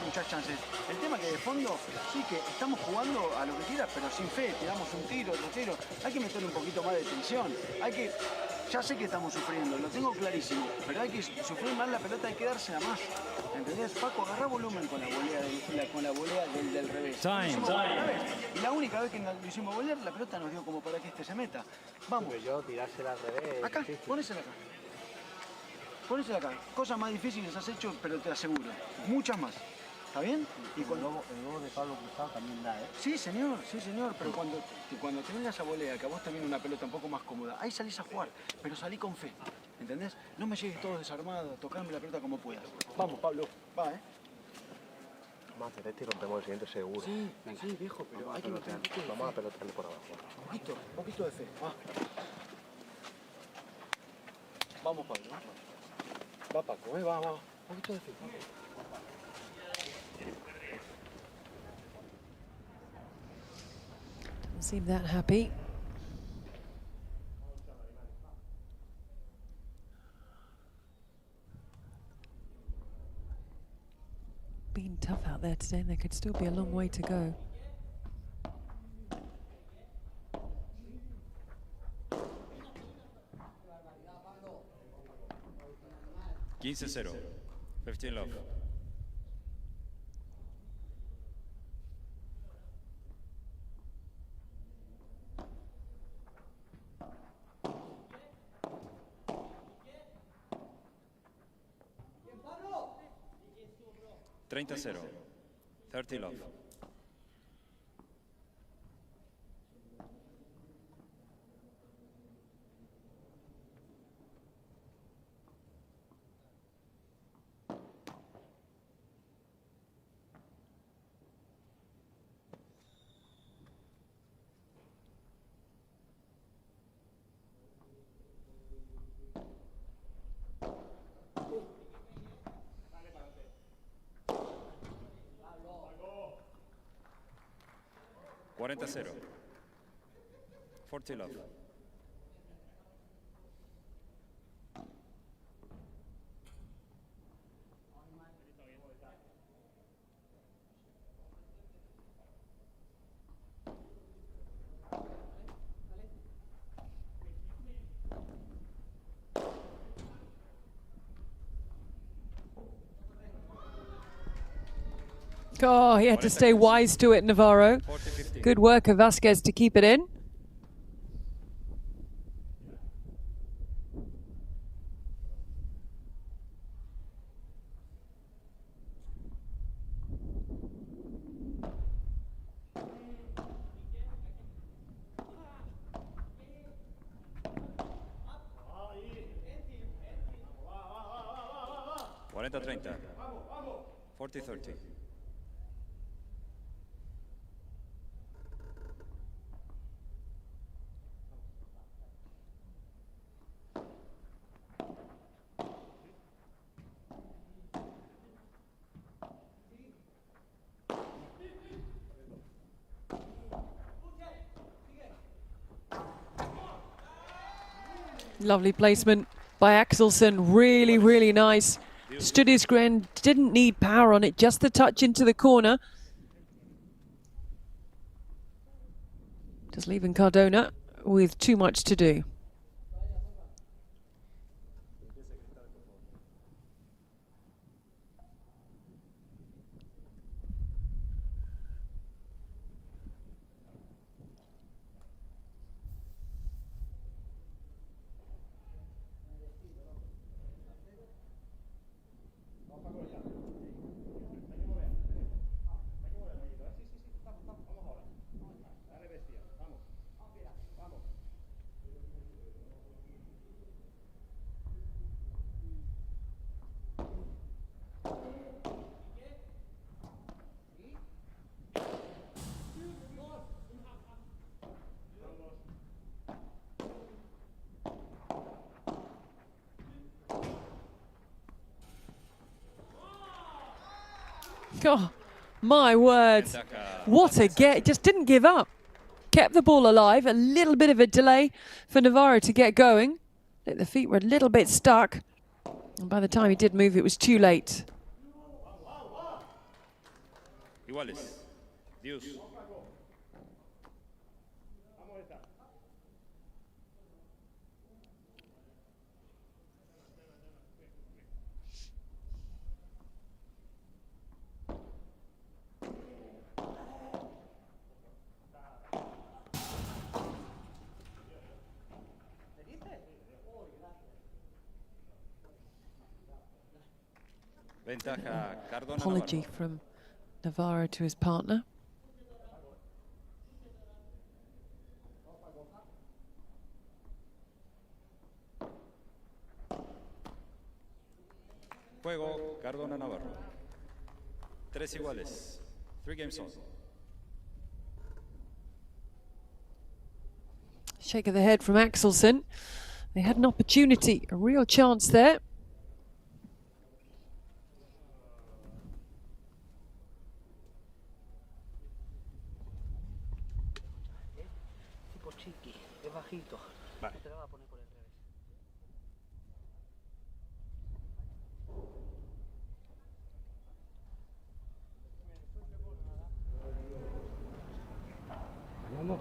muchas chances. El tema que de fondo sí que estamos jugando a lo que quieras, pero sin fe. Tiramos un tiro, otro tiro. Hay que meterle un poquito más de tensión. Hay que Ya sé que estamos sufriendo, lo tengo clarísimo, pero hay que sufrir más la pelota, hay que dársela más. ¿Entendés? Paco, agarrá volumen con la volea del revés. Y la única vez que lo hicimos volear, la pelota nos dio como para que se meta. Vamos. Yo tirársela al revés. Acá, ponésela acá. Ponésela acá. Cosas más difíciles has hecho, pero te aseguro. Muchas más. ¿Está bien? Y cuando... El nuevo de Pablo cruzado también da, ¿eh? Sí, señor, pero cuando te venga esa volea, que a vos te viene una pelota un poco más cómoda, ahí salís a jugar, pero salí con fe, ¿entendés? No me llegues todo desarmado, tocarme la pelota como puedas. Vamos, Pablo, va, ¿eh? Vamos a hacer este y rompemos el siguiente seguro. Sí, sí, viejo, pero hay que meter un poquito de fe. Vamos a pelotearle por abajo. Poquito de fe, va. Vamos, Pablo, va Paco, va. Poquito de fe, Doesn't seem that happy. Being tough out there today, and there could still be a long way to go. $15-0. 15 love. $30-0. 30 love. $40-0. 40 love. Oh, he had to stay wise to it, Navarro. Good work of Vasquez to keep it in. $40-30. 40-30. Lovely placement by Axelsson. Really, really nice. Stood his ground, didn't need power on it, just the touch into the corner. Just leaving Cardona with too much to do. Oh, my words. What a get. Just didn't give up. Kept the ball alive. A little bit of a delay for Navarro to get going. The feet were a little bit stuck. And by the time he did move, it was too late. Iguales. Dios. Ventaja Cardona Apology Navarro. from Navarro to his partner. Juego Cardona Navarro. 3 iguales. 3 games on. Shake of the head from Axelsson. They had an opportunity, a real chance there. Tipo chiqui, es bajito. Vale. Te lo voy a poner por el revés. Fernando.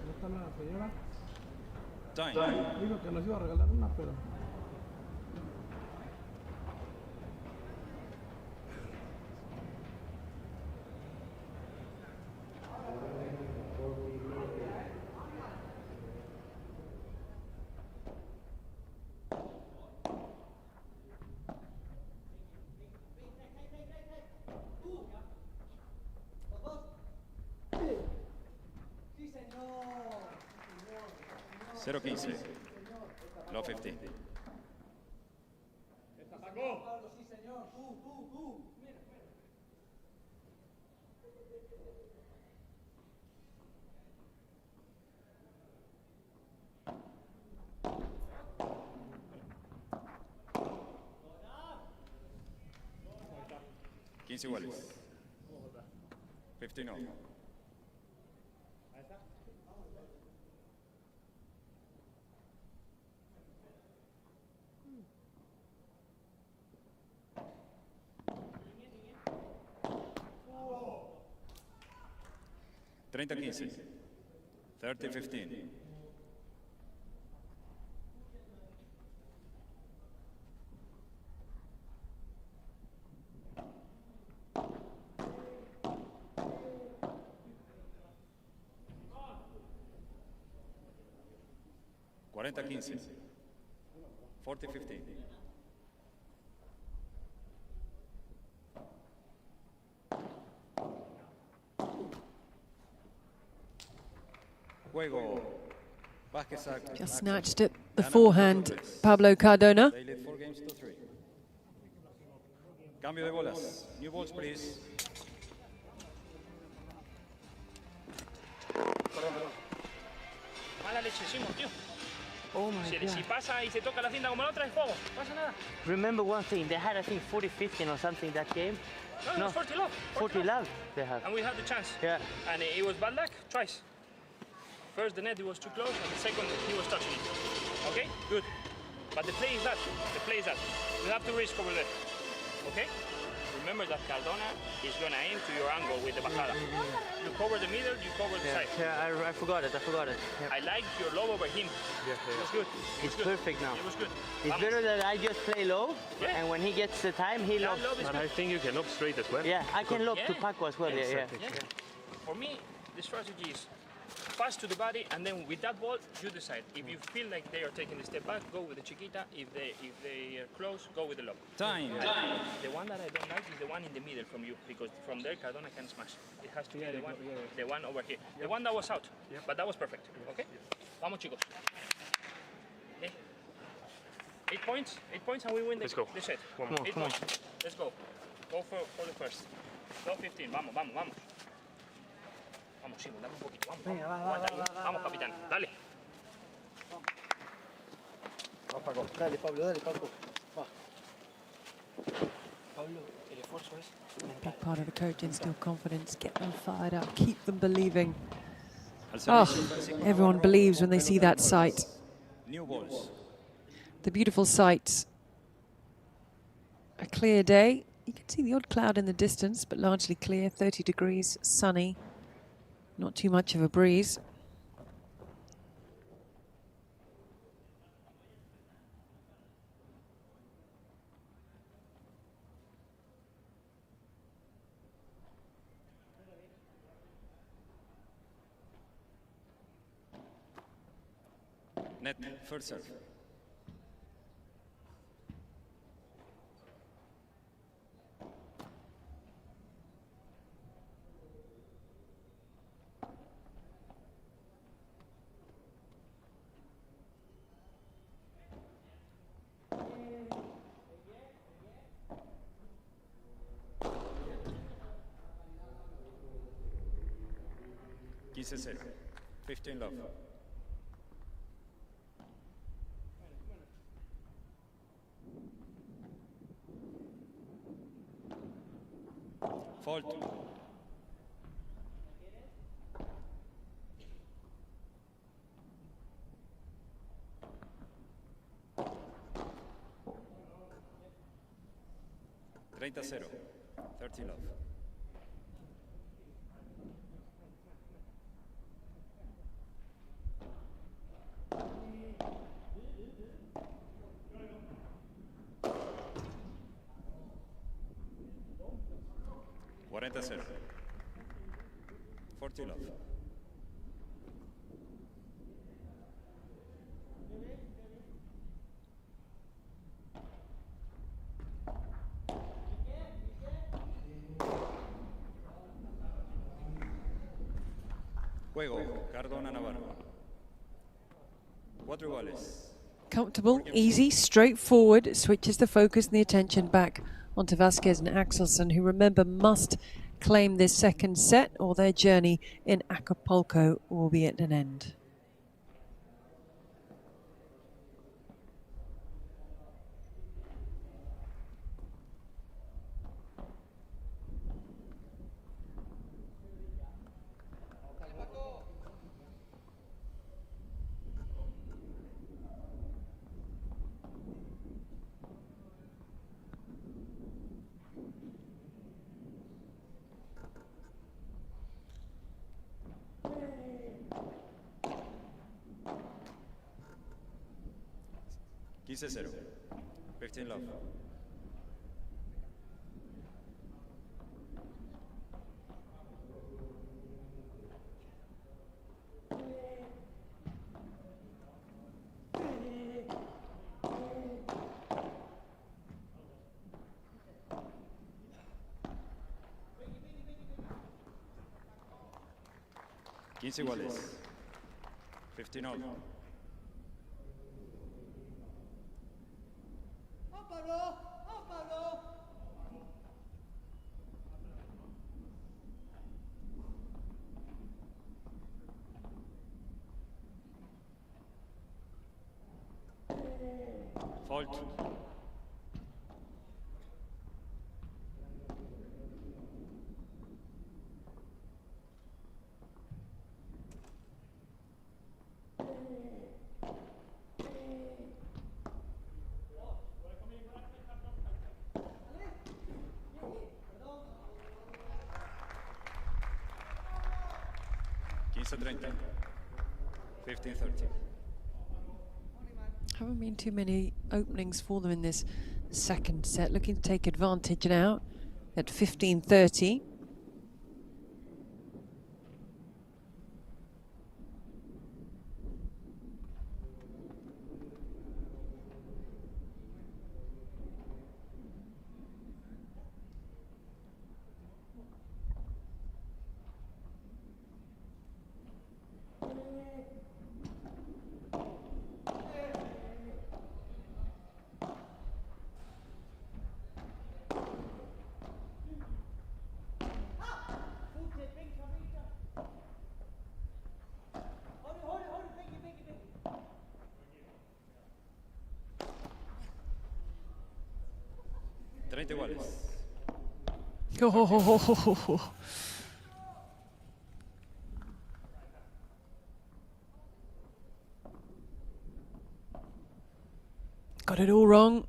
¿No está la señora? Time. Digo que nos iba a regalar una, pero... Sí, señor. 0-15. Low 50. Pablo, sí, señor. Mira. 15 iguales. 15 no. 30-15. 30-15. Cuarenta 15. 40-15. Juego. Vasquez. Just snatched it, the forehand, Pablo Cardona. They lead 4 games to 3. Cambio de bolas. New balls, please. Mala leche, Simón, tío. Oh my Si God. pasa y se toca la cinta como la otra, es juego. No pasa nada. Remember one thing, they had I think 40-15 or something that game. No, it was 40 love. 40 love they had. And we had the chance. Yeah. And it was bad luck twice. First, the net it was too close, and the second, he was touching it. Okay? Good. But the play is that. The play is that. You have to risk over there. Okay? Remember that Cardona is going to aim to your angle with the bajada. You cover the middle, you cover the side. Yeah, I forgot it. Yeah. I like your low over him. Yeah. It was good. It's perfect now. It was good. It's Vamos. better that I just play low, and when he gets the time, he lobs. But I think you can lob straight as well. Yeah, I can lob to Yeah. Paco as well. Yeah. For me, the strategy is pass to the body, and then with that ball, you decide. If you feel like they are taking a step back, go with the chiquita. If they are close, go with the lob. Time. The one that I don't like is the one in the middle from you, because from there Cardona can smash. It has to be the one over here. The one that was out, but that was perfect. Okay? Vamos, chicos. Okay. 8 points, and we win the set. Come on, 8 come on. points. Let's go. Go for the first. Go 15. Vamos. Vamos, Simón, dame un poquito. Vamos, Venga, vamos, capitán. Dale. Vamos, Paco. Dale, Pablo. Va. Pablo, el esfuerzo es mental. Big part of the coach, instill confidence, get them fired up, keep them believing. Oh, everyone believes when they see that sight. New balls. The beautiful sight. A clear day. You can see the odd cloud in the distance, but largely clear, 30 degrees, sunny. Not too much of a breeze. Net, first serve. 15-0. 15 love. Fault. Treinta 0. 30 love. Cuarenta 0. 40 love. Juego, Cardona, Navarro. 4 iguales. Comfortable, easy, straightforward, switches the focus and the attention back onto Vasquez and Axelsson, who remember must claim this second set or their journey in Acapulco will be at an end. Quince 0. 15 love. Quince iguales. 15 all. Pablo! Oh, Pablo! Fault. Quince 30. 15-30. Haven't been too many openings for them in this second set. Looking to take advantage now at 15-30. Iguales. Oh. Got it all wrong.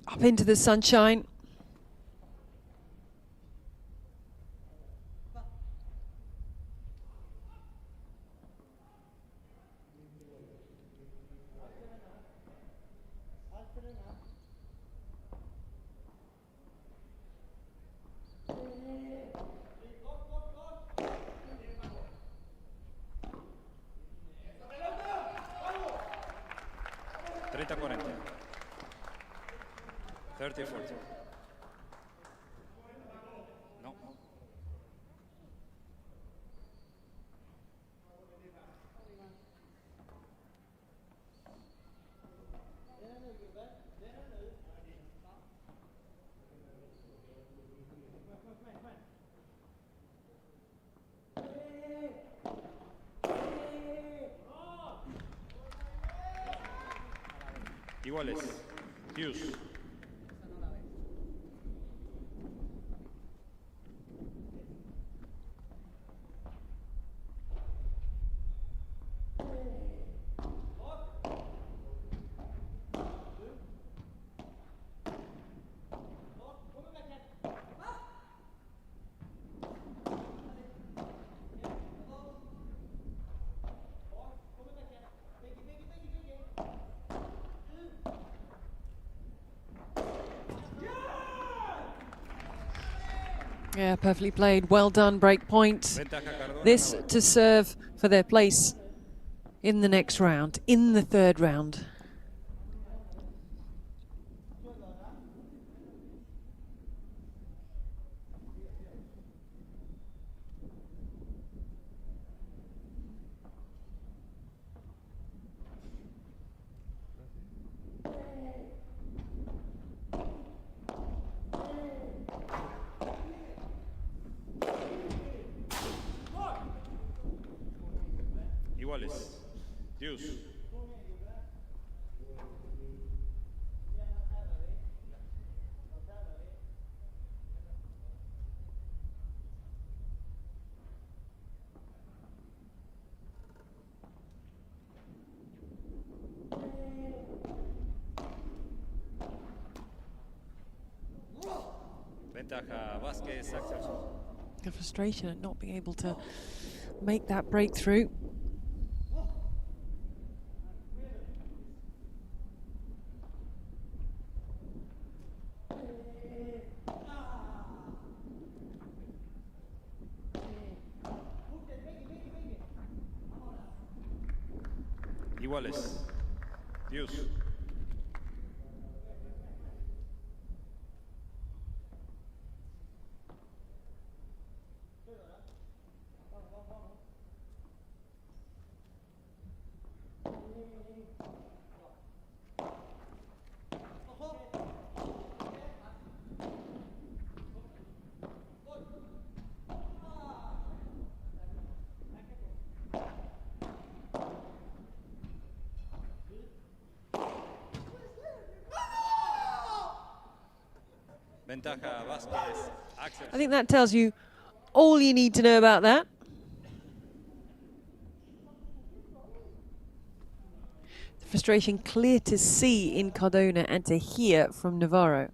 Up into the sunshine. No. Iguales. Deuce. Yeah, perfectly played. Well done, break point. This to serve for their place in the next round, in the third round. Iguales. Deuce. Ventaja Vasquez, Axelsson. The frustration at not being able to make that breakthrough. Iguales. Deuce. Ventaja Vasquez, Axelsson. I think that tells you all you need to know about that. The frustration clear to see in Cardona and to hear from Navarro.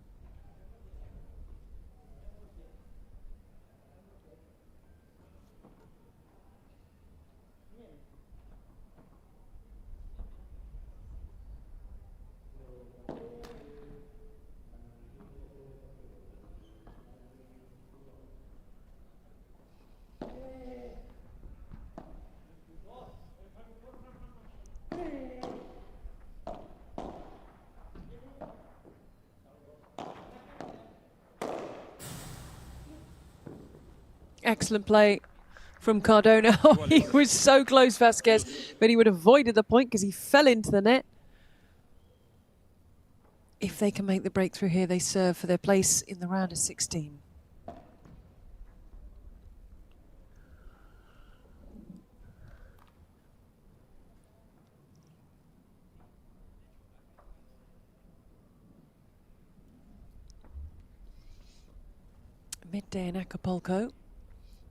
Excellent play from Cardona. He was so close, Vasquez, but he would have avoided the point because he fell into the net. If they can make the breakthrough here, they serve for their place in the round of 16. Midday in Acapulco.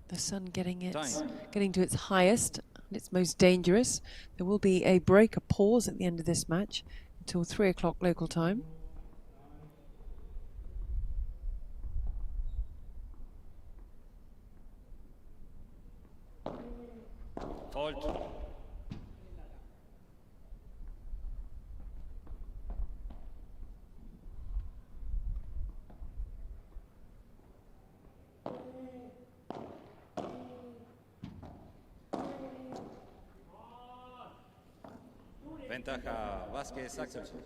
The sun getting to its highest and its most dangerous. There will be a break, a pause at the end of this match until 3 o'clock local time. Fault. Ventaja Vasquez, Axelsson.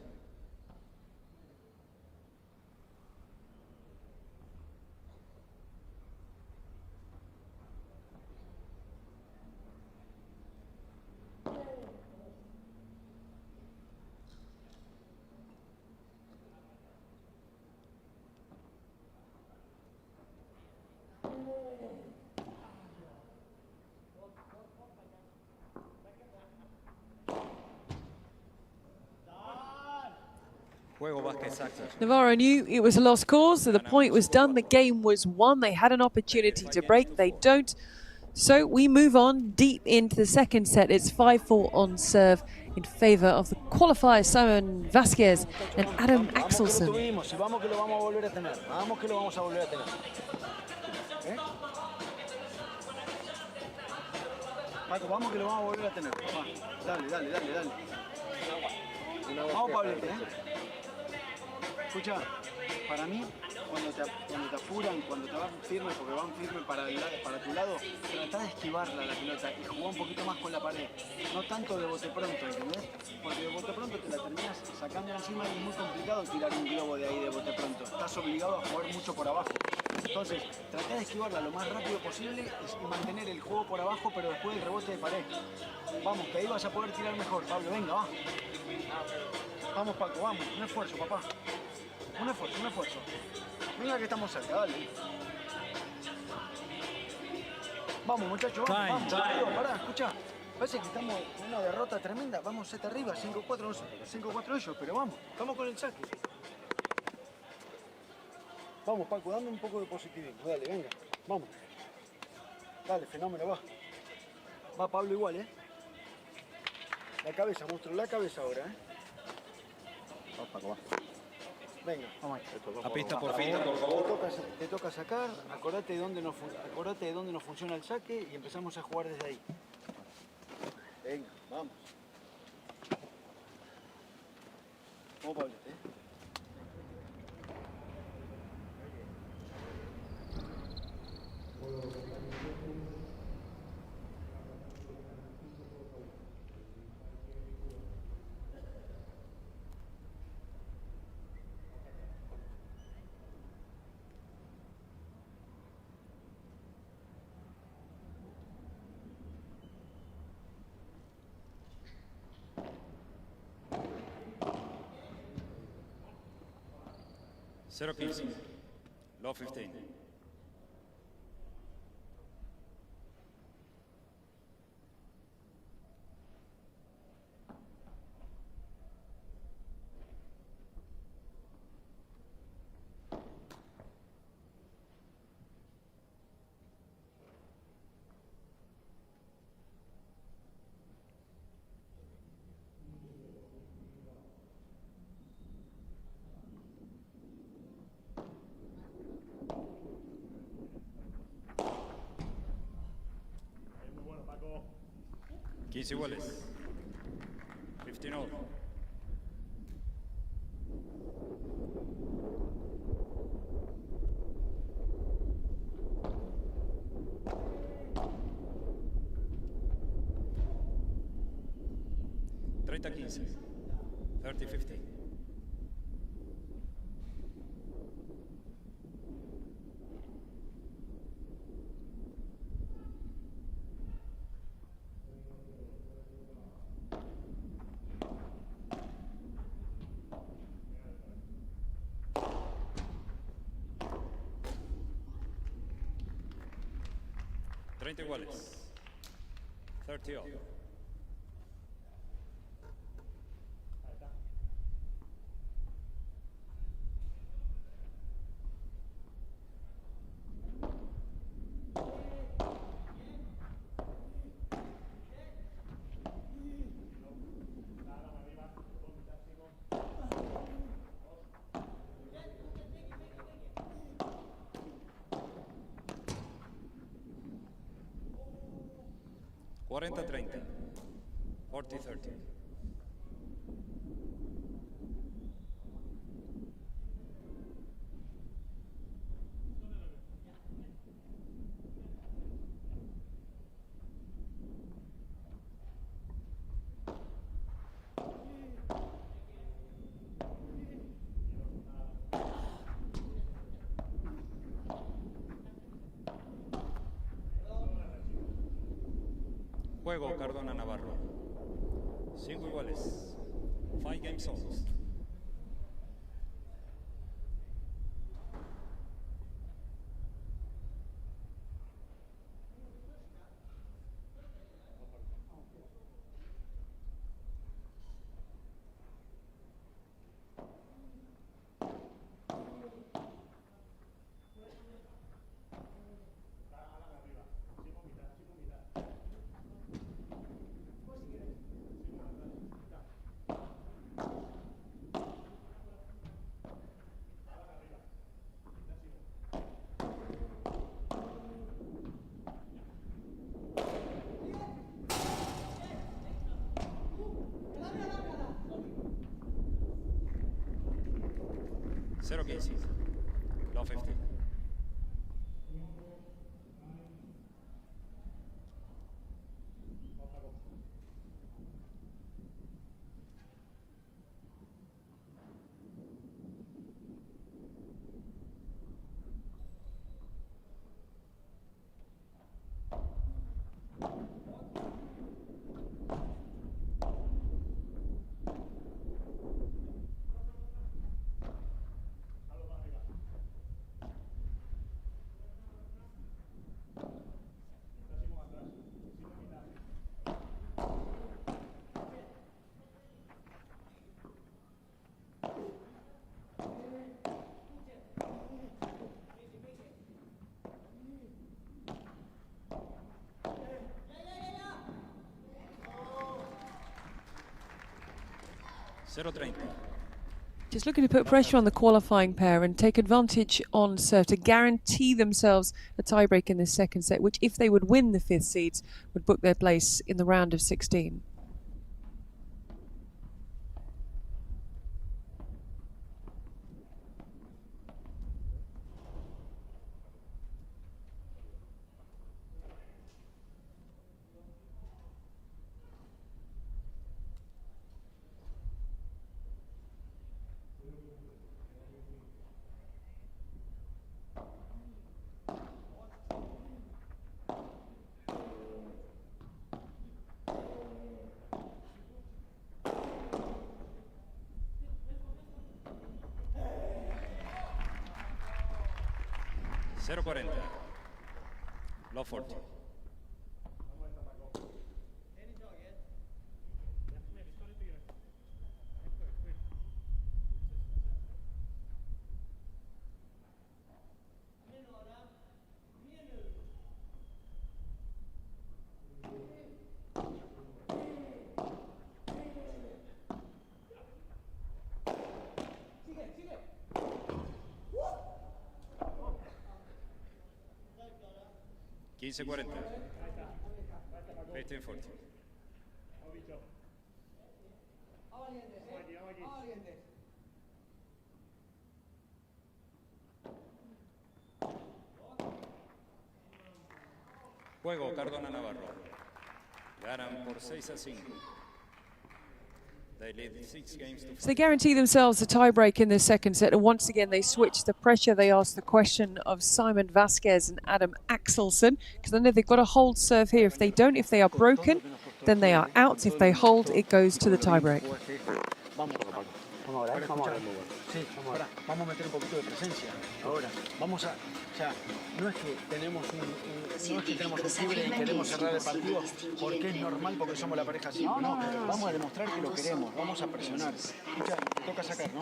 Juego Vasquez Axelsson. Navarro knew it was a lost cause, so the point was done, the game was won. They had an opportunity to break, they don't. So we move on deep into the second set. It's 5-4 on serve in favour of the qualifiers Simon Vasquez and Adam Axelsson. Vamos que lo vamos a volver a tener. Vamos que lo vamos a volver a tener. Paco, vamos que lo vamos a volver a tener. Dale, dale, dale, dale. Vamos, Pablo. Escucha, para mí, cuando te apuran, cuando te van firme, porque van firme para tu lado, tratá de esquivarla la pelota y jugar un poquito más con la pared. No tanto de bote pronto, ¿entendés? Porque de bote pronto te la terminas sacando encima y es muy complicado tirar un globo de ahí de bote pronto. Estás obligado a jugar mucho por abajo. Entonces, tratá de esquivarla lo más rápido posible y mantener el juego por abajo, pero después del rebote de pared. Vamos, que ahí vas a poder tirar mejor, Pablo. Venga, va. Vamos, Paco, vamos. Un esfuerzo, papá. Un esfuerzo, un esfuerzo. Venga que estamos cerca, dale. Vamos, muchachos, vamos. Pará, escuchá. Parece que estamos en una derrota tremenda. Vamos, set arriba, 5-4 nosotros, 5-4 ellos, pero vamos con el saque. Vamos, Paco, dame un poco de positivismo. Dale, venga, vamos. Dale, fenómeno, va. Va Pablo igual, La cabeza, monstruo, la cabeza ahora, Va, Paco, va. Venga, vamos ahí. A pista por fin, por favor. Te toca sacar, acordate de dónde nos funciona el saque y empezamos a jugar desde ahí. Venga, vamos. Vamos, Pablo, Zero 15. Low 15. Iguales. 15 all. Treinta 15. 30-50. Iguales. 30 all. Cuarenta 30. 40-30. Juego Cardona Navarro. 5 iguales. 5 game souls. cases. Love 50. Just looking to put pressure on the qualifying pair and take advantage on serve to guarantee themselves a tiebreak in this second set, which, if they would win the 5th seeds, would book their place in the round of 16. Love 40. Quince 40. 15-40. Juego Cardona Navarro. Ganan por 6-5. They lead 6 games to 5. So they guarantee themselves a tiebreak in the second set, and once again they switch the pressure. They ask the question of Simon Vasquez and Adam Axelsson, because I know they've got a hold serve here. If they don't, if they are broken, then they are out. If they hold, it goes to the tiebreak. Vamos a meter un poquito de presencia ahora. Vamos a, o sea, no es que tenemos un fiebre y queremos cerrar el partido porque es normal, porque somos la pareja así. No, vamos a demostrar que lo queremos, vamos a presionar. Escucha, toca sacar, ¿no?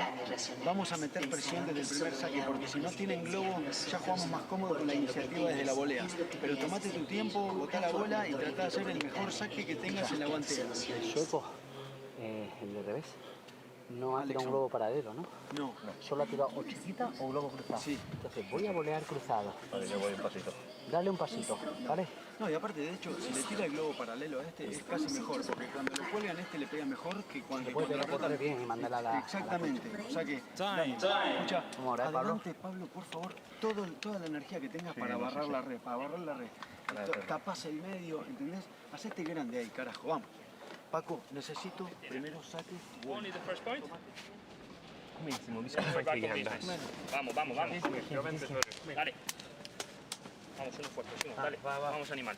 Vamos a meter presión desde el primer saque, porque si no tienen globo, ya jugamos más cómodo con la iniciativa desde la volea. Pero tomate tu tiempo, botá la bola y tratá de hacer el mejor saque que tengas en la guantera. El sueco, el de revés. No ha tirado un globo paralelo, ¿no? No. Solo ha tirado o chiquita o globo cruzado. Sí. Entonces voy a volear cruzado. Vale, yo voy un pasito. Dale un pasito, ¿vale? No, y aparte, de hecho, si le tira el globo paralelo a este, es casi mejor, porque cuando lo cuelgan este le pega mejor que cuando le puede pegar botar bien y mandarla a la... Exactamente. A la o sea que, escucha, adelante, Pablo, por favor, toda la energía que tengas para barrar la red, Tapás el medio, ¿entendés? Hacete grande ahí, carajo, vamos. Paco, necesito primero saque. Only the first point? Vamos. Dale. Vamos, uno fuerte, uno. Dale, vamos animal.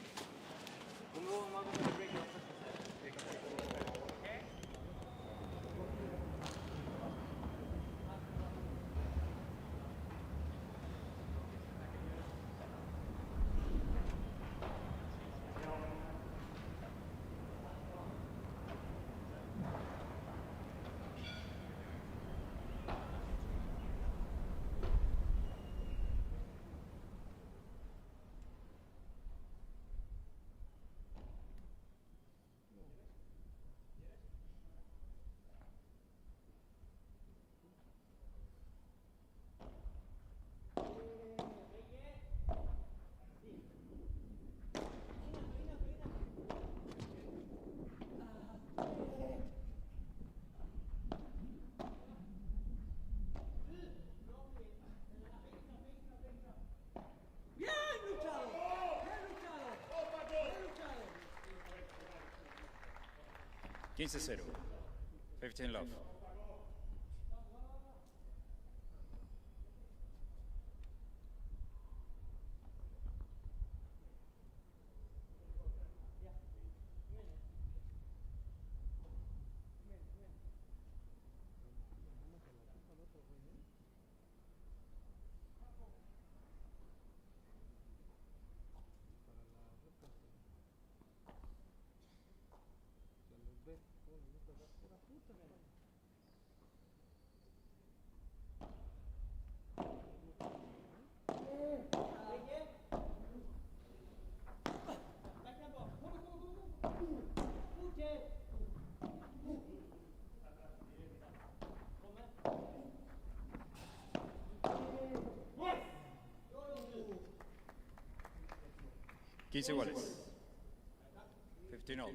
15-0. 15 love. Iguales. 15 all.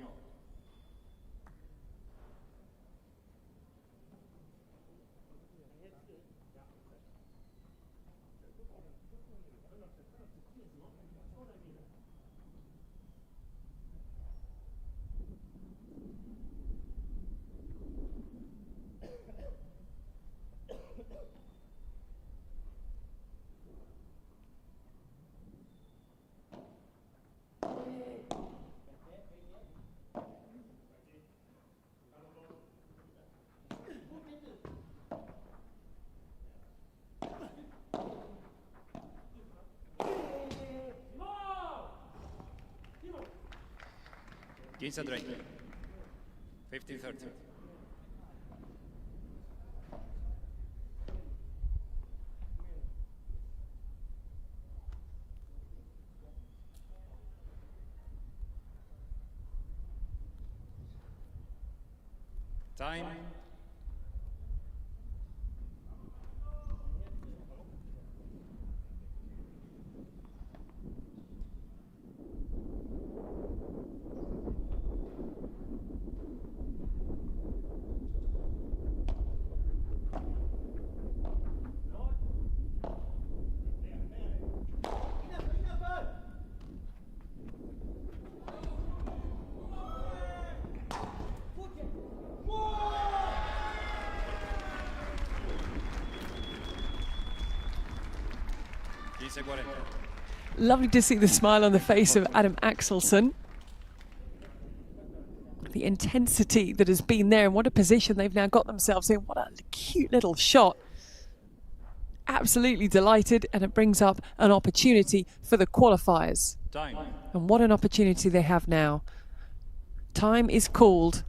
Quince 30. 15-30. Time. Lovely to see the smile on the face of Adam Axelsson. The intensity that has been there and what a position they've now got themselves in. What a cute little shot. Absolutely delighted, and it brings up an opportunity for the qualifiers. Time. And what an opportunity they have now. Time is called.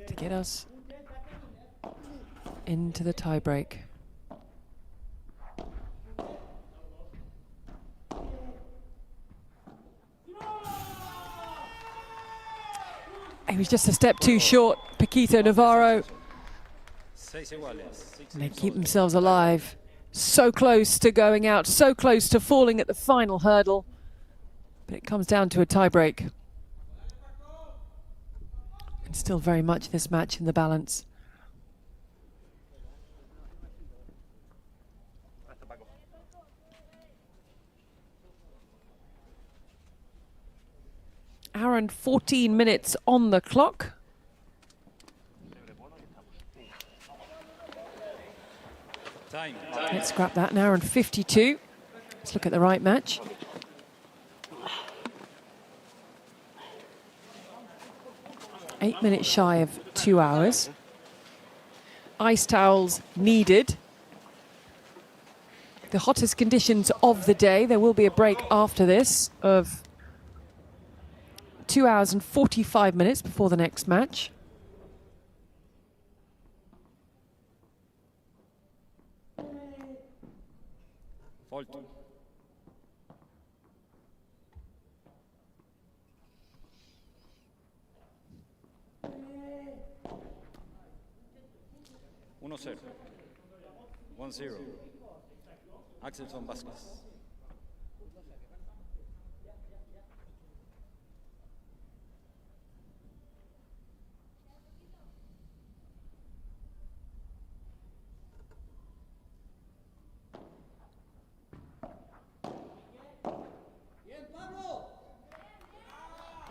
To get us into the tiebreak. He was just a step too short, Paquito Navarro. And they keep themselves alive. So close to going out, so close to falling at the final hurdle. But it comes down to a tiebreak. And still very much this match in the balance. Hour and 14 minutes on the clock. Time. Let's scrap that, an hour and 52. Let's look at the right match. Eight minutes shy of 2 hours. Ice towels needed. The hottest conditions of the day. There will be a break after this of 2 hours and 45 minutes before the next match. Fault. Uno cero. 1-0. Axelsson Vasquez.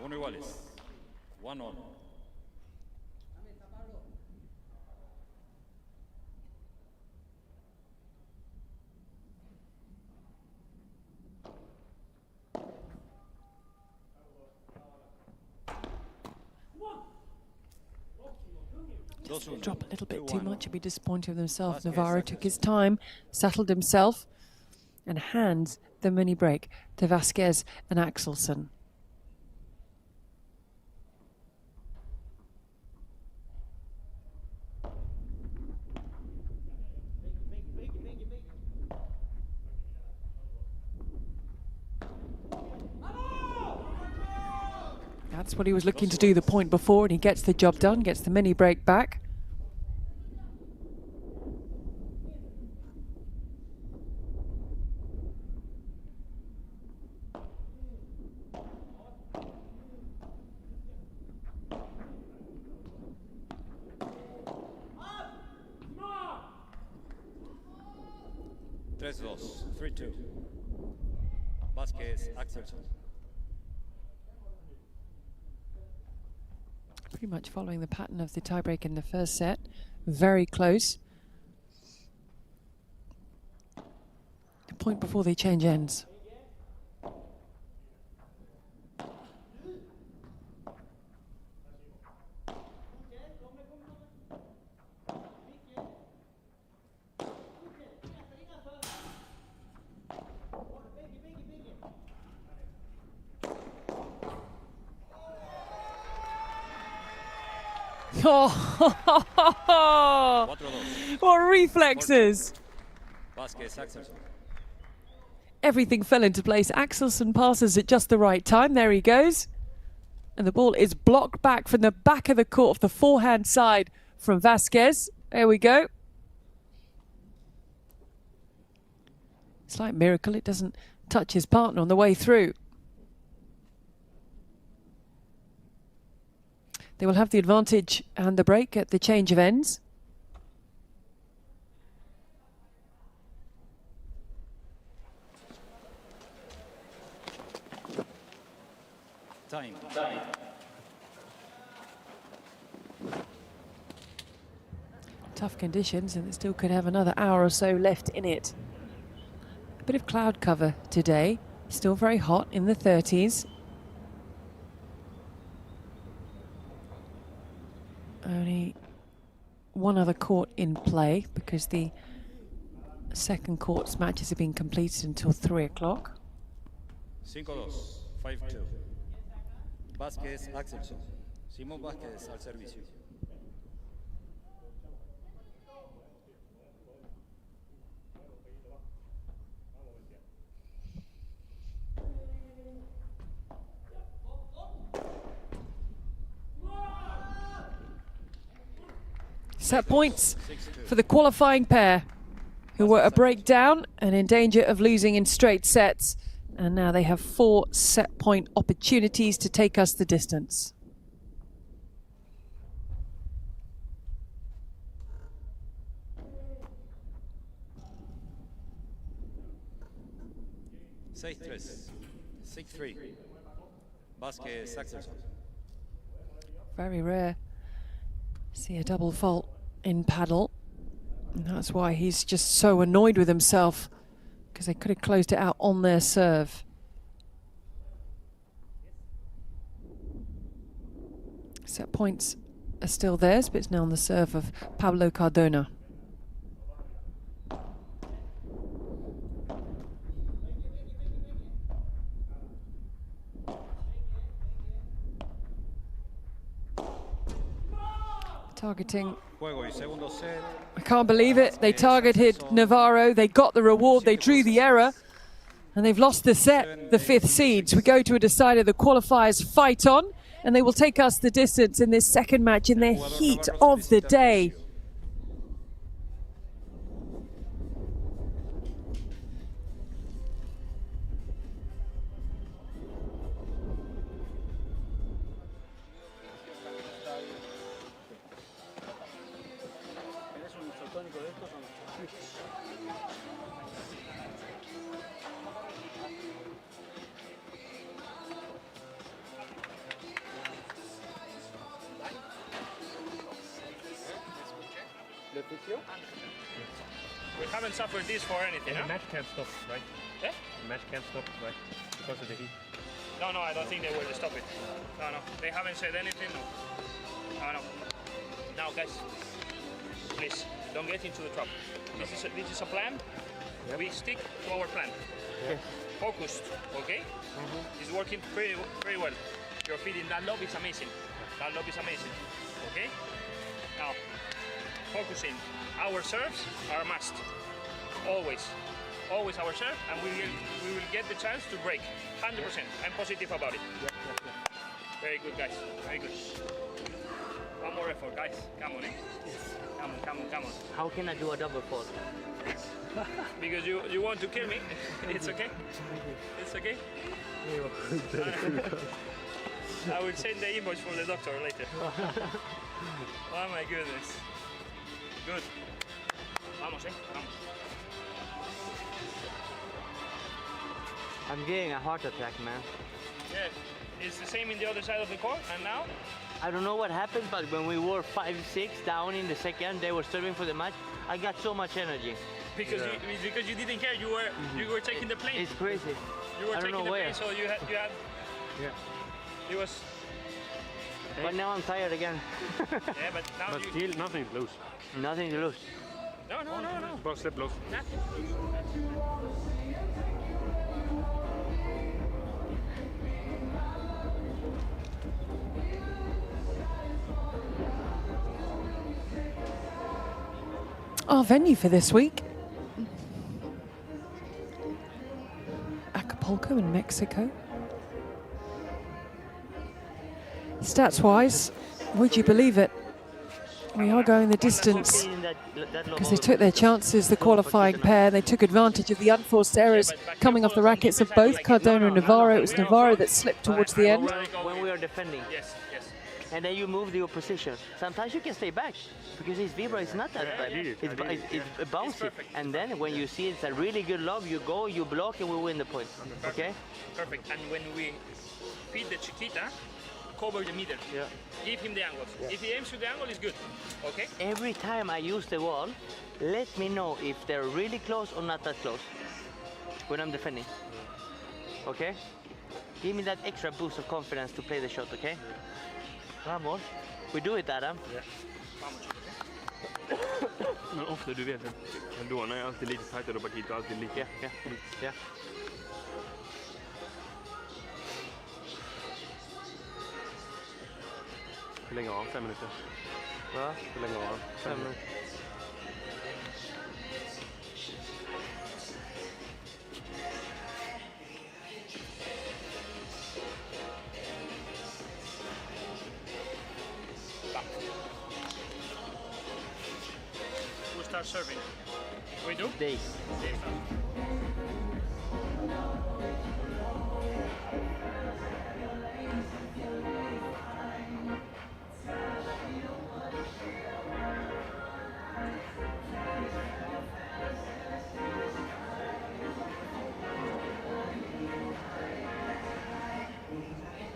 Uno iguales. 1-1. Drop a little bit too much, he'd be disappointed with himself. Navarro took his time, settled himself, and hands the mini break to Vasquez and Axelsson. That's what he was looking to do the point before, and he gets the job done, gets the mini break back. Tres-dos, 3-2. Vasquez, Axelsson. Pretty much following the pattern of the tiebreak in the first set. Very close. The point before they change ends. Oh, what reflexes! Vasquez, Axelsson. Everything fell into place. Axelsson passes at just the right time. There he goes. And the ball is blocked back from the back of the court, the forehand side from Vasquez. There we go. Slight miracle, it doesn't touch his partner on the way through. They will have the advantage and the break at the change of ends. Time. Tough conditions, and it still could have another hour or so left in it. A bit of cloud cover today. Still very hot in the 30s. Only one other court in play because the second court's matches have been completed until 3 o'clock. 5-2, 5-2. Vasquez, Axelsson. Simón Vasquez al servicio. Set points for the qualifying pair, who were a breakdown and in danger of losing in straight sets. And now they have 4 set point opportunities to take us the distance. 6-3, 6-3. Vasquez, Axelsson. Very rare. See a double fault in Padel. And that's why he's just so annoyed with himself, because they could have closed it out on their serve. Set points are still theirs, but it's now on the serve of Pablo Cardona. Targeting. I can't believe it. They targeted Navarro. They got the reward. They drew the error. And they've lost the set, the 5th seeds. We go to a decider. The qualifiers fight on. And they will take us the distance in this second match in the heat of the day. The physio? We haven't suffered this for anything, And huh? the match can't stop, right? Eh? The match can't stop, right? Because of the heat. No, I don't think they will stop it. No, they haven't said anything. No. Now, guys, please don't get into the trap. This is a plan. Yep. We stick to our plan. Yep. Focused, okay? It's working very well. Your feet in that lob is amazing. That lob is amazing. Okay? Now, focusing. Our serves are a must. Always our serve, and we will get the chance to break. 100%. I'm positive about it. Very good, guys. Very good. One more effort, guys. Come on, eh? Come on. How can I do a double fault? Because you want to kill me. It's okay. It's okay. I will send the invoice for the doctor later. Oh my goodness. Good. Vamos, vamos. I'm getting a heart attack, man. Yeah, it's the same in the other side of the court, and now? I don't know what happened, but when we were 5-6 down in the second, they were serving for the match. I got so much energy. Because you didn't care, you were taking the plane. It's crazy. You were I don't taking know the where. plane, so you had. Yeah. It was. But now I'm tired again. Yeah, but now But still nothing to lose. Nothing to lose. No. Bara släpp loss. Nothing. Our venue for this week, Acapulco in Mexico. Stats-wise, would you believe it? We are going the distance because they took their chances, the qualifying pair. They took advantage of the unforced errors coming off the rackets of both Cardona and Navarro. It was Navarro that slipped towards the end. When we are defending. Yes. And then you move the opposition. Sometimes you can stay back because his vibra is not that bad. It's bouncy. And then when you see it's a really good lob, you go, you block, and we win the point. Okay? Perfect. And when we feed the Chiquita, cover the middle. Yeah. Give him the angles. Yeah. If he aims to the angle, it's good. Okay? Every time I use the wall, let me know if they're really close or not that close when I'm defending. Okay? Give me that extra boost of confidence to play the shot, okay? Vamos. We do it, Adam. Yeah. Men ofta, du vet, Cardona är alltid lite tajtare och Paquito alltid lite. Ja. Hur länge har han? 5 minuter? Va? Hur länge har han? 5 minuter. Who starts serving? We do? They.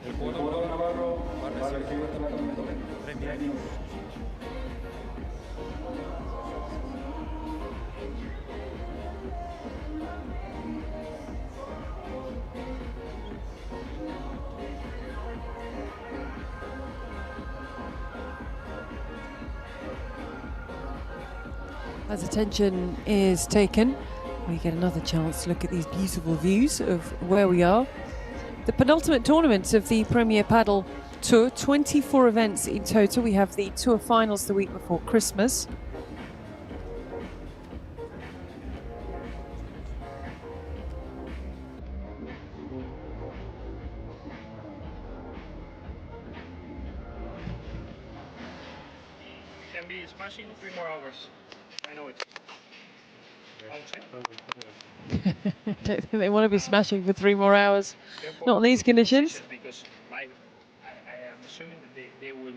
El jugador Navarro va a recibir premio. As attention is taken, we get another chance to look at these beautiful views of where we are. The penultimate tournament of the Premier Padel Tour, 24 events in total. We have the Tour finals the week before Christmas. Can be smashing 3 more hours. I know it. Don't think they want to be smashing for 3 more hours. Not in these conditions. Because I am assuming that they will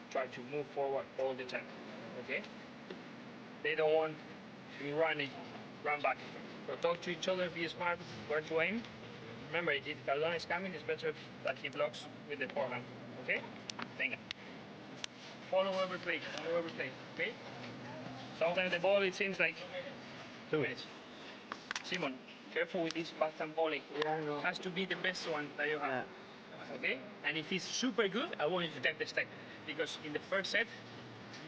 try to move forward all the time. Okay? They don't want to be run back. So talk to each other, be smart, where to aim. Remember, if Cardona is coming, it's better that he blocks with the forehand. Okay? Venga. Follow every play, okay? Sometimes the ball, it seems like 2 minutes. Simon, careful with this backhand volley. Yeah, I know. Has to be the best one that you have. Okay? And if it's super good, I want you to take the step. Because in the first set,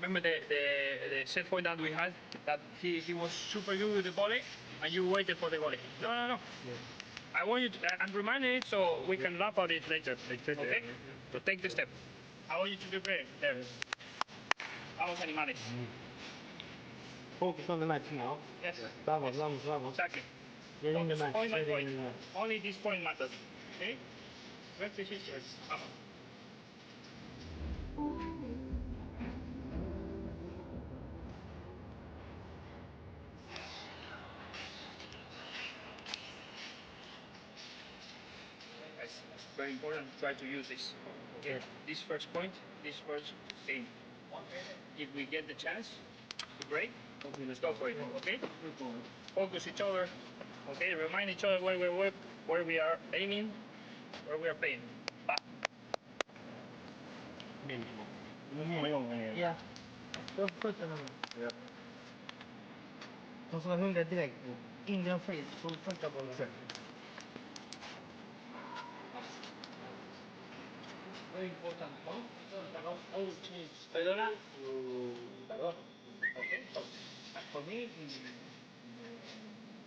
remember the set point that we had, that he was super good with the volley, and you waited for the volley. No. Yeah. I want you to, and remind it so we can laugh about it later. Okay? So take the step. I want you to be brave. There. Vamos, animales. Focus on the match now. Yes. Vamos. Exactly. Getting the match. Point by point. Only this point matters. Okay? Repetitions. Vamos. It's very important to try to use this. Okay? This first point, this first thing. If we get the chance to break, let's go for it. Okay? Focus each other. Okay? Remind each other where we are aiming, where we are playing. Yeah. Don't put them on. Yeah. Don't let him get direct in their face, full front of them. Very important, no? Oh, change. Perdona? Perdón. Okay. And for me,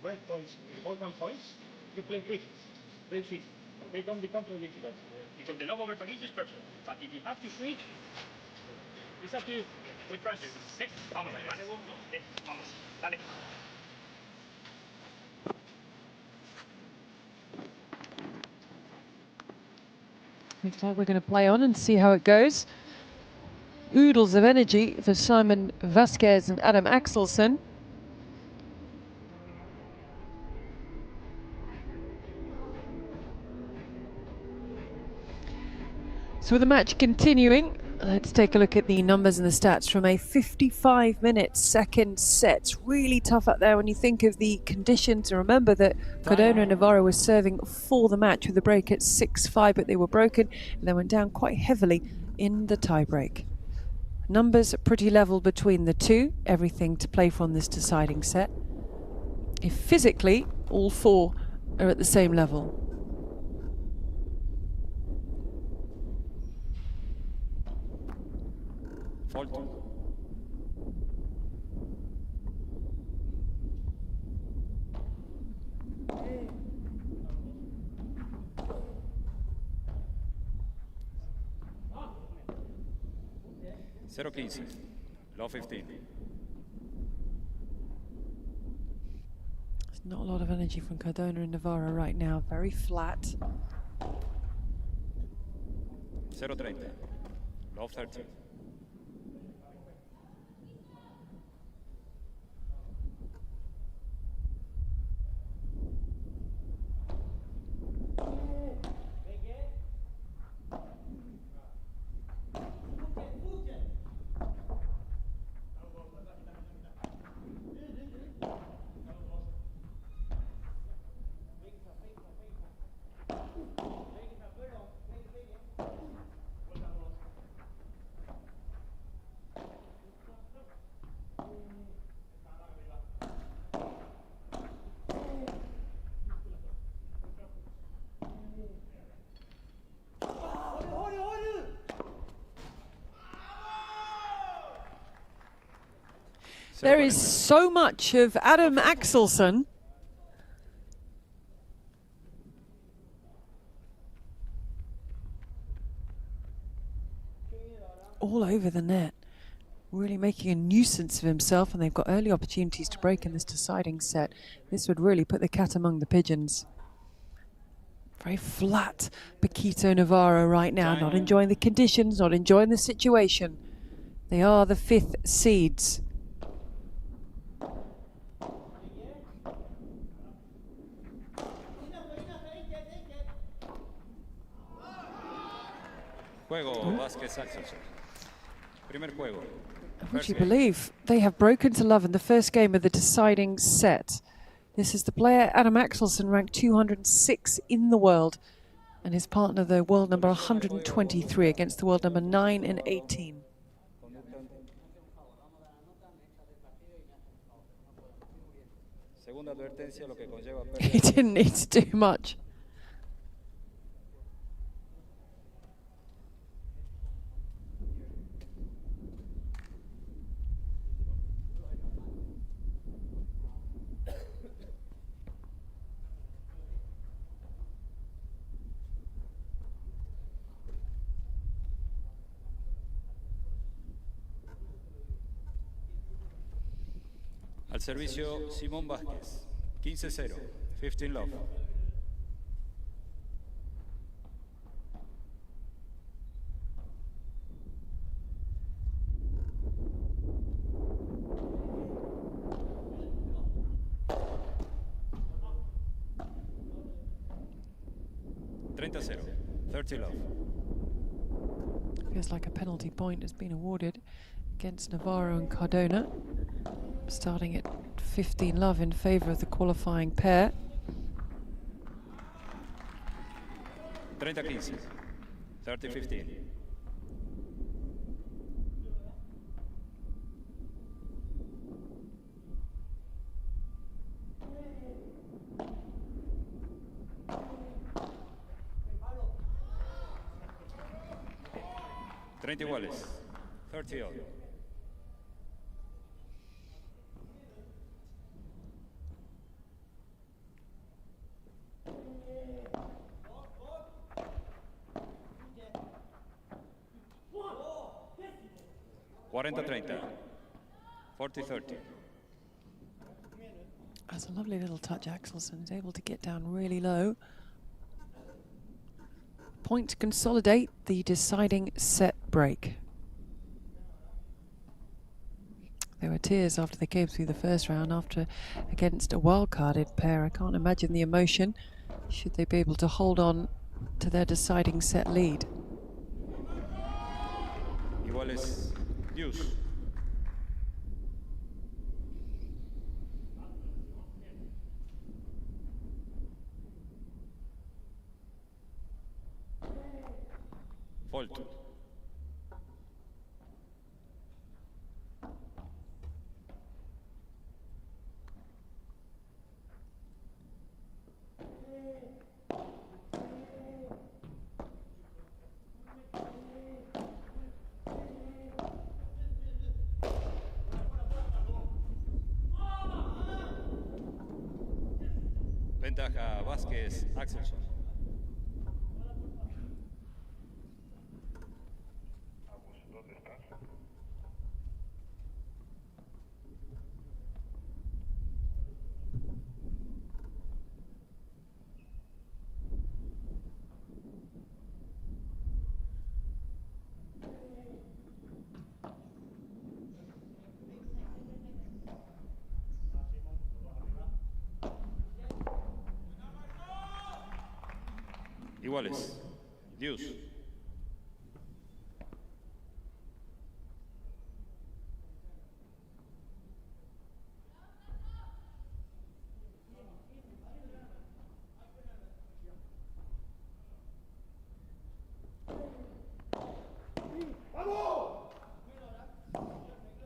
break points, important points, you play quick. Play quick. They don't become too difficult. Because the lob over paquito is perfect. But if you have to switch, it's up to you. We trust you. Okay? Vamos, vale. Okay, vamos. Dale. Looks like we're going to play on and see how it goes. Oodles of energy for Simon Vasquez and Adam Axelsson. So with the match continuing, let's take a look at the numbers and the stats from a 55-minute second set. It's really tough out there when you think of the conditions. And remember that Cardona and Navarro were serving for the match with a break at 6-5, but they were broken and they went down quite heavily in the tie-break. Numbers are pretty level between the two, everything to play for on this deciding set. If physically, all four are at the same level. Fault. Zero 15. Low 15. There's not a lot of energy from Cardona and Navarro right now. Very flat. 0-30. Low 13. There is so much of Adam Axelsson. All over the net. Really making a nuisance of himself, and they've got early opportunities to break in this deciding set. This would really put the cat among the pigeons. Very flat Paquito Navarro right now, not enjoying the conditions, not enjoying the situation. They are the 5th seeds. Juego, Vasquez, Axelsson. Primer juego. Would you believe they have broken to love in the first game of the deciding set? This is the player Adam Axelsson, ranked 206 in the world, and his partner, the world number 123, against the world number 9 and 18. Segunda advertencia, lo que conlleva He didn't need to do much. Al servicio, Simón Vázquez. 15-0. 15 love. Feels like a penalty point has been awarded against Navarro and Cardona, starting at 15 love in favour of the qualifying pair. 30-15. 30-15. Iguales. 30 all. (40-30). 40-30. That's a lovely little touch. Axelsson is able to get down really low. Point to consolidate the deciding set break. There were tears after they came through the first round against a wild-carded pair. I can't imagine the emotion should they be able to hold on to their deciding set lead. Iguales, deuce. Fault. Ventaja Vasquez, Axelsson. Iguales. Deuce.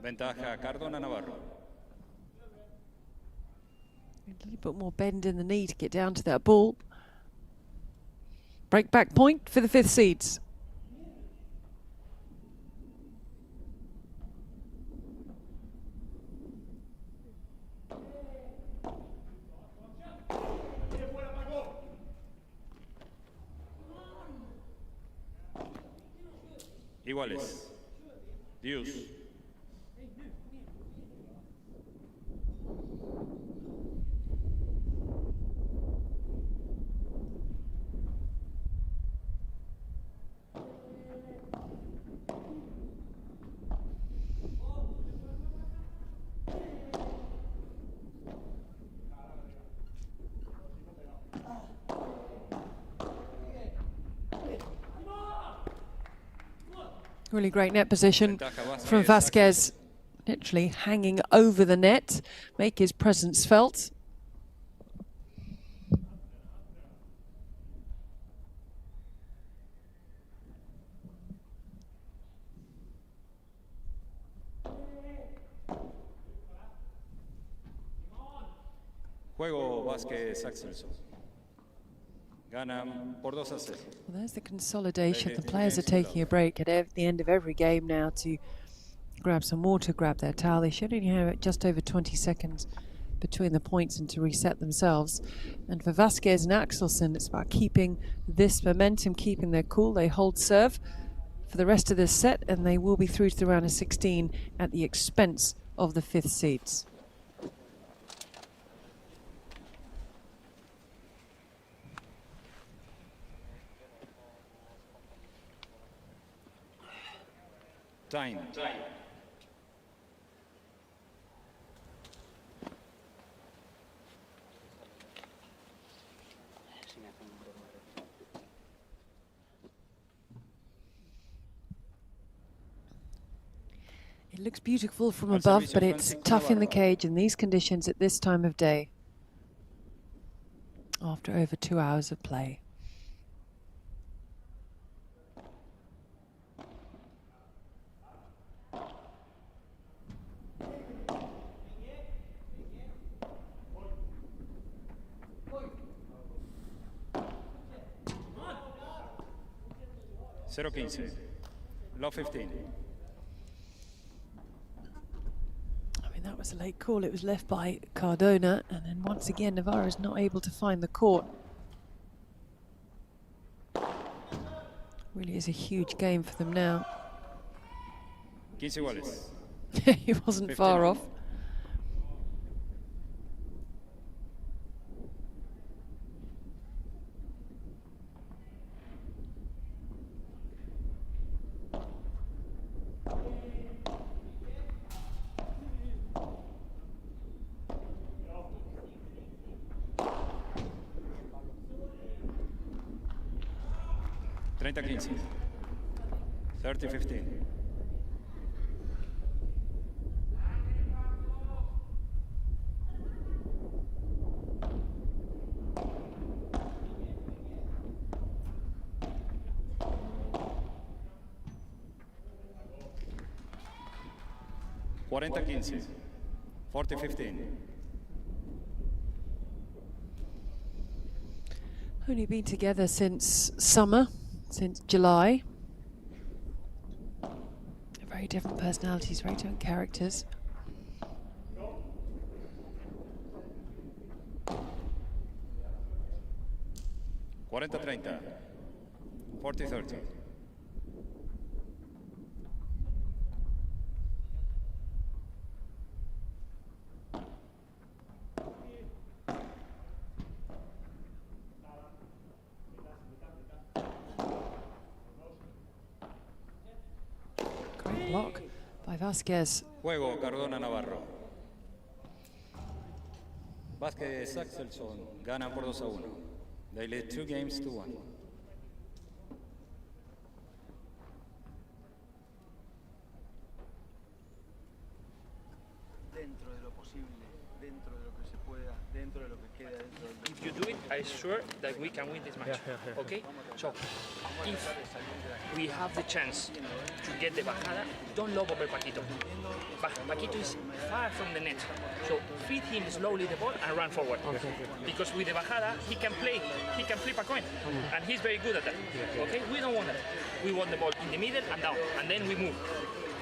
Ventaja Cardona, Navarro. A little bit more bend in the knee to get down to that ball. Break back point for the fifth seeds. Iguales. Deuce. Really great net position from Vasquez, literally hanging over the net, make his presence felt. Juego Vasquez Axelsson. Ganan por 2-0. Well, there's the consolidation. The players are taking a break at the end of every game now to grab some water, grab their towel. They should only have just over 20 seconds between the points and to reset themselves. And for Vasquez and Axelsson, it's about keeping this momentum, keeping their cool. They hold serve for the rest of this set, and they will be through to the round of 16 at the expense of the 5th seeds. Time. It looks beautiful from above, but it's tough in the cage in these conditions at this time of day after over 2 hours of play. Zero 15. Low 15. I mean, that was a late call. It was left by Cardona, and then once again Navarro is not able to find the court. Really is a huge game for them now. 15 iguales. He wasn't 15. far off. Treinta 15. 30-15. Cuarenta 15. 40-15. Only been together since summer, since July. Very different personalities, very different characters. Cuarenta 30. 40-30. Great block by Vasquez. Juego Cardona Navarro. Vasquez Axelsson ganan por 2-1. They lead 2 games to 1. Dentro de lo posible, dentro de lo que se pueda, dentro de lo que queda, dentro de lo que... If you do it, I swear that we can win this match. Okay? So, if we have the chance to get the bajada, don't lob over Paquito. Paquito is far from the net. So feed him slowly the ball and run forward. Because with the bajada, he can flip a coin. And he's very good at that. Okay? We don't want that. We want the ball in the middle and down. And then we move.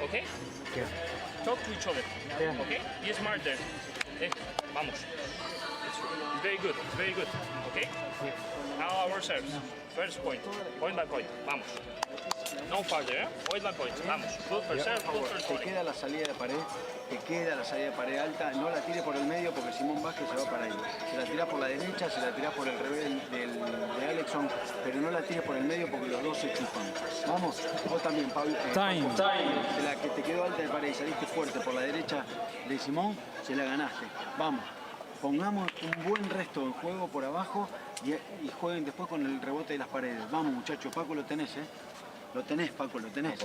Okay? Talk to each other. Okay? Be smart there. Vamos. It's very good. It's very good. Okay? Now our serves. First point. Point by point. Vamos. No farther, point by point. Vamos. Good for serve, good for Te scoring. queda la salida de pared, alta, no la tires por el medio porque Simón Vázquez se va para ahí. Se la tirás por la derecha, se la tirás por el revés de Axelsson, pero no la tires por el medio porque los dos se chupan. Vamos, vos también, Pablo. Time. De la que te quedó alta de pared y saliste fuerte por la derecha de Simón, se la ganaste. Vamos. Pongamos un buen resto en juego por abajo y jueguen después con el rebote de las paredes. Vamos, muchachos, Paco, lo tenés, ¿eh? Lo tenés, Paco, lo tenés.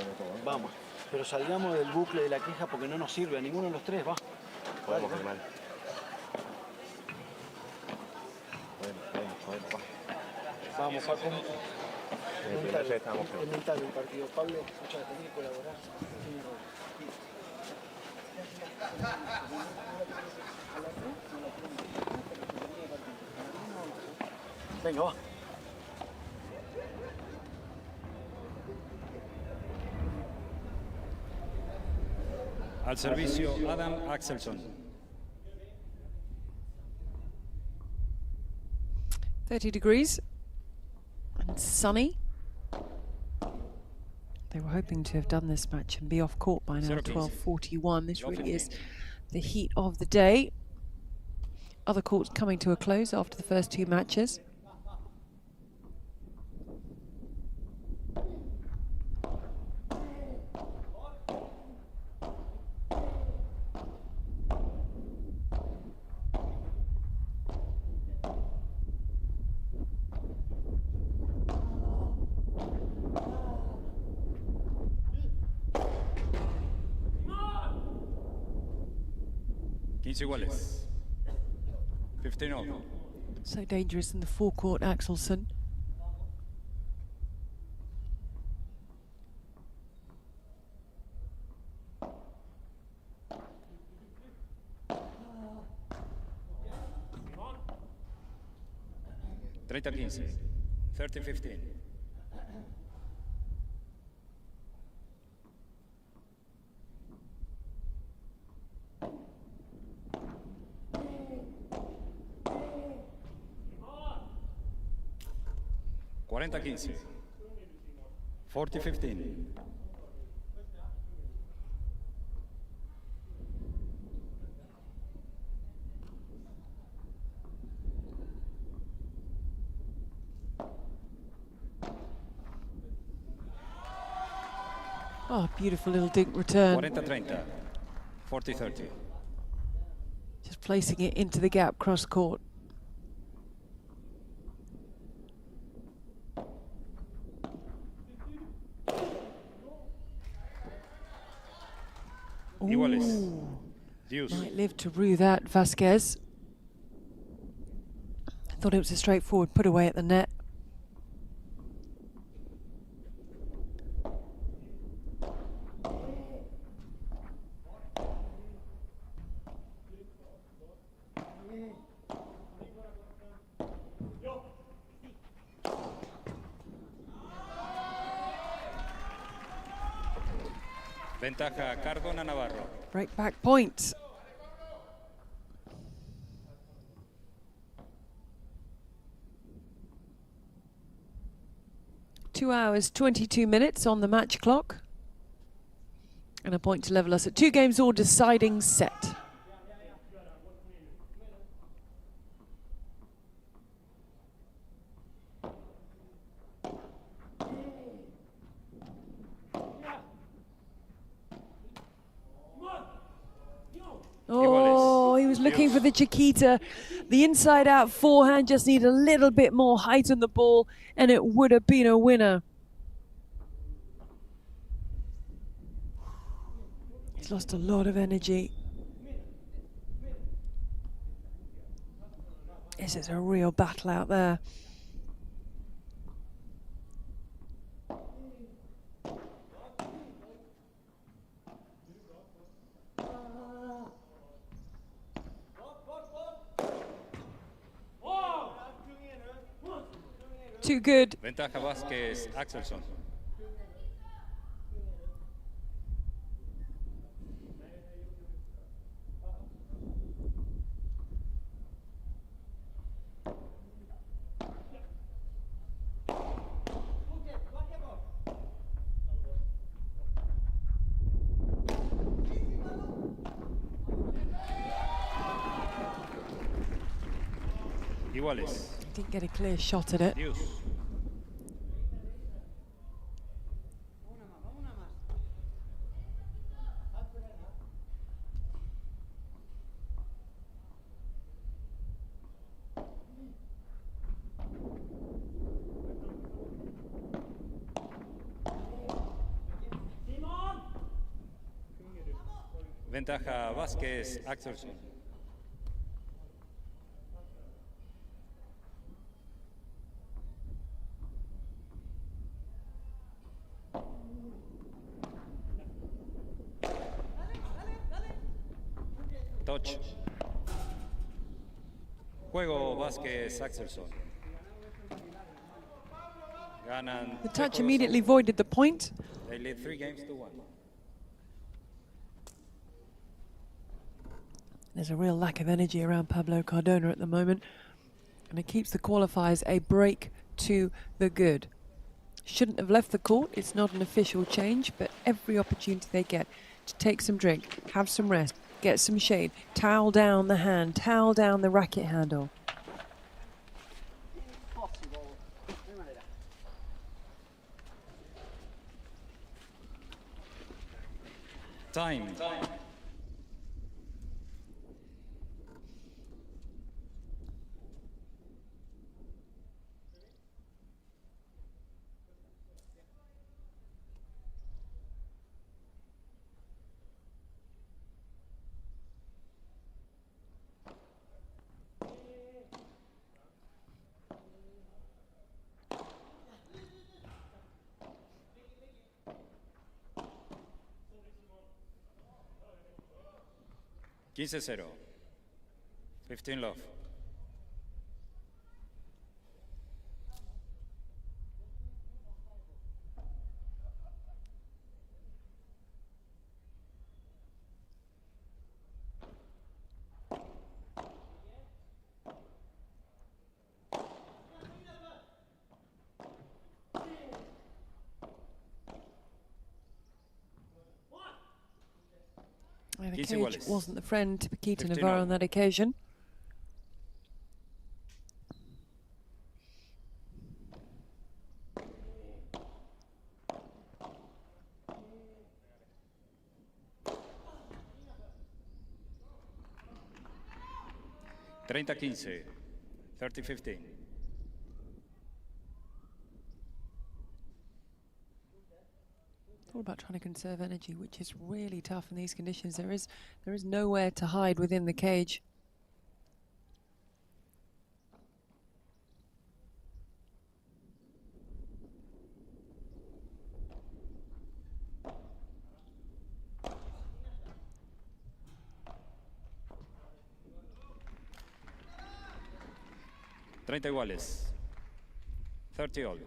Vamos. Pero salgamos del bucle de la queja porque no nos sirve a ninguno de los tres, va. Podemos firmar. Vamos, Paco. Es mental el partido. Pablo, escucha, tenés que colaborar. Venga, va. Al servicio, Adam Axelsson. 30 degrees and sunny. They were hoping to have done this match and be off court by now, 12:41. This really is the heat of the day. Other courts coming to a close after the first two matches. Iguales. 15 all. So dangerous in the forecourt, Axelsson. Treinta 15. 30-15. Cuarenta 15. 40-15. Oh, beautiful little dink return. 40-30. 40-30. Just placing it into the gap cross court. Iguales. Might live to rue that, Vasquez. I thought it was a straightforward put away at the net. Ventaja Cardona, Navarro. Break back point. Two hours, 22 minutes on the match clock. And a point to level us at 2 games all deciding set. Oh, he was looking for the Chiquita. The inside-out forehand just needed a little bit more height on the ball, and it would have been a winner. He's lost a lot of energy. This is a real battle out there. Too good. Ventaja Vasquez, Axelsson. Iguales. Didn't get a clear shot at it. Dios. Ventaja Vasquez, Axelsson. Touch. Juego Vasquez, Axelsson. The touch immediately voided the point. They lead 3-1. There's a real lack of energy around Pablo Cardona at the moment, and it keeps the qualifiers a break to the good. Shouldn't have left the court. It's not an official change, but every opportunity they get to take some drink, have some rest, get some shade, towel down the hand, towel down the racket handle. Time. 15-0. 15 love. The cage wasn't the friend to Paquita Navarro on that occasion. (30-15). 30-15. All about trying to conserve energy, which is really tough in these conditions. There is nowhere to hide within the cage. iguales. 30 all.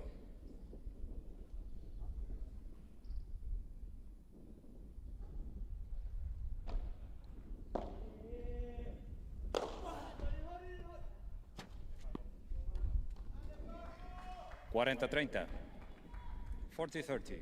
(40-30). 40-30.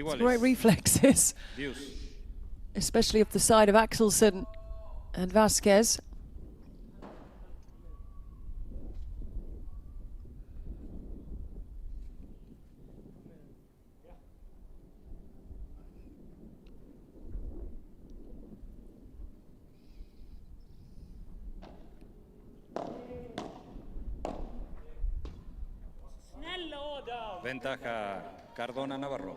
It's great reflexes, especially up the side of Axelsson and Vasquez. Ventaja Cardona Navarro.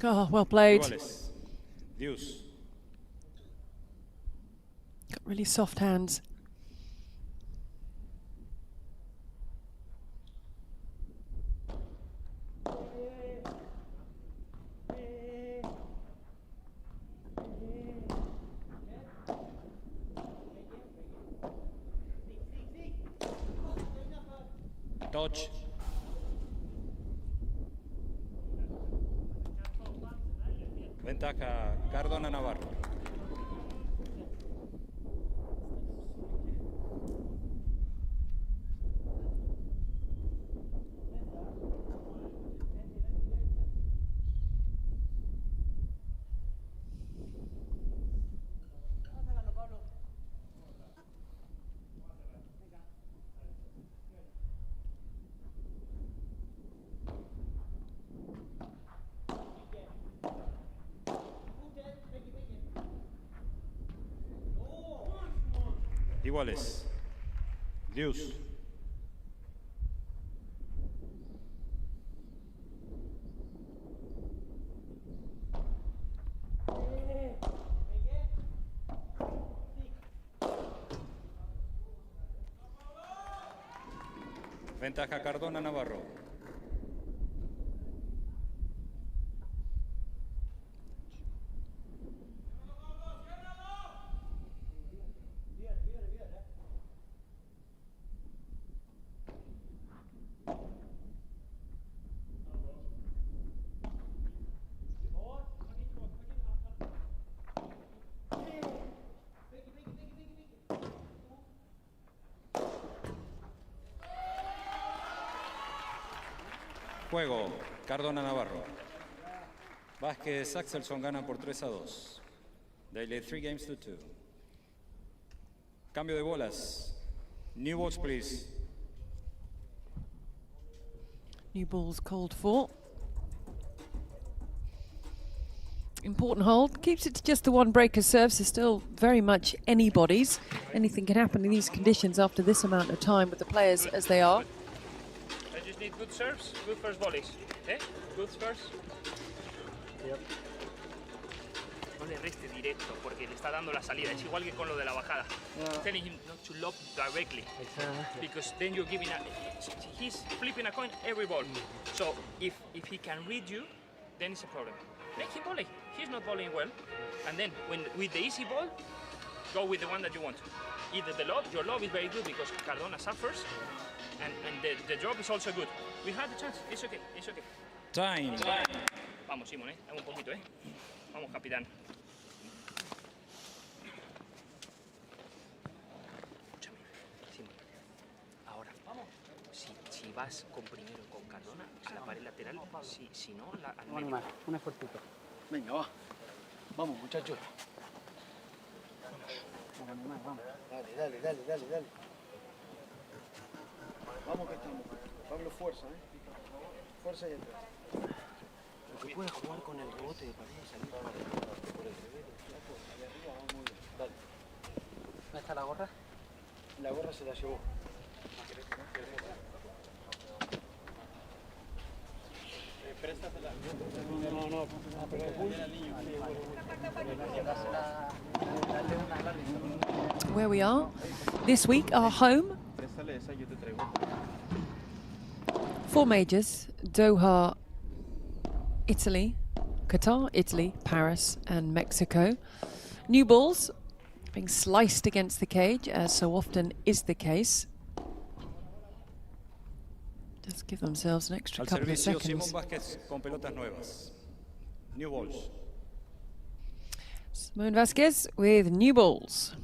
Oh, well played. Deuce. Got really soft hands. Touch. Ventaja Cardona Navarro. Iguales. Dios. Ventaja Cardona, Navarro. Juego, Cardona, Navarro. Vasquez, Axelsson gana por 3-2. They lead 3 games to 2. Cambio de bolas. New balls, please. New balls called for. Important hold. Keeps it to just the one breaker serve, so still very much anybody's. Anything can happen in these conditions after this amount of time with the players as they are. I just need good serves, good first volleys. ¿Eh? Good first. Yep. No le reste directo porque le está dando la salida. Es igual que con lo de la bajada. Telling him not to lob directly. Exactly. Because then you're giving a... He's flipping a coin every ball. So if he can read you, then it's a problem. Make him volley. He's not volleying well. And then with the easy ball, go with the one that you want. Either the lob, your lob is very good because Cardona suffers. And the drop is also good. We had the chance. It's okay. It's okay. Time. Vamos, Simón, dame un poquito, Vamos, capitán. Escúchame, Simón. Ahora, si vas con primero con Cardona, es la pared lateral. Si no, al medio. Más, un esfuercito. Venga, va. Vamos, muchachos. Vamos. Dale. Vamos que estamos. Pablo, fuerza, Fuerza y atrás. Lo que puede jugar con el rebote de pared y salir por el revés. Ahí arriba va muy bien. Dale. ¿Dónde está la gorra? La gorra se la llevó. Préstasela. No. Where we are this week, our home. 4 majors: Doha, Italy, Qatar, Italy, Paris and Mexico. New balls being sliced against the cage, as so often is the case. Just give themselves an extra Al couple of servicio, seconds. Simón Vázquez con pelotas nuevas. New balls. Simón Vasquez with new balls.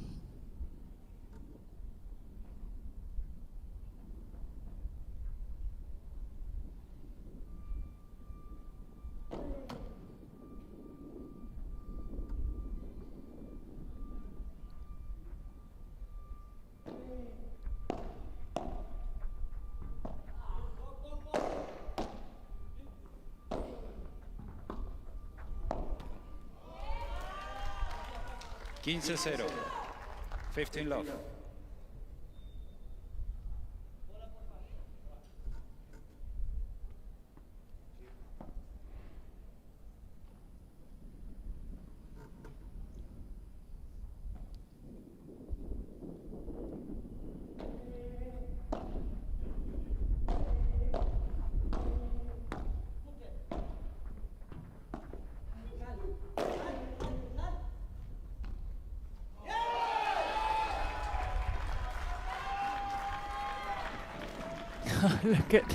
Quince 0. 15 love. Look at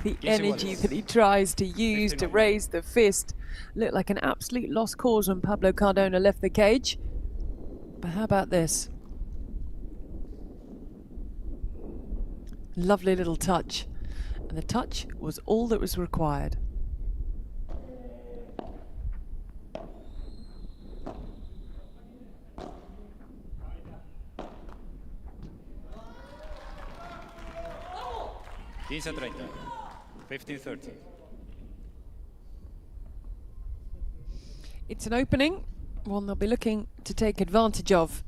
the energy that he tries to use to raise the fist. Looked like an absolute lost cause when Pablo Cardona left the cage. But how about this? Lovely little touch. And the touch was all that was required. Quince 30. 15-30. It's an opening, one they'll be looking to take advantage of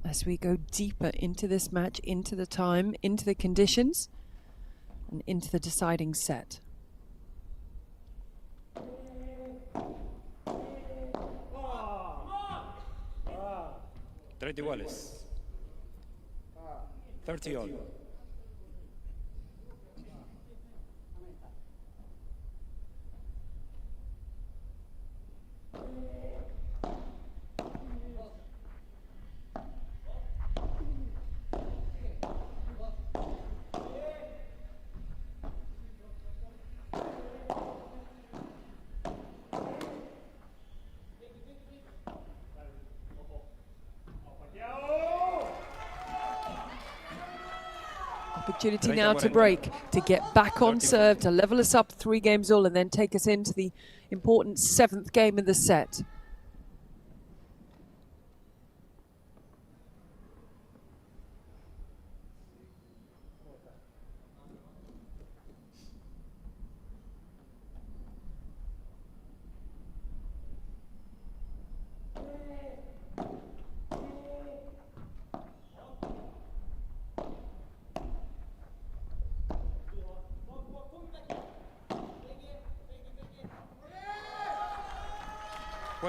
as we go deeper into this match, into the time, into the conditions, and into the deciding set. iguales. 30 all. Opportunity now to break, to get back on serve, to level us up 3 games all, and then take us into the important 7th game of the set.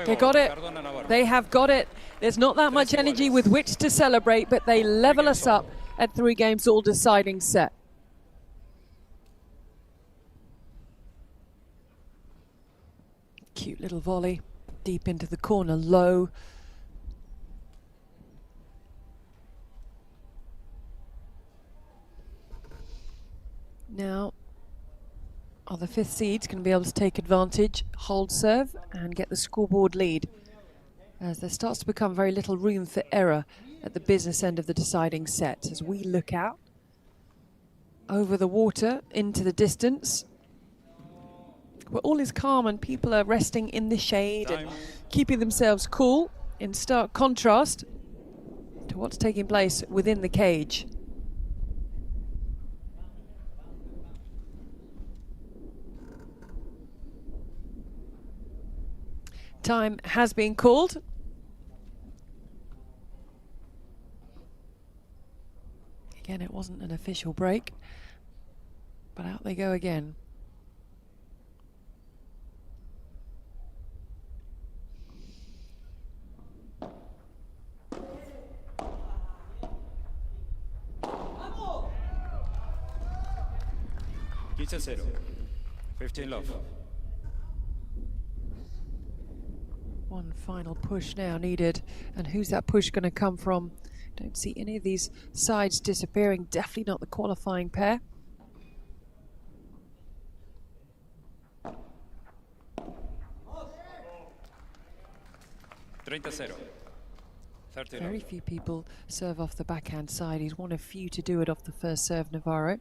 They got it. They have got it. There's not that much energy with which to celebrate, but they level us up at 3 games all deciding set. Cute little volley, deep into the corner, low. Now, are the 5th seeds going to be able to take advantage, hold serve, and get the scoreboard lead, as there starts to become very little room for error at the business end of the deciding set as we look out over the water into the distance, where all is calm and people are resting in the shade and keeping themselves cool, in stark contrast to what's taking place within the cage. Time has been called. Again, it wasn't an official break, but out they go again. It's a 0. 15 love. One final push now needed, and who's that push going to come from? Don't see any of these sides disappearing, definitely not the qualifying pair. Very few people serve off the backhand side. He's one of few to do it off the first serve, Navarro.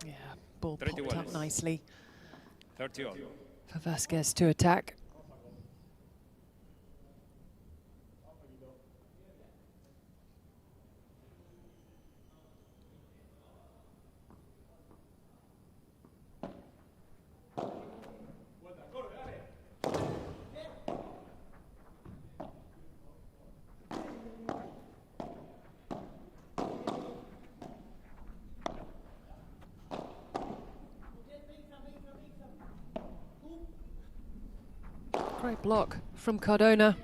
Yeah, ball popped up nicely 30 all. for Vasquez to attack. Great block from Cardona.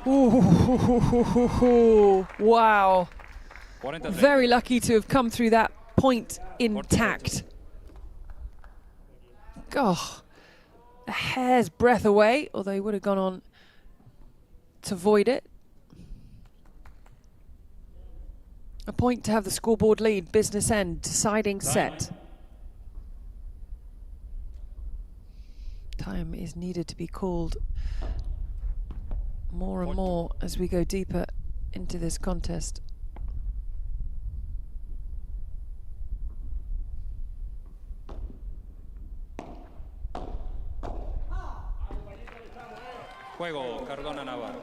Ooh, wow. Very lucky to have come through that point intact. Gosh, a hair's breadth away, although he would have gone on to void it. A point to have the scoreboard lead, business end, deciding set. Time is needed to be called more and more as we go deeper into this contest. Juego, Cardona, Navarro.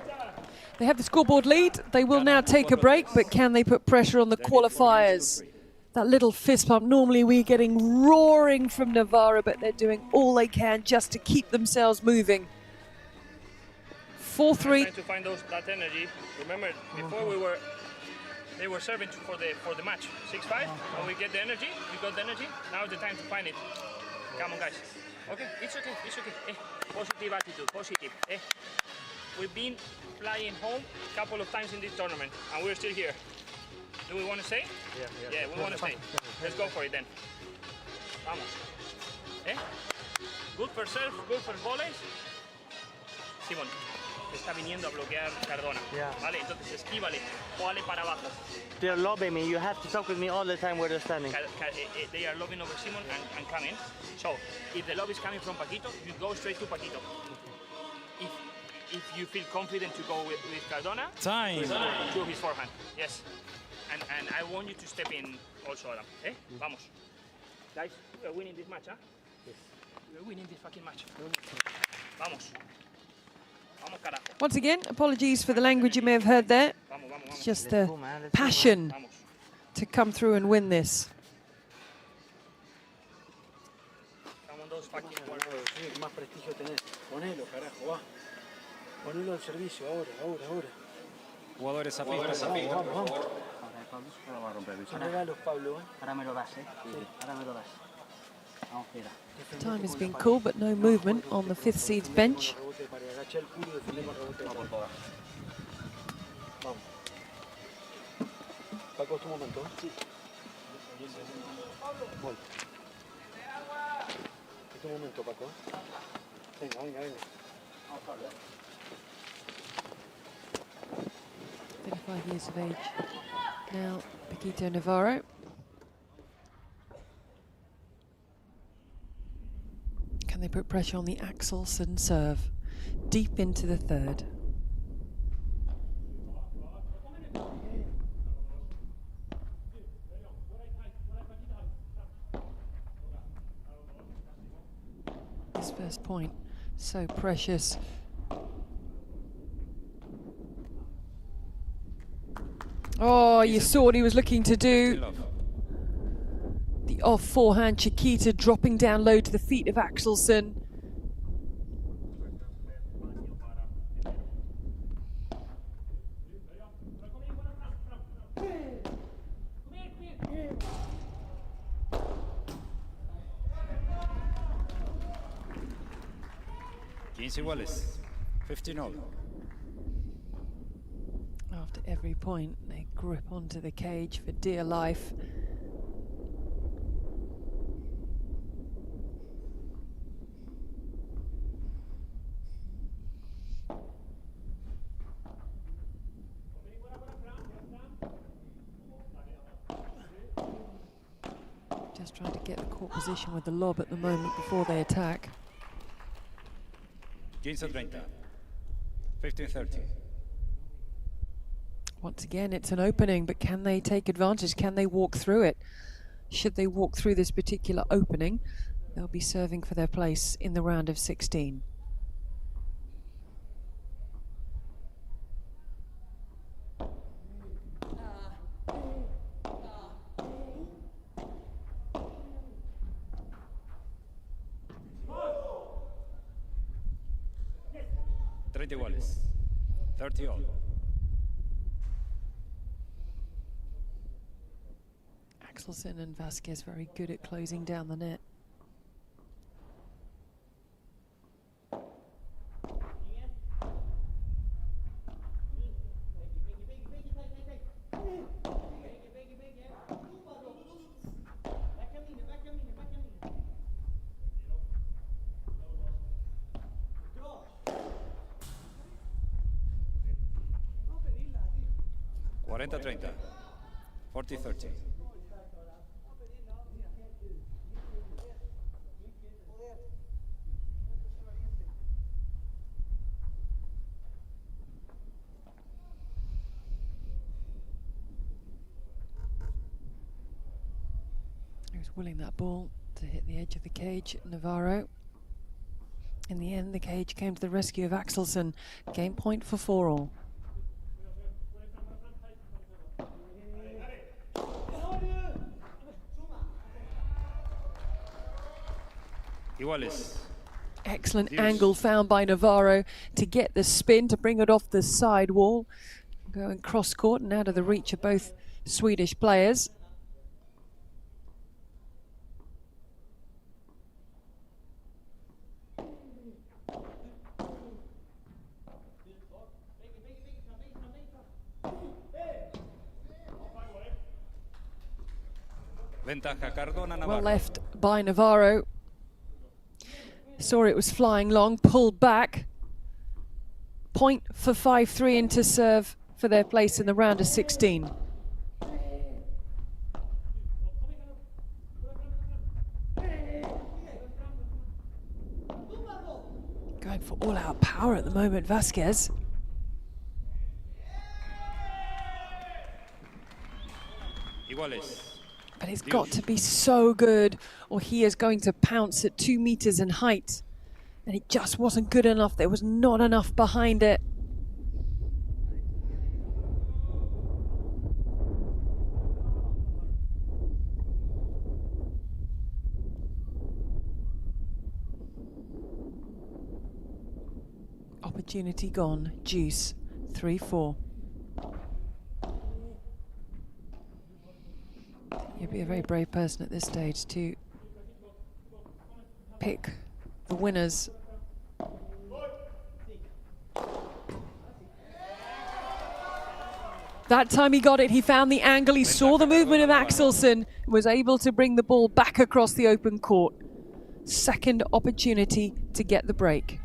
They have the scoreboard lead. They will now take a break, but can they put pressure on the qualifiers? That little fist pump, normally we're getting roaring from Navarro, but they're doing all they can just to keep themselves moving. 4-3. Trying to find that energy. Remember, before they were serving for the match. 6-5. When we get the energy, we got the energy. Now is the time to find it. Come on, guys. Okay, it's okay, it's okay. Positive attitude, positive. We've been flying home a couple of times in this tournament, and we're still here. Do we want to stay? Yeah, we want to stay. Let's go for it then. Vamos. Good for serve, good for volleys. Simón, está viniendo a bloquear Cardona. Vale, entonces esquívale, jóale para abajo. They're lobbing me. You have to talk with me all the time where they're standing. They are lobbing over Simon and coming. So, if the lob is coming from Paquito, you go straight to Paquito. If you feel confident to go with Cardona, Time. To his forehand. Yes. And I want you to step in also, Adam. Vamos. Guys, we are winning this match, huh? Yes. We are winning this fucking match. Vamos. Vamos, carajo. Once again, apologies for the language you may have heard there. It's just the passion to come through and win this. Come on, those fucking Más prestigio tenés. Ponelo, carajo, va. Ponelo al servicio, ahora. Jugadores a pista. Vamos. Son regalos, Pablo, Ahora me lo das, Ahora me lo das. Vamos, mira. Time has been called, but no movement on the 5th seed's bench. Vamos. Paco, tu momento. Sí. Voy. Es tu momento, Paco. Venga. Vamos, Pablo. 35 years of age. Now, Paquito Navarro. Can they put pressure on the Axelsson serve? Deep into the third. This first point, so precious. Oh, you saw what he was looking to do. The off forehand, Chiquita dropping down low to the feet of Axelsson. Iguales. 15-all. After every point, they grip onto the cage for dear life. Just trying to get the court position with the lob at the moment before they attack. 15-30. 15-30. Once again, it's an opening, but can they take advantage? Can they walk through it? Should they walk through this particular opening, they'll be serving for their place in the round of 16. Iguales. 30-all. Axelsson and Vasquez very good at closing down the net. Treinta. 40-30. He was willing that ball to hit the edge of the cage, Navarro. In the end, the cage came to the rescue of Axelsson. Game point for 4-all. Iguales. Excellent angle found by Navarro to get the spin, to bring it off the side wall. Going cross court and out of the reach of both Swedish players. Ventaja Cardona, Navarro. Well left by Navarro. Saw it was flying long, pulled back. Point for 5-3 into serve for their place in the round of 16. Going for all-out power at the moment, Vasquez. Iguales. But it's got to be so good, or he is going to pounce at 2 meters in height. And it just wasn't good enough. There was not enough behind it. Opportunity gone. Juice. 3-4. You'd be a very brave person at this stage to pick the winners. That time he got it, he found the angle, he saw the movement of Axelsson, was able to bring the ball back across the open court. Second opportunity to get the break.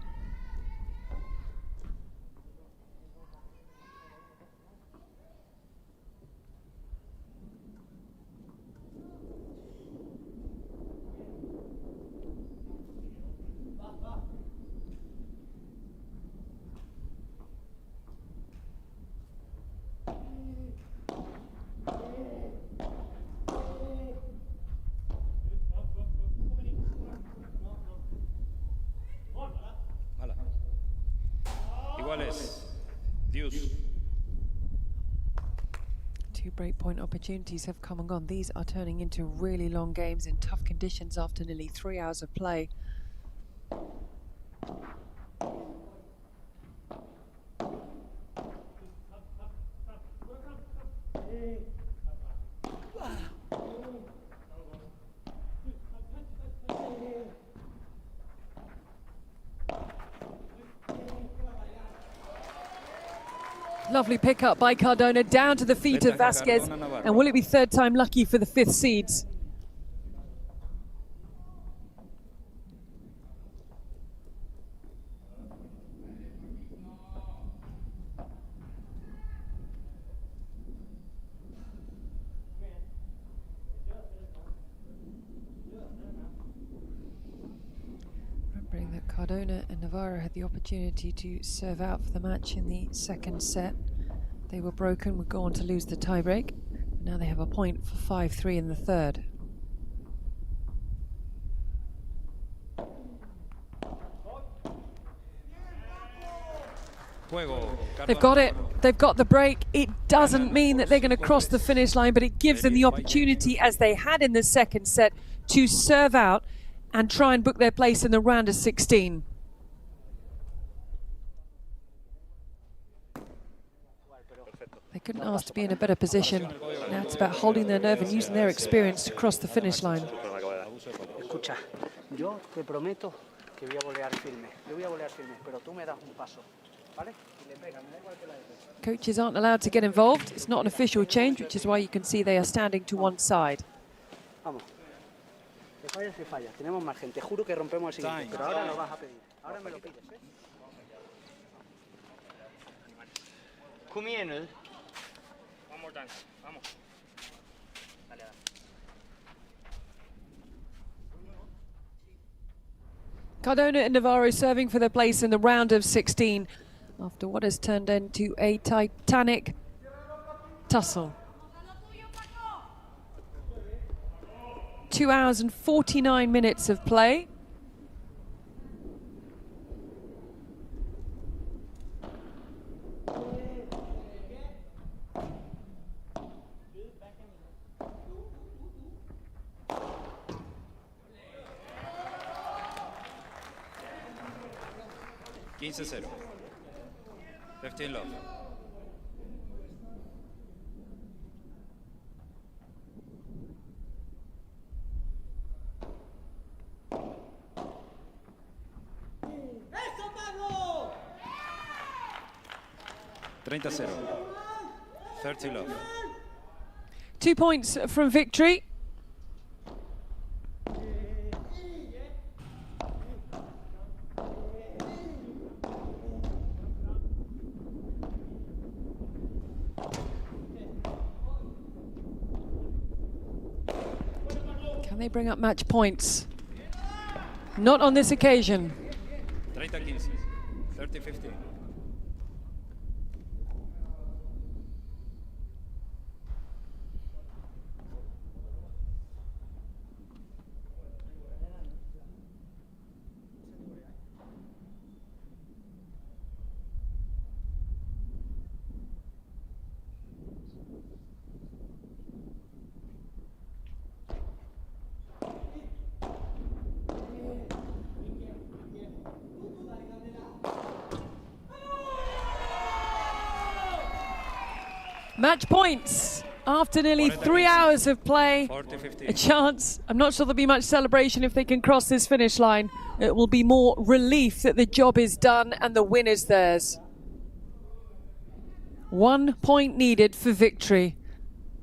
Two breakpoint opportunities have come and gone. These are turning into really long games in tough conditions after nearly 3 hours of play. Lovely pickup by Cardona, down to the feet of Vasquez. And will it be third time lucky for the 5th seeds? Remembering that Cardona and Navarro had the opportunity to serve out for the match in the second set. They were broken, would go on to lose the tiebreak. Now they have a point for 5-3 in the third. They've got it. They've got the break. It doesn't mean that they're going to cross the finish line, but it gives them the opportunity, as they had in the second set, to serve out and try and book their place in the round of 16. They couldn't ask to be in a better position. Now it's about holding their nerve and using their experience to cross the finish line. Escucha, yo te prometo que voy a volear firme. Yo voy a volear firme, pero tú me das un paso, ¿vale? Y le pega, me da igual que la de. Coaches aren't allowed to get involved. It's not an official change, which is why you can see they are standing to one side. Vamos. Se falla, se falla. Tenemos margen. Te juro que rompemos el siguiente, pero ahora lo vas a pedir. Ahora me lo pides, ¿eh? Kom igen nu. One more time. Vamos. Dale, dale. Cardona and Navarro serving for their place in the round of 16 after what has turned into a titanic tussle. 2 hours and 49 minutes of play. $15-0. 15 love. $30-0. 30 love. 2 points from victory. Can they bring up match points? Not on this occasion. 30-15. 30-15. Match points after nearly 3 hours of play. 40-15. A chance. I'm not sure there'll be much celebration if they can cross this finish line. It will be more relief that the job is done and the win is theirs. 1 point needed for victory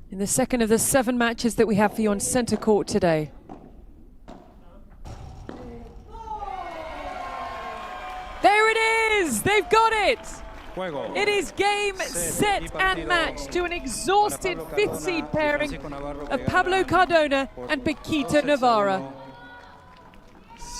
in the second of the 7 matches that we have for you on centre court today. There it is! They've got it! It is game, set and match to an exhausted 5th seed pairing of Pablo Cardona and Paquito Navarro.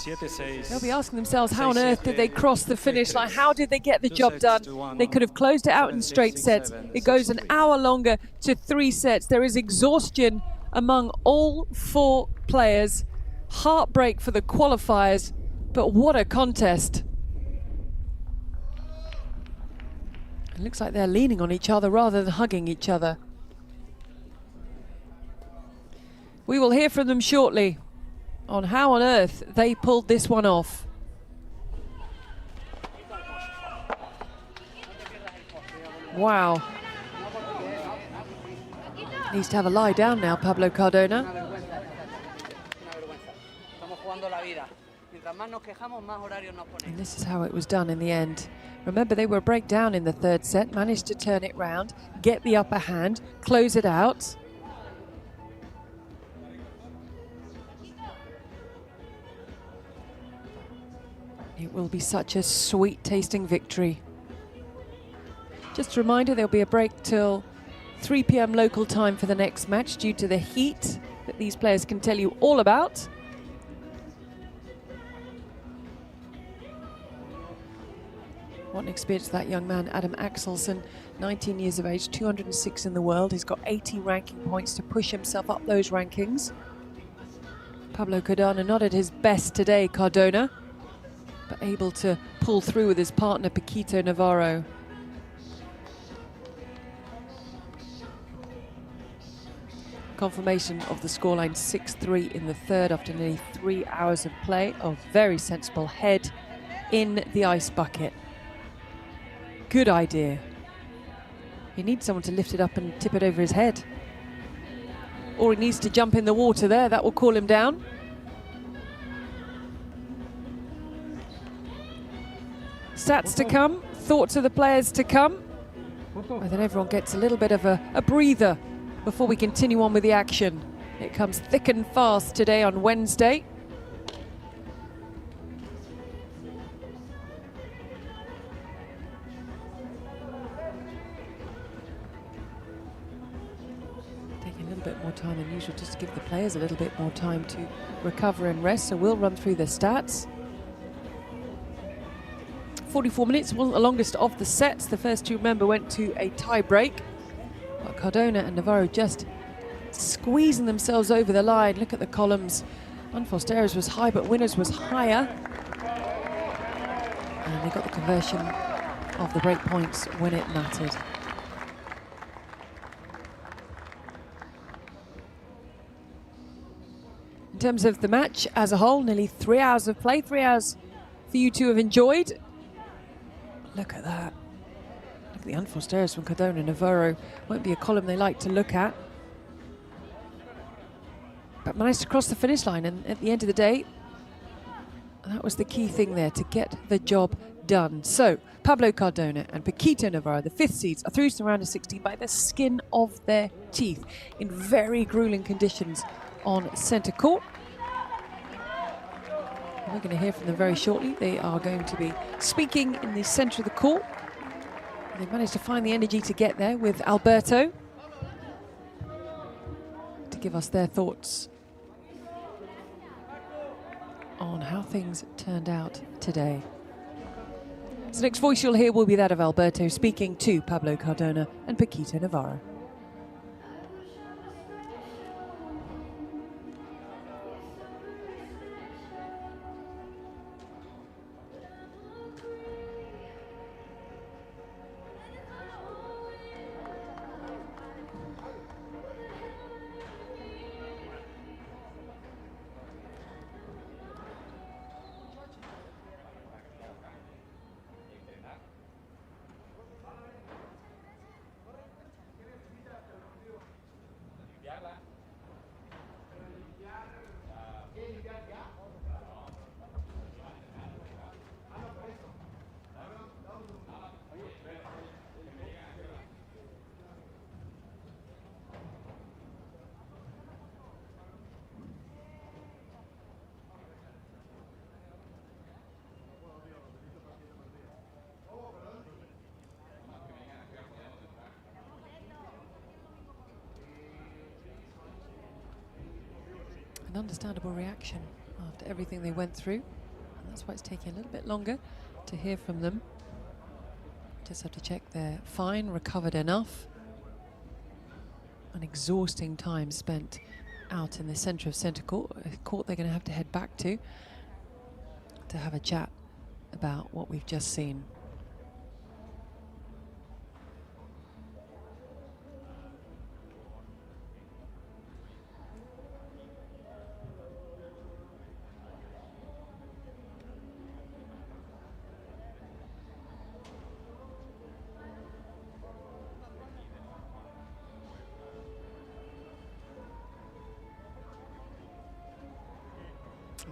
They'll be asking themselves, how on earth did they cross the finish line? How did they get the job done? They could have closed it out in straight sets. It goes an hour longer to 3 sets. There is exhaustion among all 4 players. Heartbreak for the qualifiers, but what a contest. It looks like they're leaning on each other rather than hugging each other. We will hear from them shortly on how on earth they pulled this one off. Wow. Needs to have a lie down now, Pablo Cardona. And this is how it was done in the end. Remember, they were a breakdown in the 3rd set, managed to turn it round, get the upper hand, close it out. It will be such a sweet tasting victory. Just a reminder, there'll be a break till 3 p.m. local time for the next match due to the heat that these players can tell you all about. What an experience that young man, Adam Axelsson, 19 years of age, 206 in the world. He's got 80 ranking points to push himself up those rankings. Pablo Cardona not at his best today, Cardona, but able to pull through with his partner, Paquito Navarro. Confirmation of the scoreline 6-3 in the 3rd after nearly 3 hours of play. Oh, very sensible head in the ice bucket. Good idea. He needs someone to lift it up and tip it over his head. Or he needs to jump in the water there, that will cool him down. Stats to come, thoughts of the players to come. And then everyone gets a little bit of a breather before we continue on with the action. It comes thick and fast today on Wednesday. Bit more time than usual just to give the players a little bit more time to recover and rest, so we'll run through the stats. 44 minutes wasn't the longest of the sets. The first 2, remember, went to a tie break, but Cardona and Navarro just squeezing themselves over the line. Look at the columns. Unforced errors was high, but winners was higher. And they got the conversion of the break points when it mattered. In terms of the match as a whole, nearly 3 hours of play, 3 hours for you to have enjoyed. Look at that. Look at the unforced errors from Cardona. Navarro won't be a column they like to look at. But managed to cross the finish line, and at the end of the day, that was the key thing there, to get the job done. So, Pablo Cardona and Paquito Navarro, the 5th seeds, are through to the round of 16 by the skin of their teeth in very grueling conditions on centre court. And we're going to hear from them very shortly. They are going to be speaking in the centre of the court. They've managed to find the energy to get there with Alberto to give us their thoughts on how things turned out today. So next voice you'll hear will be that of Alberto speaking to Pablo Cardona and Paquito Navarro. An understandable reaction after everything they went through, and that's why it's taking a little bit longer to hear from them. Just have to check they're fine, recovered enough. An exhausting time spent out in the centre of centre court, a court they're going to have to head back to have a chat about what we've just seen.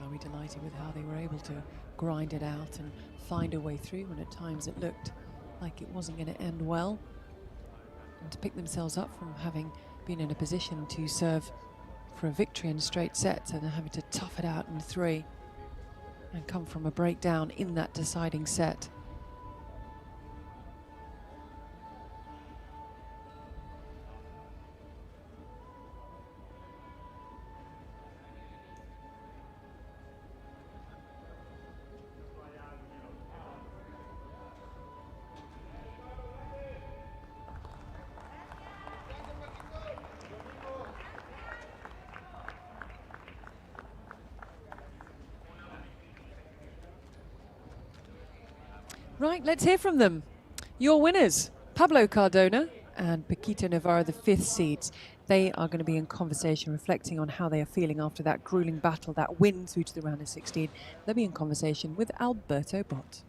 Are we delighted with how they were able to grind it out and find a way through when at times it looked like it wasn't going to end well, and to pick themselves up from having been in a position to serve for a victory in straight sets and then having to tough it out in 3 and come from a breakdown in that deciding set. Right, let's hear from them. Your winners, Pablo Cardona and Paquito Navarro, the 5th seeds. They are going to be in conversation, reflecting on how they are feeling after that grueling battle, that win through to the round of 16. They'll be in conversation with Alberto Bot.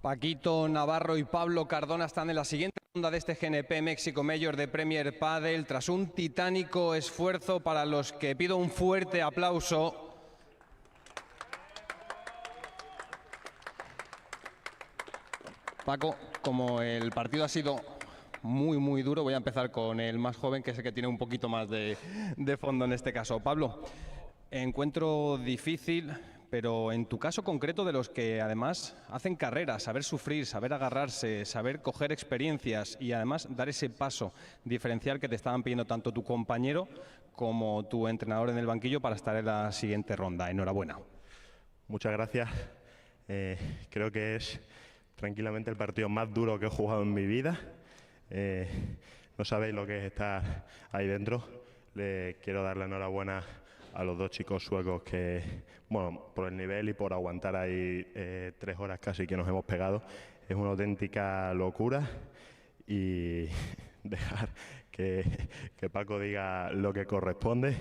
Paquito Navarro y Pablo Cardona están en la siguiente ronda de este GNP México Major de Premier Padel, tras un titánico esfuerzo para los que pido un fuerte aplauso. Paco, como el partido ha sido muy duro, voy a empezar con el más joven, que es el que tiene un poquito más de fondo en este caso. Pablo, encuentro difícil, pero en tu caso concreto, de los que además hacen carrera, saber sufrir, saber agarrarse, saber coger experiencias y además dar ese paso diferencial que te estaban pidiendo tanto tu compañero como tu entrenador en el banquillo para estar en la siguiente ronda. Enhorabuena. Muchas gracias. Creo que es tranquilamente el partido más duro que he jugado en mi vida. No sabéis lo que es estar ahí dentro. Le quiero dar la enhorabuena a los dos chicos suecos que, bueno, por el nivel y por aguantar ahí 3 horas casi que nos hemos pegado. Es una auténtica locura y dejar que Paco diga lo que corresponde,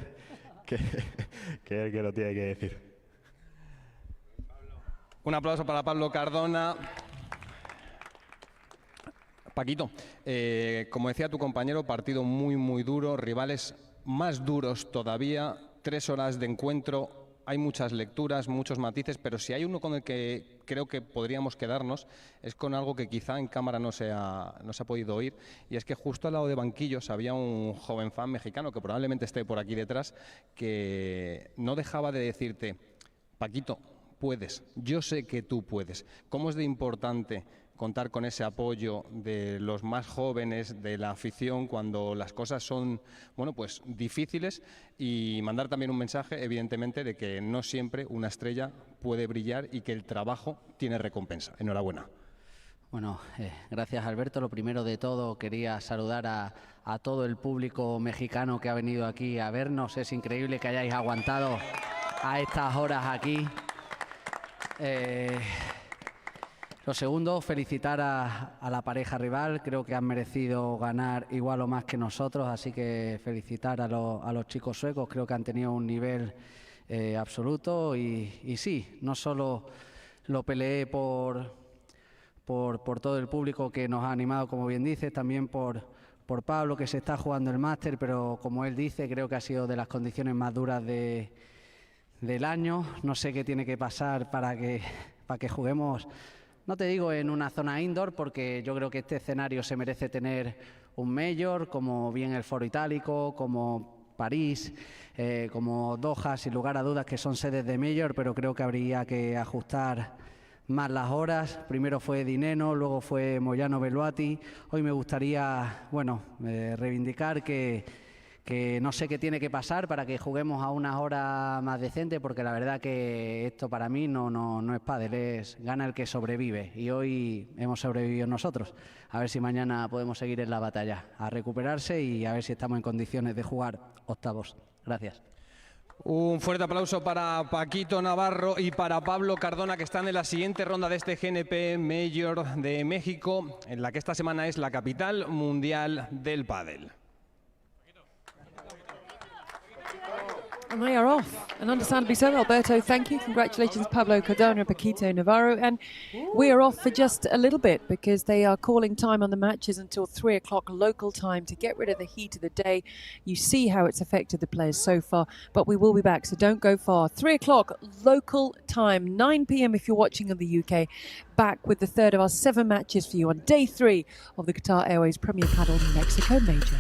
que es el que lo tiene que decir. Un aplauso para Pablo Cardona. Paquito, como decía tu compañero, partido muy duro, rivales más duros todavía, 3 horas de encuentro. Hay muchas lecturas, muchos matices, pero si hay uno con el que creo que podríamos quedarnos es con algo que quizá en cámara no se ha podido oír, y es que justo al lado de banquillos había un joven fan mexicano, que probablemente esté por aquí detrás, que no dejaba de decirte: Paquito, puedes, yo sé que tú puedes. ¿Cómo es de importante contar con ese apoyo de los más jóvenes, de la afición, cuando las cosas son, bueno, pues difíciles? Y mandar también un mensaje, evidentemente, de que no siempre una estrella puede brillar y que el trabajo tiene recompensa. Enhorabuena. Bueno, gracias, Alberto. Lo primero de todo, quería saludar a todo el público mexicano que ha venido aquí a vernos. Es increíble que hayáis aguantado a estas horas aquí. Lo segundo, felicitar a la pareja rival. Creo que han merecido ganar igual o más que nosotros, así que felicitar a los chicos suecos. Creo que han tenido un nivel absoluto y sí, no solo lo peleé por todo el público que nos ha animado, como bien dices, también por Pablo, que se está jugando el máster, pero como él dice, creo que ha sido de las condiciones más duras del año. No sé qué tiene que pasar para que juguemos. No te digo en una zona indoor, porque yo creo que este escenario se merece tener un major, como bien el Foro Itálico, como París, como Doha, sin lugar a dudas que son sedes de major, pero creo que habría que ajustar más las horas. Primero fue Nenno, luego fue Moyano Beluati. Hoy me gustaría, bueno, reivindicar que no sé qué tiene que pasar para que juguemos a unas horas más decentes, porque la verdad que esto para mí no es pádel, es gana el que sobrevive, y hoy hemos sobrevivido nosotros. A ver si mañana podemos seguir en la batalla, a recuperarse y a ver si estamos en condiciones de jugar octavos. Gracias. Un fuerte aplauso para Paquito Navarro y para Pablo Cardona, que están en la siguiente ronda de este GNP Major de México, en la que esta semana es la capital mundial del pádel. And they are off, and understandably so. Alberto, thank you. Congratulations, Pablo Cardona, Paquito Navarro. And we are off for just a little bit because they are calling time on the matches until 3 o'clock local time to get rid of the heat of the day. You see how it's affected the players so far, but we will be back, so don't go far. 3 o'clock local time, 9 p.m. if you're watching in the UK. Back with the third of our 7 matches for you on day 3 of the Qatar Airways Premier Padel Mexico Major.